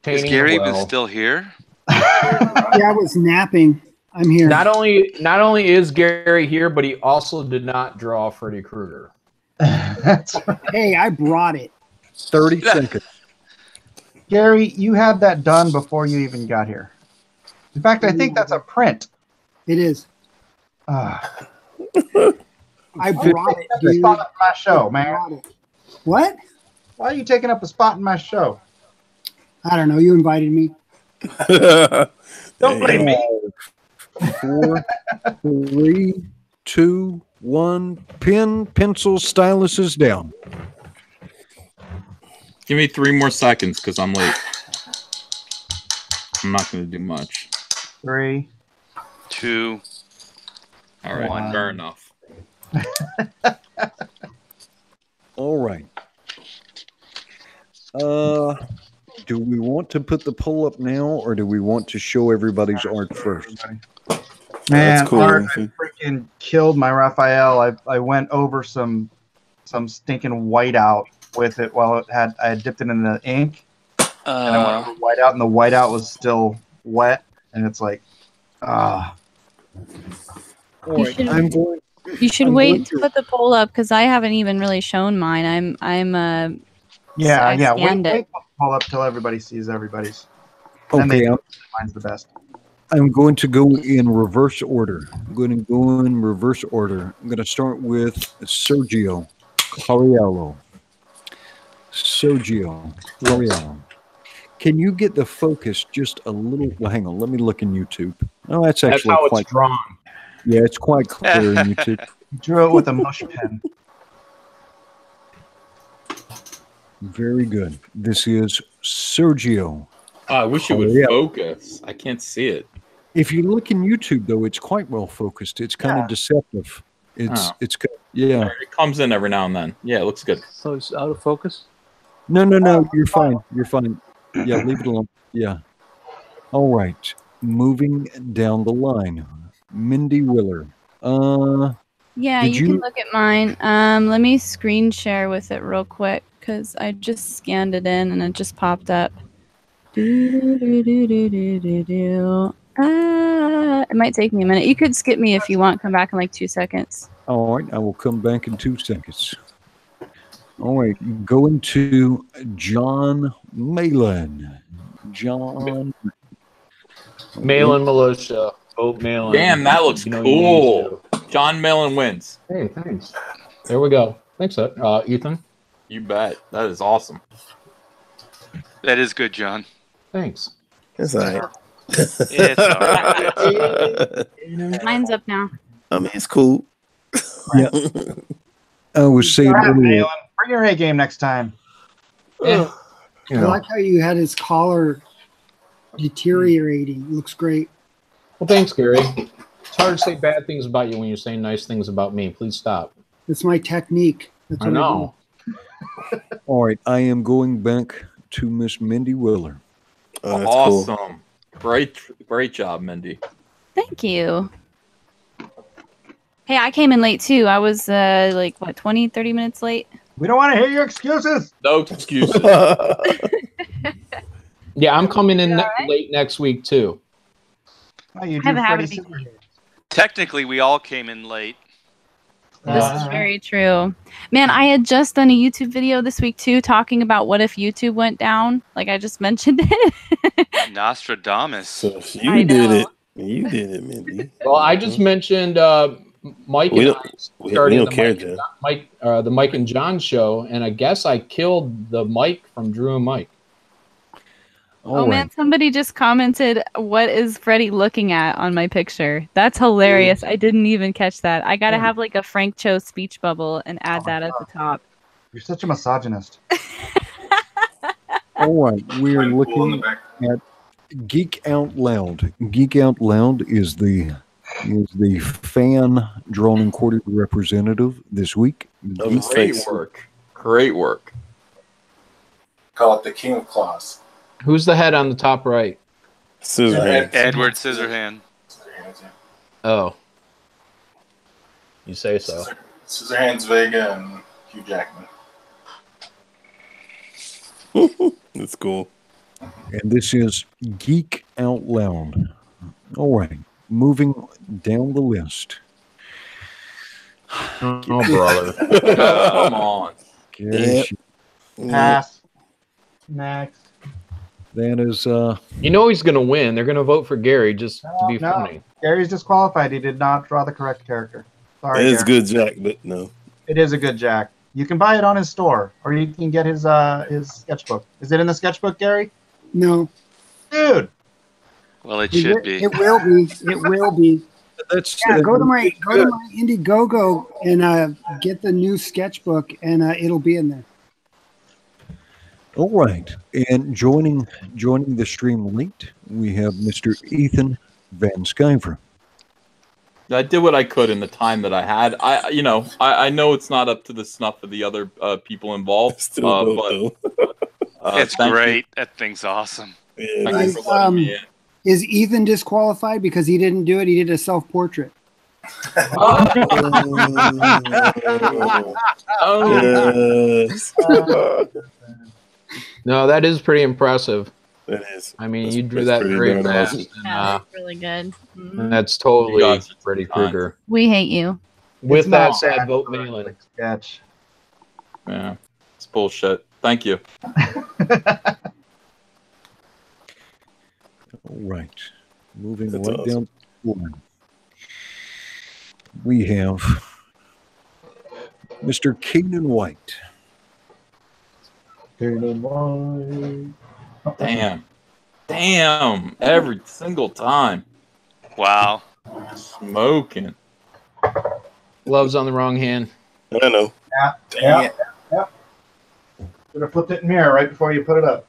Is Gary even still here? Yeah, I was napping. I'm here. Not only is Gary here, but he also did not draw Freddy Krueger. Hey, I brought it. 30 seconds. Gary, you had that done before you even got here. In fact, I think that's a print. It is. I brought it, Dude. dude. Spot in my show, man. What? Why are you taking up a spot in my show? I don't know. You invited me. Don't blame me. 4, 3, 2, 1. Pen, pencil, stylus is down. Give me 3 more seconds because I'm late. I'm not going to do much. 3, 2. All right, 1. fair enough. All right. Do we want to put the poll up now, or do we want to show everybody's art first? Man, That's cool. Art, I freaking killed my Raphael. I went over some stinking whiteout with it while I had dipped it in the ink. And I went over whiteout, and the whiteout was still wet, and it's like, You should wait to put the poll up because I haven't even really shown mine. I scanned it. Wait, pull up till everybody sees everybody's. Okay, Mine's the best. I'm going to go in reverse order. I'm going to go in reverse order. I'm going to start with Sergio Cariello. Sergio Cariello. Can you get the focus just a little? Well, hang on. Let me look in YouTube. Oh, that's actually how quite it's drawn. Yeah, it's quite clear in YouTube. Drew it with a mush pen. Very good. This is Sergio. I wish it would Cariello. focus. I can't see it. If you look in YouTube, though, it's quite well focused. It's kind of deceptive. It's yeah. It comes in every now and then. Yeah, it looks good. So it's out of focus? No, you're fine. You're fine. Yeah, leave it alone. Yeah. All right. Moving down the line. Mindy Willer. Yeah, you can look at mine. Let me screen share with it real quick because I just scanned it in and it just popped up. It might take me a minute. You could skip me if you want. Come back in like 2 seconds. All right, I will come back in 2 seconds. All right, going to John Malin. John Malin Militia. Vote Malin. Damn, that looks cool. John Malin wins. Hey, thanks. There we go. Thanks, Ethan. You bet. That is awesome. That is good, John. Thanks. That's all right. It's all right. Mine's up now. I mean, it's cool. Yeah. I was saying earlier. Malin, bring your A game next time. Yeah. I like how you had his collar deteriorating. It looks great. Well, thanks, Gary. It's hard to say bad things about you when you're saying nice things about me. Please stop. It's my technique. That's I what know. All right, I am going back to Miss Mindy Willer. Oh, that's Awesome. cool. Great job, Mindy. Thank you. Hey, I came in late too. I was 20, 30 minutes late. We don't want to hear your excuses. No excuses. Yeah, I'm coming in late next week too. Oh, you I have drew a habit Freddy of being- Technically, we all came in late. This is very true. Man, I had just done a YouTube video this week too, talking about what if YouTube went down. Like I just mentioned it. Nostradamus. So I you did know. it. You did it, Mindy. Well, I just mentioned Mike We and don't- I starting don't the care, Mike, Joe. the Mike and John show, and I guess I killed the Mike from Drew and Mike. Oh man, somebody just commented, "What is Freddy looking at on my picture?" That's hilarious. I didn't even catch that. I gotta have like a Frank Cho speech bubble and add that at the top. You're such a misogynist. All right, we are looking at Geek Out Loud. Geek Out Loud is the fan drawn and quartered representative this week. Great work. Call it the King of Claws. Who's the head on the top right? Scissorhands. Edward Scissorhand. Oh. You say so. Scissorhands Vega and Hugh Jackman. That's cool. And this is Geek Out Loud. All right, moving down the list. Oh, brother. Come on. Gary, Pass. Next. that is You know he's going to win. They're going to vote for Gary just to be funny. Gary's disqualified. He did not draw the correct character. Sorry, It's Gary. good, Jack, but no. It is a good Jack. You can buy it on his store, or you can get his sketchbook. Is it in the sketchbook, Gary? No. Dude. Well, it should be. It will be. It will be. that's Yeah, go to my Indiegogo and get the new sketchbook, and it'll be in there. all right. And joining the stream late, we have Mr. Ethan Van Sciver. I did what I could in the time that I had. I know it's not up to the snuff of the other people involved. Still but It's thank great. That thing's awesome. You. Thank you for letting me in. Is Ethan disqualified because he didn't do it? He did a self-portrait. Yes. No, that is pretty impressive. It is. I mean, That's- you drew that's that pretty very darn fast. awesome. And, Yeah, that's really good. Mhm. and that's totally You guys- Freddy Krueger. We hate you. With It's that not said, bad vote for a Malin. quick sketch. Yeah, it's bullshit. Thank you. All right. Moving That's right awesome. down the line. We have Mr. Canaan White. Damn. Every single time. Wow. Smoking. Gloves on the wrong hand. I know. Yeah. Should have flipped it in mirror right before you put it up.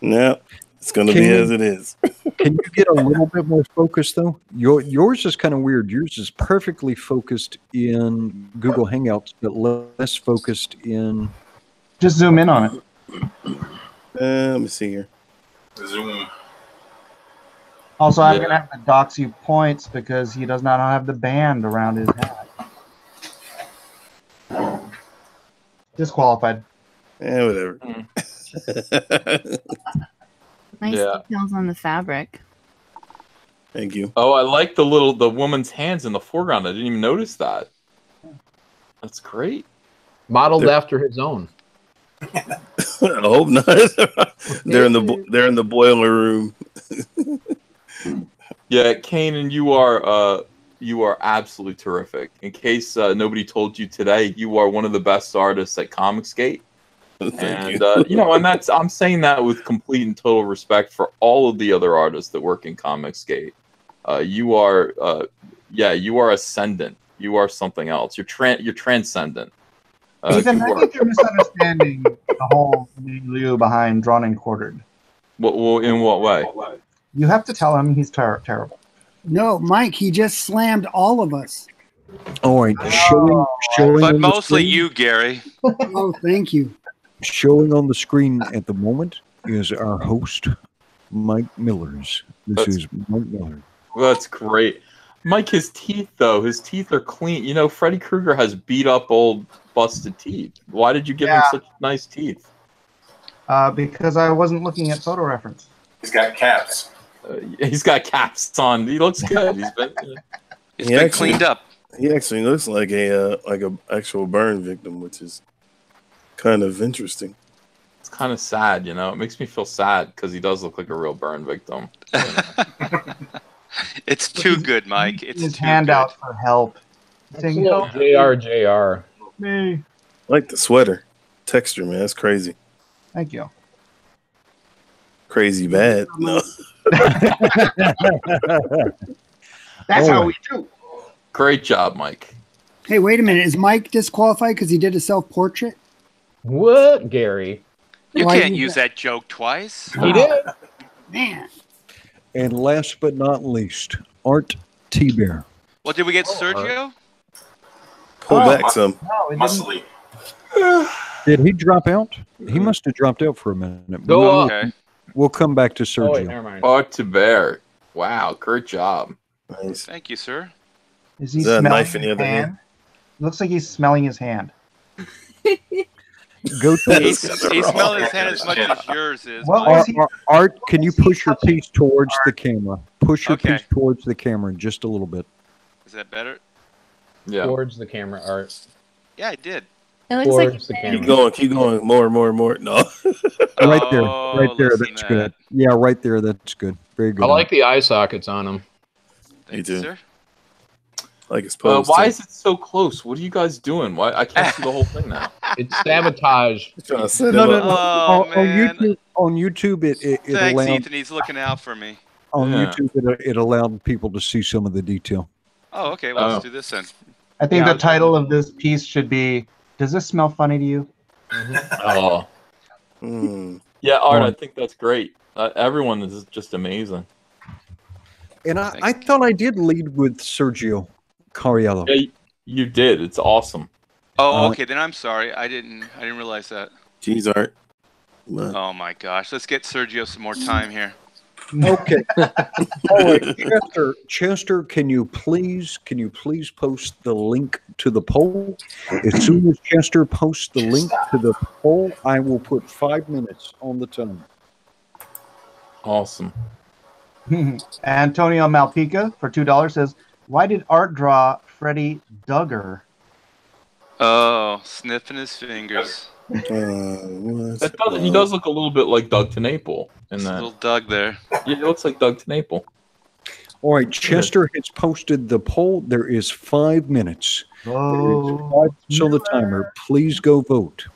Yeah. It's going to Can be we- as it is. Can you get a little bit more focused, though? Yours is kind of weird. Yours is perfectly focused in Google Hangouts, but less focused in... Just zoom in on it. Let me see here. Zoom. Also, I'm Yeah. going to have to dox you points because he does not have the band around his hat. Disqualified. Yeah, whatever. Nice Yeah. details on the fabric. Thank you. Oh, I like the woman's hands in the foreground. I didn't even notice that. That's great. Modeled They're- after his own. I hope not. They're in the boiler room. Yeah, Kanan, you are absolutely terrific. In case nobody told you today, you are one of the best artists at Comicsgate. Thank And you. and I'm saying that with complete and total respect for all of the other artists that work in Comicsgate. You are ascendant. You are something else. You're transcendent. Ethan, you I are. think you're misunderstanding the whole milieu behind Drawn and Quartered. Well, in what way? You have to tell him he's terrible. No, Mike, he just slammed all of us. All right. Showing But on the mostly screen- you, Gary. Oh, thank you. Showing on the screen at the moment is our host, Mike Millers. This is Mike Miller. That's great. Mike, his teeth, though, his teeth are clean. You know, Freddy Krueger has beat up old busted teeth. Why did you give him such nice teeth? Because I wasn't looking at photo reference. He's got caps. He's got caps on. He looks good. He's been It's been cleaned up. He actually looks like a actual burn victim, which is kind of interesting. It's kind of sad, you know. It makes me feel sad because he does look like a real burn victim. It's too good, Mike. It's His too hand good. out for help. Saying, help JR. me. I like the sweater texture, man. That's crazy. Thank you. Crazy bad. No. That's how we do. Great job, Mike. Hey, wait a minute. Is Mike disqualified because he did a self-portrait? What, Gary? You Why can't you- use that joke twice. He did. Man. And last but not least, Art T-Bear. Well, did we get Sergio? Pull back some. No, it didn't. Muscly. Did he drop out? He must have dropped out for a minute. Go We'll- up. Okay. We'll come back to Oh, wait, Sergio. never mind. Art to bear. Wow, great job. Nice. Thank you, sir. Is he Is there a smelling knife in the his other hand? hand? Looks like he's smelling his hand. Go to He's smelling his hand as much as yours is. What Mike. was he? Art, can you push your piece towards the camera? Push your Okay. piece towards the camera just a little bit. Is that better? Yeah. Towards the camera, Art. Yeah, I did. It looks like Towards the Keep camera. going. More. No. Right there. Oh, Right there. listen That's to good. that. Yeah, right there. That's good. Very good. I like the eye sockets on them. Thanks, too. sir. Like it's posed. Why is it so close? What are you guys doing? Why I can't see the whole thing now? It's sabotage. Trying to set No, him no, up. no. Oh, on man. YouTube, it Thanks, allowed Ethan. He's looking out for me. on Yeah. YouTube it allowed people to see some of the detail. Oh, okay. Well, let's do this then. I think Yeah, the title of this piece should be, "Does this smell funny to you?" Oh, Hmm. yeah, Art. I think that's great. Everyone is just amazing. And I thought I did lead with Sergio Cariello. Yeah, you did. It's awesome. Oh, okay. Then I'm sorry. I didn't realize that. Jeez, Art. Well, Oh my gosh. Let's get Sergio some more time here. Okay. All right, Chester, can you please post the link to the poll? As soon as Chester posts the link to the poll, I will put 5 minutes on the timer. Awesome. Antonio Malpica for $2 says, "Why did Art draw Freddy Duggar?" Oh, sniffing his fingers. He does look a little bit like Doug TenNapel in There's a that. little Doug there. Yeah, he looks like Doug TenNapel. All right, Chester has posted the poll. There is 5 minutes. There is 5 minutes on the timer. Please go vote.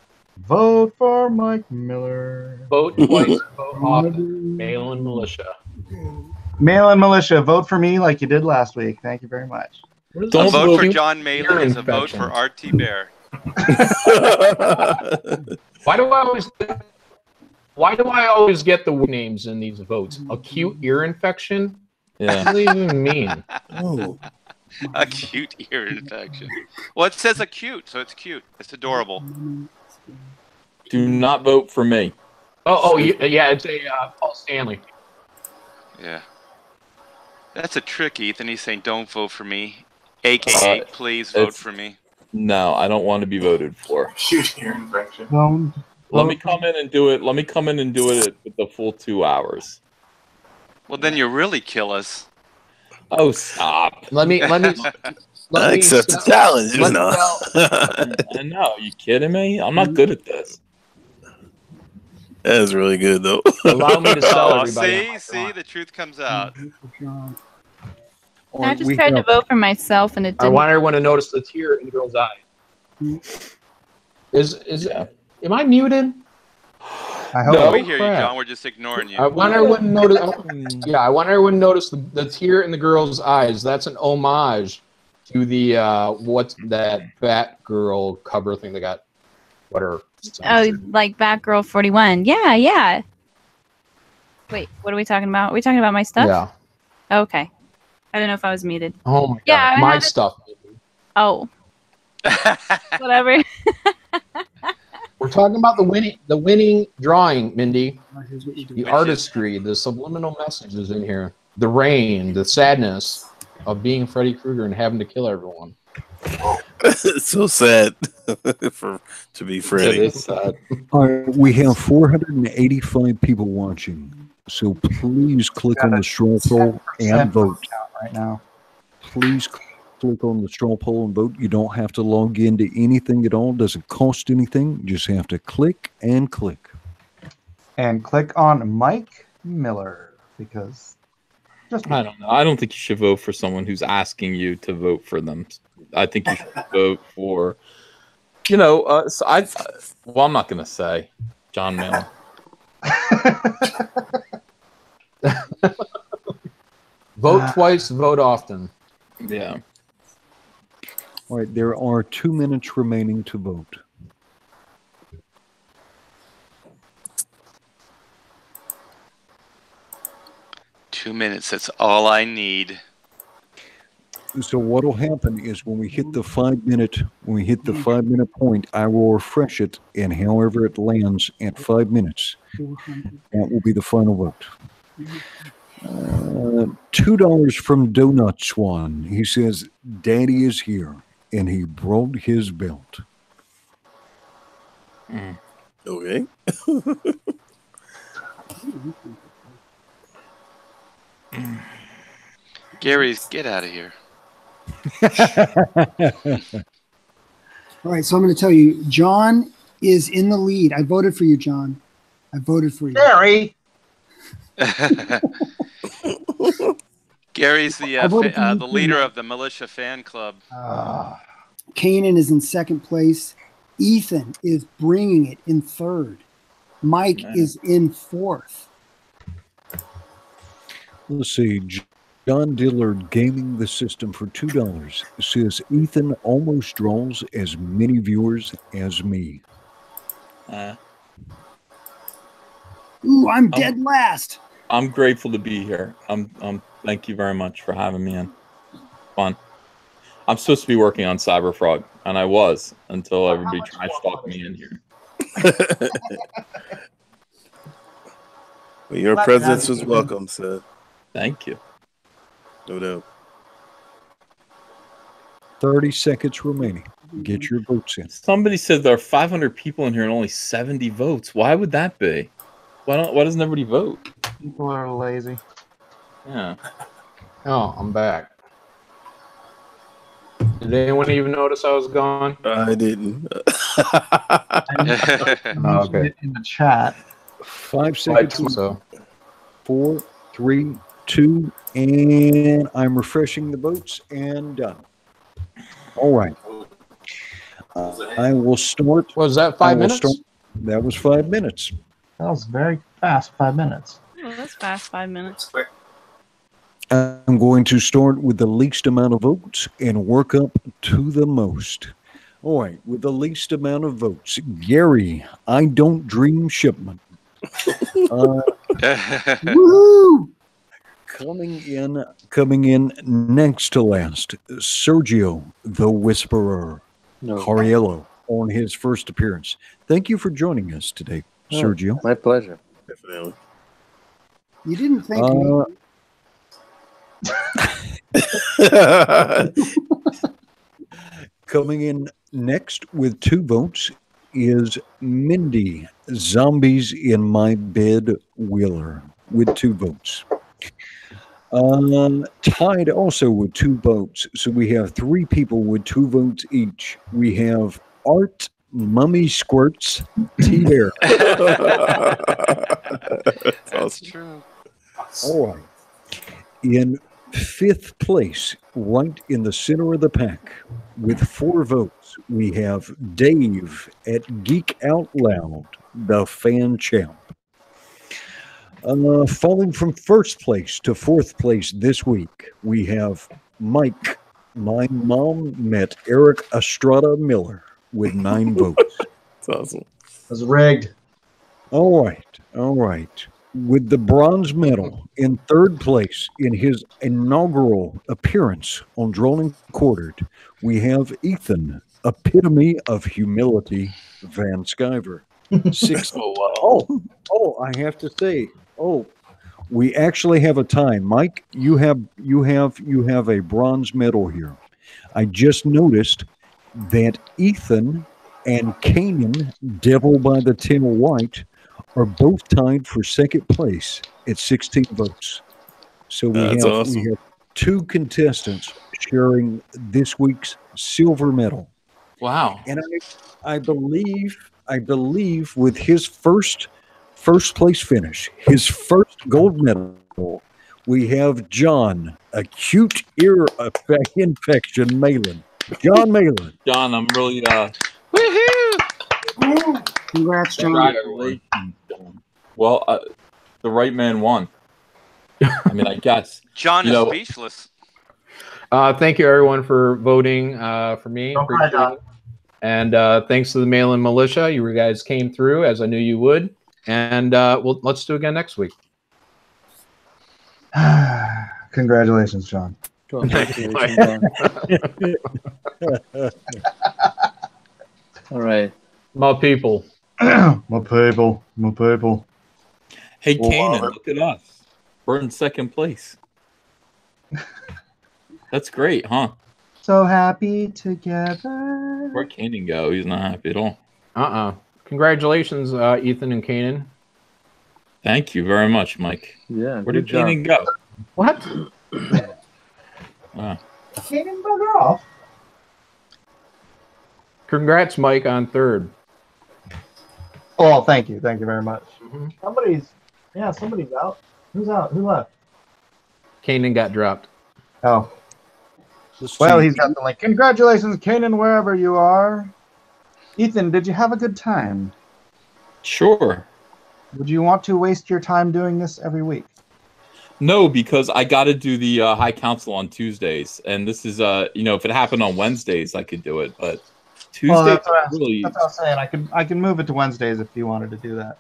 Vote for Mike Miller. Vote twice, vote often. Mail-in militia. Mail-in militia, vote for me like you did last week. Thank you very much. A vote for John Malin is a vote for Artie Bear. Why do I always get the names in these votes? Acute ear infection? Yeah. What does it even mean? Oh. Acute ear infection. Well, it says acute, so it's cute. It's adorable. Do not vote for me. Yeah, it's a Paul Stanley. Yeah. That's a trick, Ethan. He's saying, don't vote for me. AKA, please vote for me. No, I don't want to be voted for. Shoot ear infection. Let me come in and do it. Let me come in and do it with the full 2 hours. Well, then you really kill us. Oh, stop. Let me I accept the challenge. You know. I know. You kidding me? I'm not good at this. That is really good, though. Allow me to sell Oh, everybody. see, the truth comes out. I just tried to vote for myself and it I didn't. want everyone to notice the tear in the girl's eye. Am I muted? I hope No, we hear crap. you, John. We're just ignoring you. I want everyone to notice. Yeah, I want everyone to notice the tear in the girl's eyes. That's an homage to the what's that Batgirl cover thing that got whatever. Oh, like Batgirl 41. Yeah. Wait, what are we talking about? Are we talking about my stuff? Yeah. Okay. I don't know if I was muted. Oh my god. Yeah, I My have it- stuff. Oh. Whatever. We're talking about the winning drawing, Mindy. The artistry, the subliminal messages in here, the rain, the sadness of being Freddy Krueger and having to kill everyone. It's so sad to be Freddy. It is sad. All right, we have 485 people watching, so please click on the straw poll and vote. right now. Please click on the straw poll and vote. You don't have to log into anything at all. It doesn't cost anything. You just have to click and click. And click on Mike Miller because I don't know. I don't think you should vote for someone who's asking you to vote for them. I think you should vote for, well, I'm not going to say John Mayer. Vote twice, vote often. Yeah. All right, there are 2 minutes remaining to vote. Two minutes. That's all I need. So what will happen is when we hit the 5 minute point, I will refresh it, and however it lands at 5 minutes, that will be the final vote. $2 from Donut Swan. He says, Daddy is here, and he brought his belt. Okay. Gary's, get out of here. All right, so I'm going to tell you, John is in the lead. I voted for you, John. I voted for you. Gary. Gary's the leader of the militia fan club. Canaan is in second place. Ethan is bringing it in third. Mike is in fourth. Let's see. John Dillard gaming the system for $2 says Ethan almost draws as many viewers as me. Ooh, I'm dead last. I'm grateful to be here. Thank you very much for having me in. Fun. I'm supposed to be working on Cyberfrog, and I was until everybody trash talked me in here. Well, your presence was welcome, sir. Thank you. No doubt. 30 seconds remaining. Get your votes in. Somebody said there are 500 people in here and only 70 votes. Why would that be? Why doesn't everybody vote? People are lazy. Yeah. Oh, I'm back. Did anyone even notice I was gone? I didn't. Okay. In the chat. 5 seconds. So 4, 3, 2, and I'm refreshing the votes and done. All right. I will start. Was that 5 minutes? That was 5 minutes. That was very fast. 5 minutes. Oh, that's fast. 5 minutes. I'm going to start with the least amount of votes and work up to the most. All right, with the least amount of votes, Gary, I don't dream Shipman. Woohoo! Coming in next to last, Sergio the Whisperer Cariello on his first appearance. Thank you for joining us today, Sergio. My pleasure. Definitely. You didn't thank me. Coming in next with 2 votes is Mindy, Zombies in My Bed Wheeler, with 2 votes. Tied also with 2 votes. So we have 3 people with 2 votes each. We have Art Mummy Squirts T-Bear. That's true. All right. In 5th place, right in the center of the pack, with 4 votes, we have Dave at Geek Out Loud, the fan champ. Falling from 1st place to 4th place this week, we have Mike. My mom met Eric Estrada Miller with 9 votes. That's awesome. That's rigged. All right. With the bronze medal in 3rd place in his inaugural appearance on Drawn and Quartered, we have Ethan, epitome of humility, Van Sciver. 6. I have to say. We actually have a tie. Mike, you have a bronze medal here. I just noticed that Ethan and Canaan, Devil by the Tail White, are both tied for 2nd place at 16 votes. So we have 2 contestants sharing this week's silver medal. Wow. And I believe with his first place finish, his first gold medal, we have John, acute ear infection Malin. John Malin. John, I'm really Woohoo! Congrats, John. congratulations, John. Well, the right man won. I mean, I guess. John is speechless. Thank you, everyone, for voting for me. Appreciate it. And thanks to the Mail-In Militia. You guys came through, as I knew you would. And let's do it again next week. Congratulations, John. Congratulations, John. All right. My people. My people. Hey, Canaan, look at us. We're in second place. That's great, huh? So happy together. Where'd Canaan go? He's not happy at all. Congratulations, Ethan and Canaan. Thank you very much, Mike. Yeah, Where good did Canaan go? What? Wow. Canaan bugger off. Congrats, Mike, on third. Oh, thank you very much. Mm-hmm. Somebody's out. Who's out? Who left? Canaan got dropped. Oh. Let's Well, see. he's got the link. Congratulations, Canaan, wherever you are. Ethan, did you have a good time? Sure. Would you want to waste your time doing this every week? No, because I got to do the High Council on Tuesdays, and this is if it happened on Wednesdays, I could do it, but Tuesdays That's what I really was saying. I can move it to Wednesdays if you wanted to do that.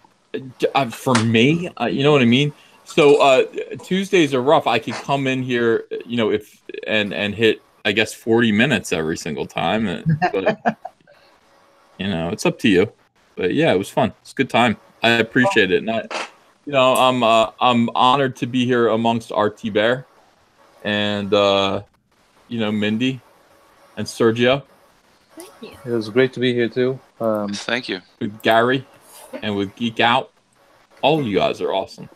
for me, you know what I mean. So Tuesdays are rough. I could come in here, if and hit, I guess, 40 minutes every single time, but it's up to you. But yeah, it was fun. It's a good time. I appreciate it, and I'm honored to be here amongst Artie Bear and Mindy and Sergio. Thank you. It was great to be here too. Thank you. With Gary and with Geek Out. All of you guys are awesome.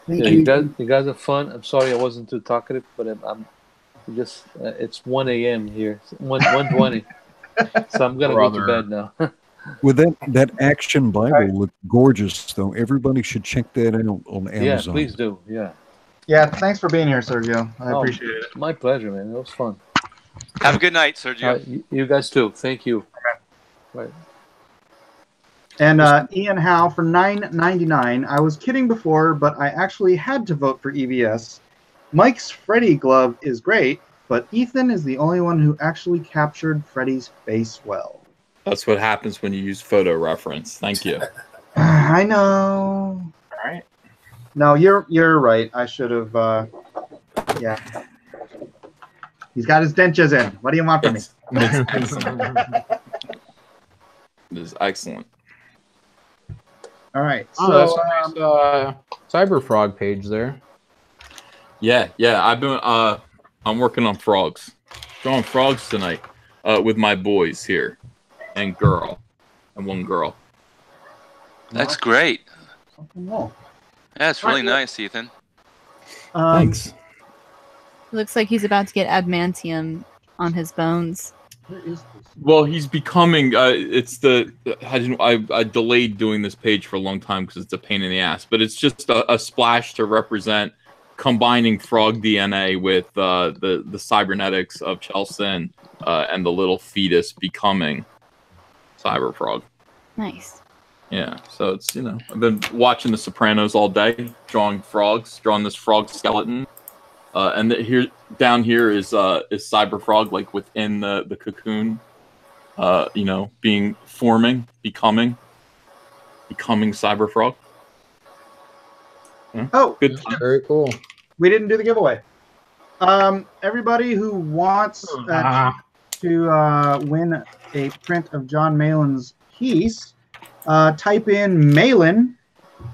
Yeah, you guys are fun. I'm sorry I wasn't too talkative, but I'm just it's 1 a.m. here, 1:20, so I'm gonna go to bed now. With that Action Bible looked gorgeous, though. Everybody should check that out on Amazon. Yeah, please do. Yeah. Yeah, thanks for being here, Sergio. I appreciate it. My pleasure, man. It was fun. Have a good night, Sergio. You guys too. Thank you. Right. And Ian Howe for $9.99. I was kidding before, but I actually had to vote for EVS. Mike's Freddy glove is great, but Ethan is the only one who actually captured Freddy's face well. That's what happens when you use photo reference. Thank you. I know. All right. No, you're right. I should have. Yeah. He's got his dentures in. What do you want from me? It is excellent. All right. Oh, So, that's a nice Cyber Frog page there. Yeah. I've been. I'm working on frogs. Drawing frogs tonight with my boys here, and one girl. That's great. Cool. Yeah, it's really nice, Ethan. Thanks. It looks like he's about to get adamantium on his bones. Where is this? Well, he's becoming. I delayed doing this page for a long time because it's a pain in the ass. But it's just a splash to represent combining frog DNA with the cybernetics of Chelson and the little fetus becoming Cyber Frog. Nice. Yeah, so it's I've been watching The Sopranos all day, drawing this frog skeleton, and down here is Cyber Frog, like within the cocoon, becoming Cyber Frog. Yeah. Oh, Good time. Very cool. we didn't do the giveaway. Everybody who wants to win a print of John Malin's piece, type in Malin.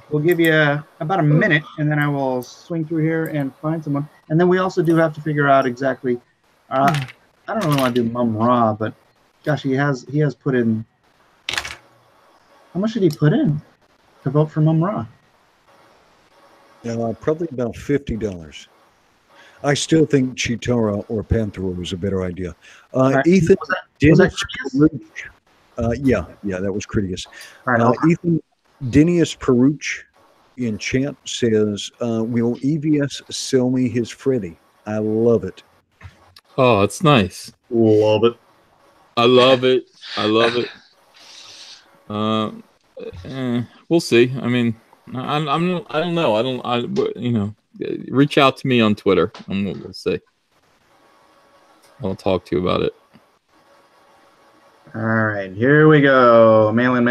We'll give you about a minute, and then I will swing through here and find someone. And then we also do have to figure out exactly. I don't really want to do Mum Ra, but gosh, he has put in. How much did he put in to vote for Mum Ra? Probably about $50. I still think Chitara or Panthro was a better idea. Ethan, was that yeah, that was Critias. All right, Ethan Dinius Peruch in chat says, will EVS sell me his Freddy? I love it. Oh, it's nice. love it. I love it. We'll see. I mean, I don't know. Reach out to me on Twitter, and we'll see. I'll talk to you about it. All right, here we go. Mailin.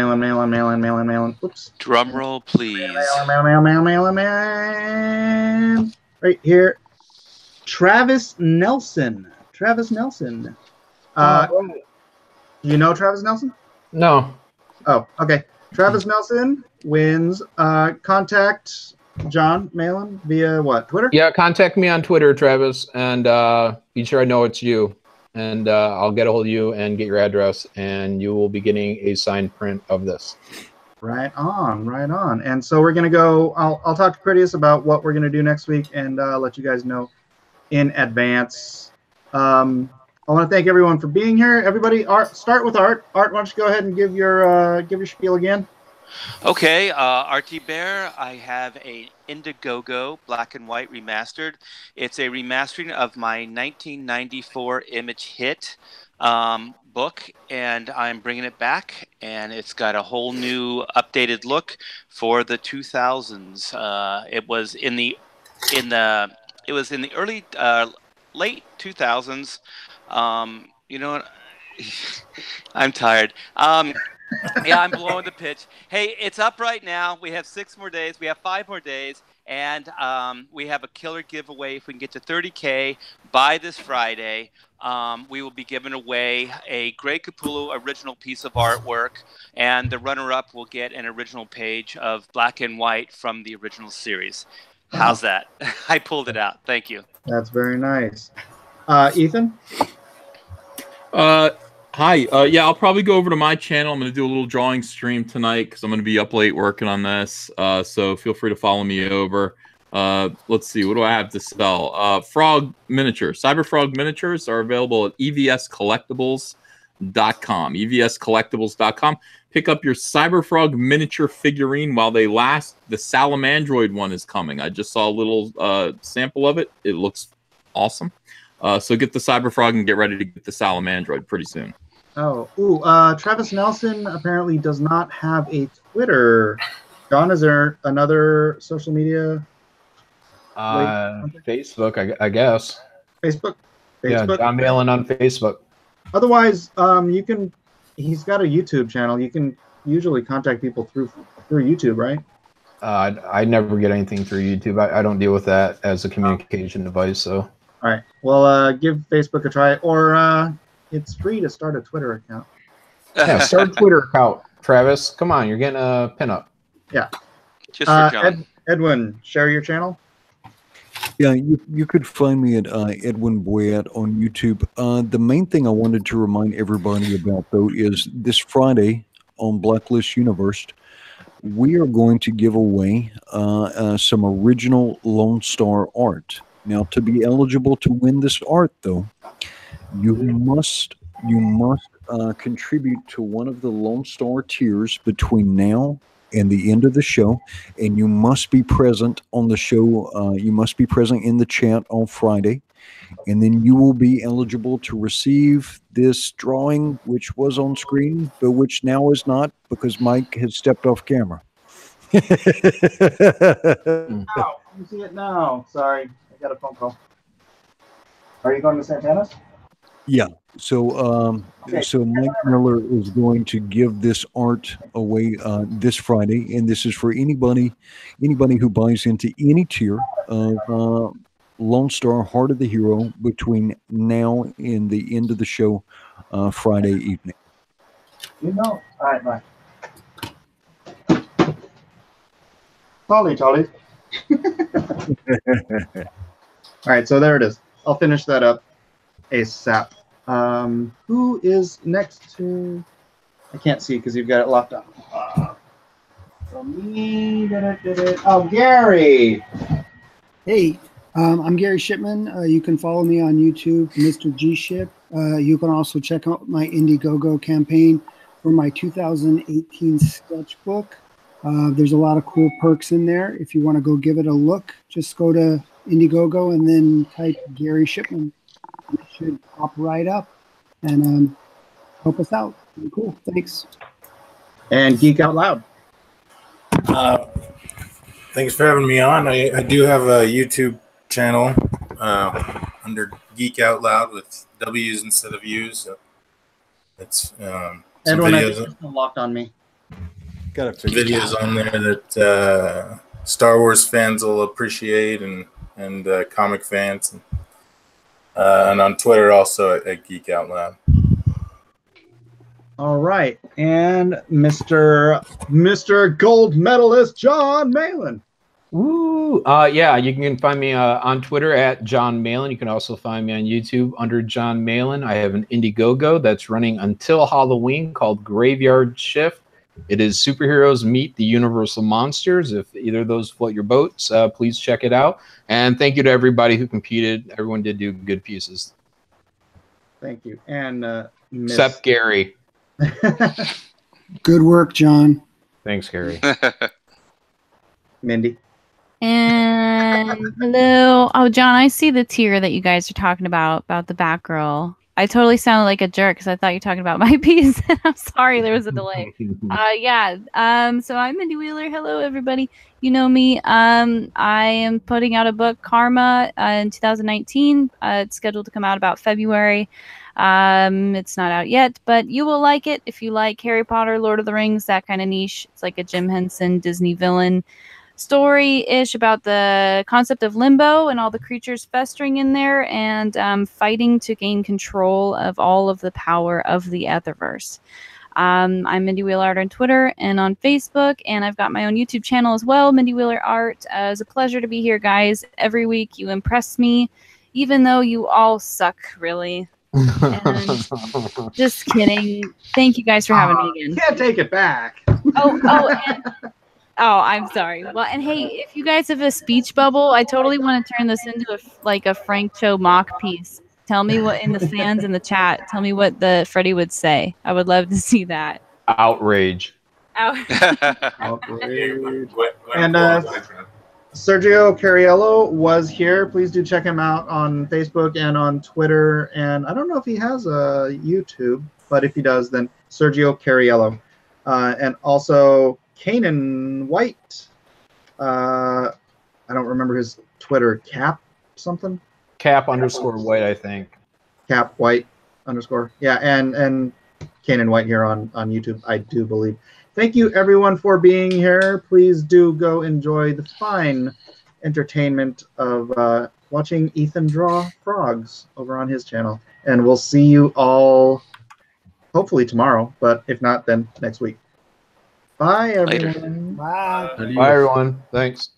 Oops. Drum roll, please. Mailin. Right here. Travis Nelson. You know Travis Nelson? No. Oh, okay. Travis Nelson wins. Contact John Malin via what? Twitter? Yeah, contact me on Twitter, Travis, and be sure I know it's you. And I'll get a hold of you and get your address, and you will be getting a signed print of this. Right on, right on. And so we're gonna go. I'll talk to Critias about what we're gonna do next week, and let you guys know in advance. I want to thank everyone for being here. Everybody, start with Art. Art, why don't you go ahead and give your spiel again? Okay, Artie Bear, I have a Indiegogo black and white remastered. It's a remastering of my 1994 image hit book, and I'm bringing it back, and it's got a whole new updated look for the 2000s. It was in the early late 2000s. You know what? I'm tired. Yeah, I'm blowing the pitch. Hey, it's up right now. We have 6 more days. We have 5 more days. And we have a killer giveaway. If we can get to 30K by this Friday, we will be giving away a Greg Capullo original piece of artwork. And the runner-up will get an original page of black and white from the original series. How's that? I pulled it out. Thank you. That's very nice. Ethan? Hi. Yeah, I'll probably go over to my channel. I'm going to do a little drawing stream tonight because I'm going to be up late working on this. So feel free to follow me over. Let's see. What do I have to sell? Frog miniatures. Cyber Frog miniatures are available at evscollectibles.com. evscollectibles.com. Pick up your Cyber Frog miniature figurine while they last. The Salamandroid one is coming. I just saw a little sample of it. It looks awesome. So get the Cyber Frog and get ready to get the Salamandroid pretty soon. Travis Nelson apparently does not have a Twitter. John, is there another social media? Facebook, I guess. Facebook. Yeah, John Malin on Facebook. Otherwise, you can. He's got a YouTube channel. You can usually contact people through YouTube, right? I never get anything through YouTube. I don't deal with that as a communication device. So. All right. Well, give Facebook a try, or it's free to start a Twitter account. Yeah, start a Twitter account, Travis. Come on, you're getting a pinup. Yeah. Just for John. Edwin, share your channel. Yeah, you could find me at Edwin Boyette on YouTube. The main thing I wanted to remind everybody about, though, is this Friday on Blacklist Universe, we are going to give away some original Lone Star art. Now, to be eligible to win this art, though, you must contribute to one of the Lone Star tiers between now and the end of the show, and you must be present on the show. You must be present in the chat on Friday, and then you will be eligible to receive this drawing, which was on screen, but which now is not because Mike has stepped off camera. Oh, you see it now. Sorry. Got a phone call. Are you going to Santana's? Yeah. So, so Mike Miller is going to give this art away this Friday, and this is for anybody who buys into any tier of Lone Star Heart of the Hero between now and the end of the show, Friday evening. You know. All right. Bye. Charlie. All right, so there it is. I'll finish that up ASAP. Who is next to? I can't see because you've got it locked up. From me, oh, Gary. Hey, I'm Gary Shipman. You can follow me on YouTube, Mr. G Ship. You can also check out my Indiegogo campaign for my 2018 sketchbook. There's a lot of cool perks in there. If you want to go give it a look, just go to Indiegogo and then type Gary Shipman. It should pop right up and help us out. Cool. Thanks. And Geek Out Loud. Thanks for having me on. I do have a YouTube channel under Geek Out Loud with W's instead of U's. So it's Edwin, I think it's locked on me. Got some videos on there that Star Wars fans will appreciate and comic fans. And on Twitter also at Geek Out Loud. All right. And Mr. Gold Medalist John Malin. Ooh, yeah, you can find me on Twitter at John Malin. You can also find me on YouTube under John Malin. I have an Indiegogo that's running until Halloween called Graveyard Shift. It is superheroes meet the universal monsters. If either of those float your boats, please check it out. And thank you to everybody who competed. Everyone did do good pieces. Thank you. And except Gary. Good work, John. Thanks, Gary. Mindy. And hello. Oh, John, I see the tier that you guys are talking about the Batgirl. I totally sounded like a jerk because I thought you were talking about my piece. I'm sorry, there was a delay. Yeah. So I'm Mindy Wheeler. Hello, everybody. You know me. I am putting out a book, Karma, in 2019. It's scheduled to come out about February. It's not out yet, but you will like it if you like Harry Potter, Lord of the Rings, that kind of niche. It's like a Jim Henson Disney villain story-ish about the concept of limbo and all the creatures festering in there and fighting to gain control of all of the power of the Etherverse. I'm Mindy Wheeler Art on Twitter and on Facebook, and I've got my own YouTube channel as well, Mindy Wheeler Art. It's a pleasure to be here, guys. Every week you impress me, even though you all suck, really. And just kidding. Thank you guys for having me again. Can't take it back. Oh, I'm sorry. Well, and hey, if you guys have a speech bubble, I totally want to turn this into a Frank Cho mock piece. Tell me what in the fans in the chat. Tell me what the Freddy would say. I would love to see that. Outrage. Outrage. And Sergio Cariello was here. Please do check him out on Facebook and on Twitter. And I don't know if he has a YouTube, but if he does, then Sergio Cariello. And also Canaan White. I don't remember his Twitter. Cap something? Cap_White, I think. Cap White _. Yeah, and Canaan White here on YouTube, I do believe. Thank you, everyone, for being here. Please do go enjoy the fine entertainment of watching Ethan draw frogs over on his channel. And we'll see you all hopefully tomorrow, but if not, then next week. Bye, everyone. Bye. Bye, everyone. Thanks.